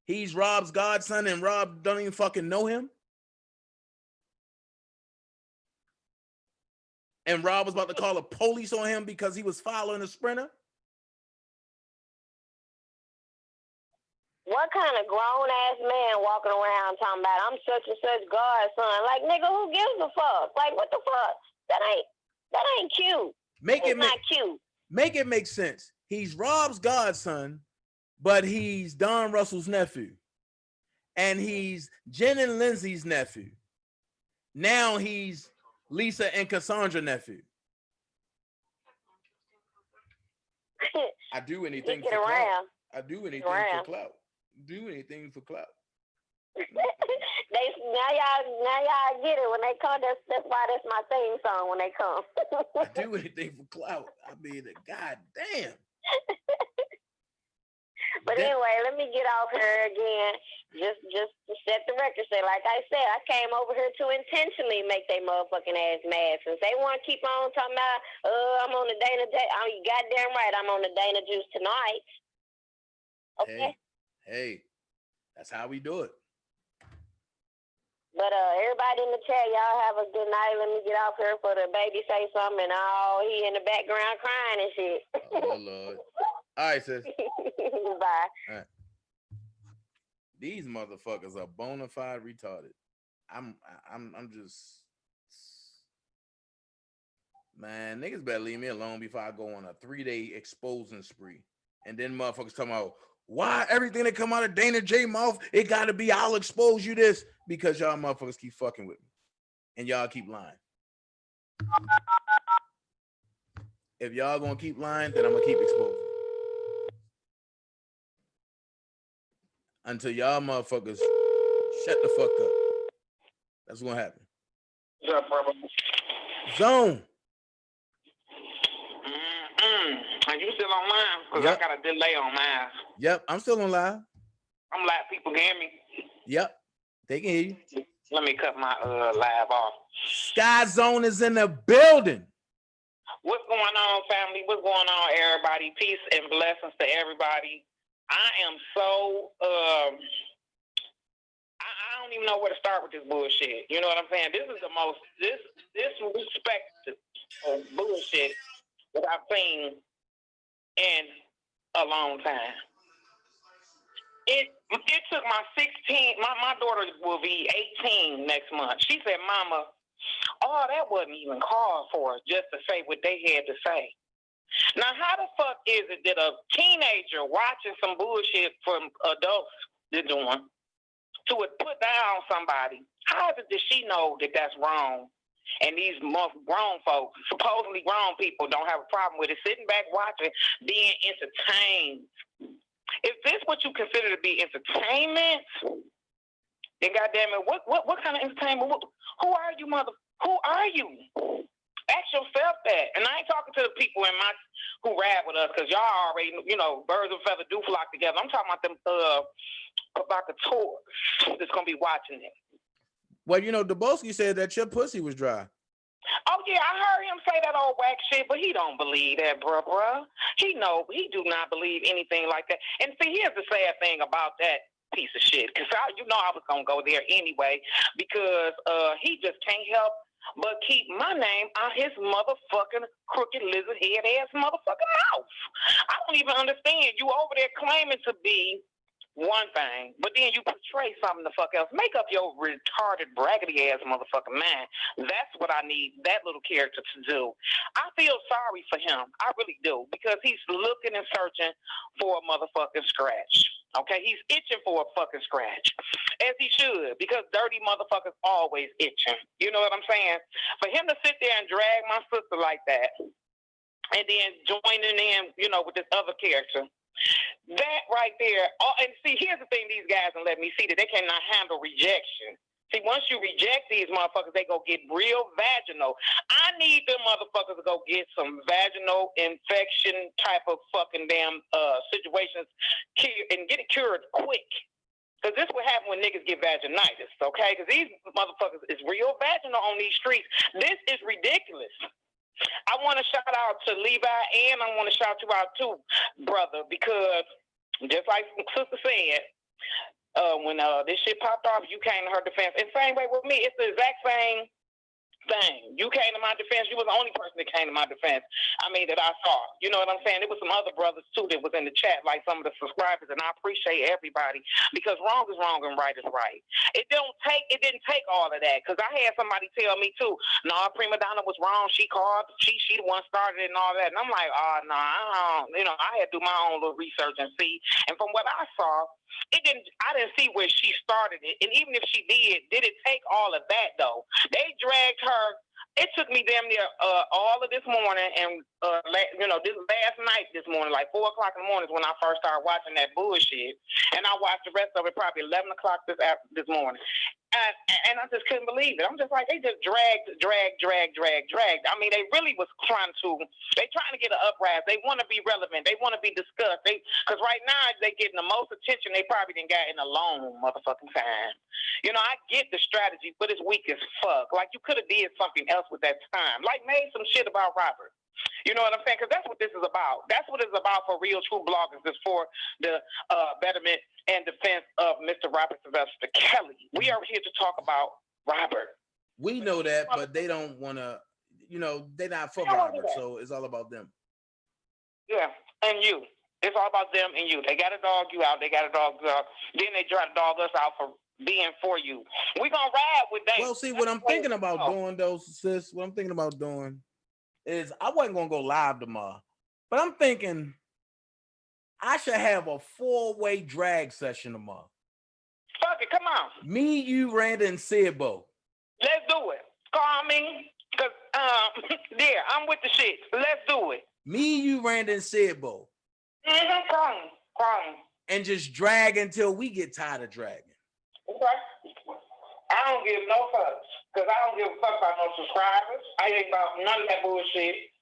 he's Rob's godson and Rob don't even fucking know him. And Rob was about to call the police on him because he was following a sprinter. What kind of grown-ass man walking around talking about, I'm such and such godson? Like, nigga, who gives a fuck? Like, what the fuck? That ain't cute. It's not cute. Make it make sense. He's Rob's godson, but he's Don Russell's nephew. And he's Jen and Lindsay's nephew. Now he's Lisa and Cassandra's nephew. I do anything for clout. I do anything for clout. Do anything for clout. Now y'all get it when they come. That's why that's my theme song when they come. I do anything for clout. I mean, god damn. But anyway, let me get off here again. Just to set the record straight. Like I said, I came over here to intentionally make they motherfucking ass mad. Since they want to keep on talking about, I'm on the Dana J. You goddamn right, I'm on the Dana Juice tonight. Okay. Hey, that's how we do it. But everybody in the chat, y'all have a good night. Let me get off here for the baby say something, and he in the background crying and shit. Oh Lord. All right, sis. Bye. All right. These motherfuckers are bona fide retarded. I'm just Man, niggas better leave me alone before I go on a 3-day exposing spree. And then motherfuckers talking about why everything that come out of Dana J mouth, it gotta be I'll expose you this because y'all motherfuckers keep fucking with me. And y'all keep lying. If y'all gonna keep lying, then I'm gonna keep exposing. Until y'all motherfuckers shut the fuck up. That's what's gonna happen. What's up, brother? Zone. Are you still online? Because Yep. I got a delay on mine. Yep, I'm still on live. I'm live. People can hear me. Yep, they can hear you. Let me cut my live off. Sky Zone is in the building. What's going on, family? What's going on, everybody? Peace and blessings to everybody. I am so I don't even know where to start with this bullshit. You know what I'm saying? This is the most disrespectful bullshit that I've seen in a long time. It took my 16, my daughter will be 18 next month. She said, Mama, oh, that wasn't even called for, just to say what they had to say. Now, how the fuck is it that a teenager watching some bullshit from adults they're doing to put down somebody, how is it that she know that that's wrong? And these grown folks, supposedly grown people, don't have a problem with it, sitting back watching, being entertained. Is this what you consider to be entertainment? Then goddamn it, what kind of entertainment? Who are you, mother? Who are you? Ask yourself that. And I ain't talking to the people who rap with us, because y'all already, birds of a feather do flock together. I'm talking about them provocateurs that's gonna be watching it. Well, Dubowski said that your pussy was dry. Oh yeah, I heard him say that old whack shit, but he don't believe that, bruh. He do not believe anything like that. And see, here's the sad thing about that piece of shit, because I was gonna go there anyway, because he just can't help but keep my name out his motherfucking crooked lizard head ass motherfucking mouth. I don't even understand. You over there claiming to be one thing, but then you portray something the fuck else. Make up your retarded, braggedy ass motherfucking mind. That's what I need that little character to do. I feel sorry for him. I really do, because he's looking and searching for a motherfucking scratch. Okay, he's itching for a fucking scratch, as he should, because dirty motherfuckers always itching. You know what I'm saying? For him to sit there and drag my sister like that, and then joining in, with this other character. That right there, and see, here's the thing, these guys and let me see that they cannot handle rejection. See, once you reject these motherfuckers, they go get real vaginal. I need them motherfuckers to go get some vaginal infection type of fucking damn situations and get it cured quick. Because this what happen when niggas get vaginitis, okay? Because these motherfuckers is real vaginal on these streets. This is ridiculous. I want to shout out to Levi, and I want to shout you out too, brother, because just like sister said, when this shit popped off, you came to her defense. And same way with me, it's the exact same thing. You came to my defense. You was the only person that came to my defense. That I saw. You know what I'm saying? There was some other brothers too that was in the chat, like some of the subscribers, and I appreciate everybody, because wrong is wrong and right is right. It didn't take all of that, because I had somebody tell me too, no, Prima Donna was wrong. She called. She the one started it and all that. And I'm like, oh no, I don't. I had to do my own little research and see. And from what I saw, I didn't see where she started it. And even if she did it take all of that though? They dragged her. It took me damn near all of this morning and this last night this morning, like 4 o'clock in the morning is when I first started watching that bullshit. And I watched the rest of it probably 11 o'clock this morning. And I just couldn't believe it. I'm just like, they just dragged. They really was trying to get an uprise. They want to be relevant. They want to be discussed. Because right now they getting the most attention they probably didn't got in a long motherfucking time. I get the strategy, but it's weak as fuck. Like, you could have did something else with that time. Like, made some shit about Robert. You know what I'm saying? Because that's what this is about. That's what it's about for real true bloggers. It's for the betterment and defense of Mr. Robert Sylvester Kelly. We are here to talk about Robert. We know that, but they don't want to, they're not for Robert, so it's all about them. Yeah, and you. It's all about them and you. They got to dog you out. Then they try to dog us out for being for you. We're going to ride with them. Well, see, what I'm thinking about doing, though, sis, what I'm thinking about doing is I wasn't gonna go live tomorrow, but I'm thinking I should have a 4-way drag session tomorrow. Fuck it, come on. Me, you, Randa, and Sebo. Let's do it. Call me, cause yeah, I'm with the shit. Let's do it. Me, you, Randa, and Sebo. Come. And just drag until we get tired of dragging. Okay. I don't give no fucks, cause I don't give a fuck about no subscribers. I ain't about none of that bullshit.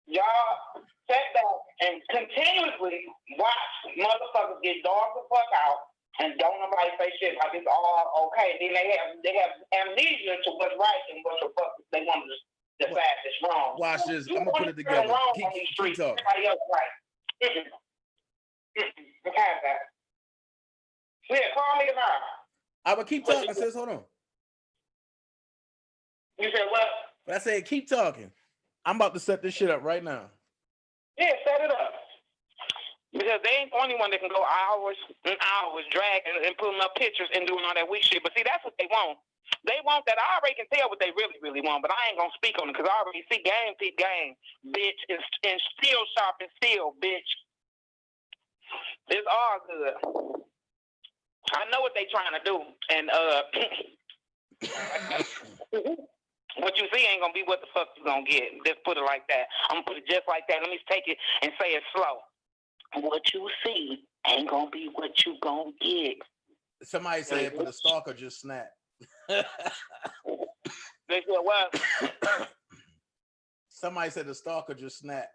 Y'all sit back and continuously watch motherfuckers get dogged the fuck out. And don't nobody say shit like it's all okay. Then they have amnesia to what's right and what the fuck they want to decide is wrong. Watch this. I'm gonna put it together. Wrong on these streets. Everybody else right. Okay, that. Yeah, call me tomorrow. I will keep talking, sis. Hold on. You said what? I said keep talking. I'm about to set this shit up right now. Yeah, set it up. Because they ain't the only one that can go hours and hours dragging and putting up pictures and doing all that weak shit. But see, that's what they want. They want that. I already can tell what they really, really want, but I ain't gonna speak on it because I already see game, bitch, and still sharp and still, bitch. It's all good. I know what they trying to do, and what you see ain't gonna be what the fuck you gonna get. Just put it like that. I'm gonna put it just like that. Let me take it and say it slow. What you see ain't gonna be what you gonna get. Somebody said, but the stalker just snapped. They said what? Somebody said the stalker just snapped.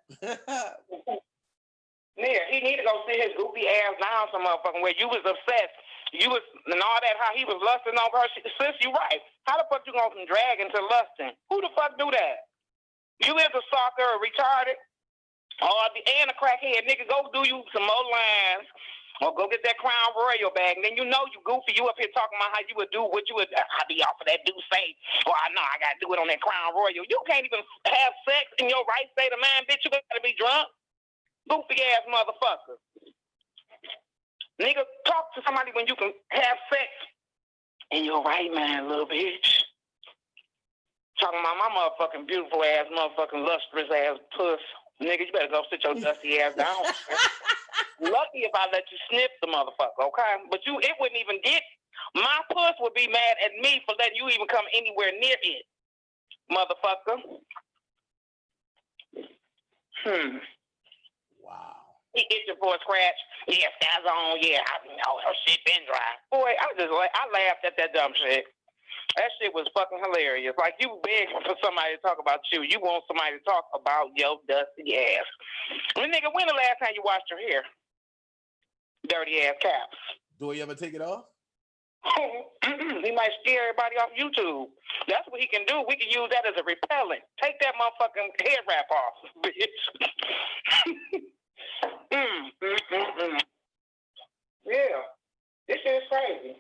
Yeah, he need to go sit his goofy ass down some motherfucking way. You was obsessed. You was, and all that, how he was lusting over her. Sis, you right. How the fuck you going from dragging to lusting? Who the fuck do that? You is a stalker or retarded and a crackhead. Nigga, go do you some more lines or go get that Crown Royal bag. And then you know you goofy. You up here talking about how you would do what you would, I be off of that do say, or I know I got to do it on that Crown Royal. You can't even have sex in your right state of mind, bitch. You got to be drunk. Goofy ass motherfucker. Nigga, talk to somebody when you can have sex in your right mind, little bitch. Talking about my motherfucking beautiful ass, motherfucking lustrous ass puss. Nigga, you better go sit your dusty ass down. Lucky if I let you sniff the motherfucker, okay? But it wouldn't even get, my puss would be mad at me for letting you even come anywhere near it, motherfucker. Wow. He itching for a scratch. Yeah, skies on. Yeah, I know her shit been dry. Boy, I laughed at that dumb shit. That shit was fucking hilarious. Like, you begging for somebody to talk about you. You want somebody to talk about your dusty ass. I mean, nigga, when the last time you washed your hair? Dirty ass caps. Do he ever take it off? He might scare everybody off YouTube. That's what he can do. We can use that as a repellent. Take that motherfucking head wrap off, bitch. Yeah, this shit is crazy.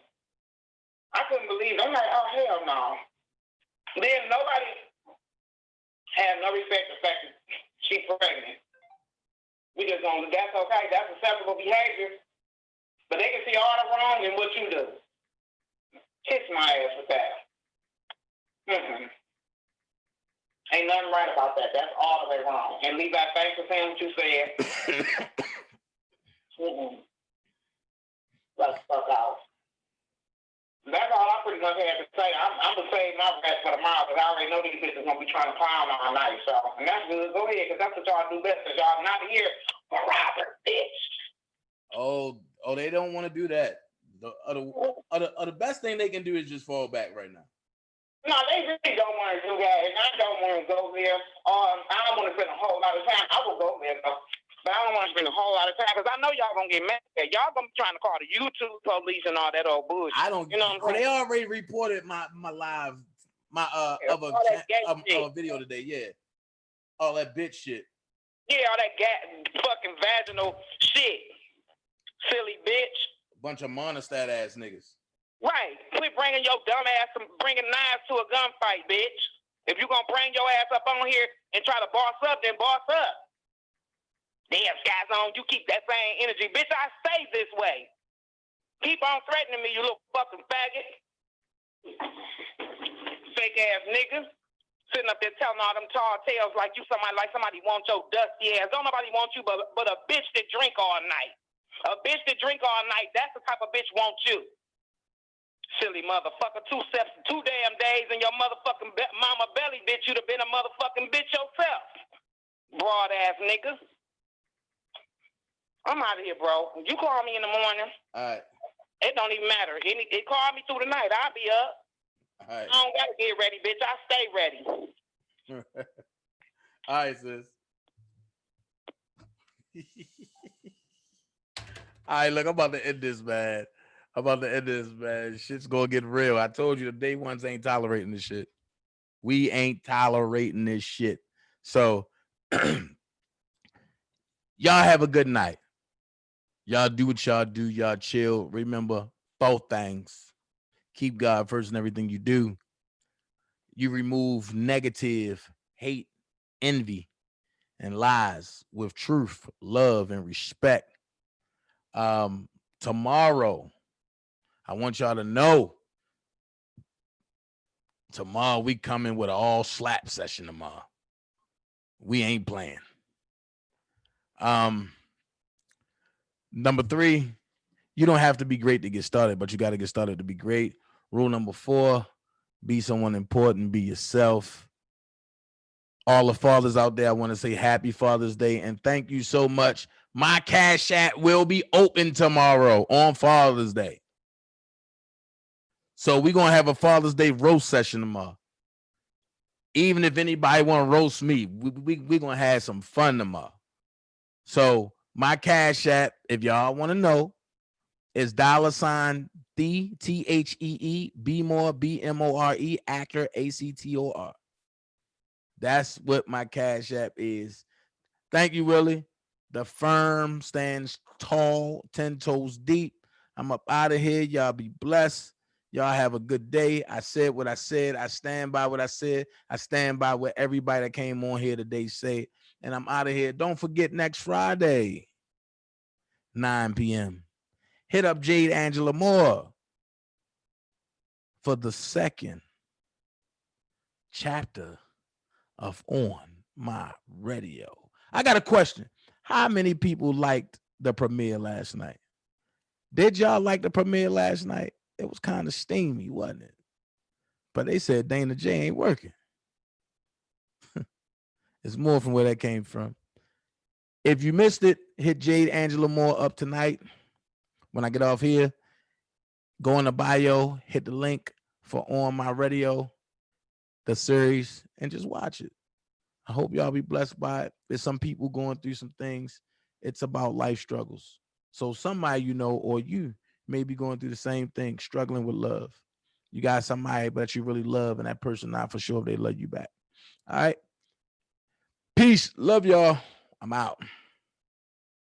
I couldn't believe it. I'm like, oh, hell no. Then nobody had no respect for the fact that she's pregnant. We just gonna, that's okay. That's acceptable behavior. But they can see all the wrong in what you do. Kiss my ass with that. Ain't nothing right about that. That's all the way wrong. And Levi, thanks for saying what you said. Let's fuck out. That's all I pretty much had to say. I'm going to save my rest for tomorrow because I already know these bitches going to be trying to clown all night. So, and that's good. Go ahead because that's what y'all do best because y'all not here for Robert, bitch. Oh, they don't want to do that. The best thing they can do is just fall back right now. No, they really don't want to do that, and I don't want to go there. I don't want to spend a whole lot of time. I will go there, though, but I don't want to spend a whole lot of time because I know y'all gonna get mad. Y'all gonna be trying to call the YouTube police and all that old bullshit. I don't. You know what I'm saying? They already reported my live, other video today. Yeah, all that bitch shit. Yeah, all that fucking vaginal shit, silly bitch. Bunch of monostat ass niggas. Right. Quit bringing your dumb ass and bringing knives to a gunfight, bitch. If you gonna bring your ass up on here and try to boss up, then boss up. Damn, Sky's on. You keep that same energy. Bitch, I stay this way. Keep on threatening me, you little fucking faggot. Fake ass nigga. Sitting up there telling all them tall tales like you somebody wants your dusty ass. Don't nobody want you but a bitch that drink all night. A bitch that drink all night, that's the type of bitch want you. Silly motherfucker. 2 steps, 2 damn days in your motherfucking mama belly, bitch. You'd have been a motherfucking bitch yourself. Broad ass niggas. I'm out of here, bro. You call me in the morning. All right. It don't even matter. It call me through the night. I'll be up. All right. I don't gotta get ready, bitch. I stay ready. All right, sis. All right, look, I'm about to end this, man. Shit's gonna get real. I told you the day ones ain't tolerating this shit. We ain't tolerating this shit. So y'all have a good night. Y'all do what y'all do. Y'all chill. Remember both things. Keep God first in everything you do. You remove negative, hate, envy, and lies with truth, love, and respect. Tomorrow, I want y'all to know, tomorrow we coming with an all slap session tomorrow. We ain't playing. Number 3, you don't have to be great to get started, but you got to get started to be great. Rule number 4, be someone important, be yourself. All the fathers out there, I want to say happy Father's Day and thank you so much. My Cash App will be open tomorrow on Father's Day. So we're going to have a Father's Day roast session tomorrow. Even if anybody want to roast me, we're going to have some fun tomorrow. So my Cash App, if y'all want to know, is $ THEE BMORE BMORE actor ACTOR. That's what my Cash App is. Thank you, Willie. The firm stands tall, 10 toes deep. I'm up out of here. Y'all be blessed. Y'all have a good day. I said what I said. I stand by what I said. I stand by what everybody that came on here today said. And I'm out of here. Don't forget next Friday, 9 p.m. Hit up Jade Angela Moore for the second chapter of On My Radio. I got a question. How many people liked the premiere last night? Did y'all like the premiere last night? It was kind of steamy, wasn't it? But they said Dana J ain't working. It's more from where that came from. If you missed it, hit Jade Angela Moore up tonight. When I get off here, go in the bio, hit the link for On My Radio, the series, and just watch it. I hope y'all be blessed by it. There's some people going through some things. It's about life struggles. So somebody you know or you may be going through the same thing, struggling with love. You got somebody that you really love, and that person not for sure if they love you back. All right. Peace. Love y'all. I'm out.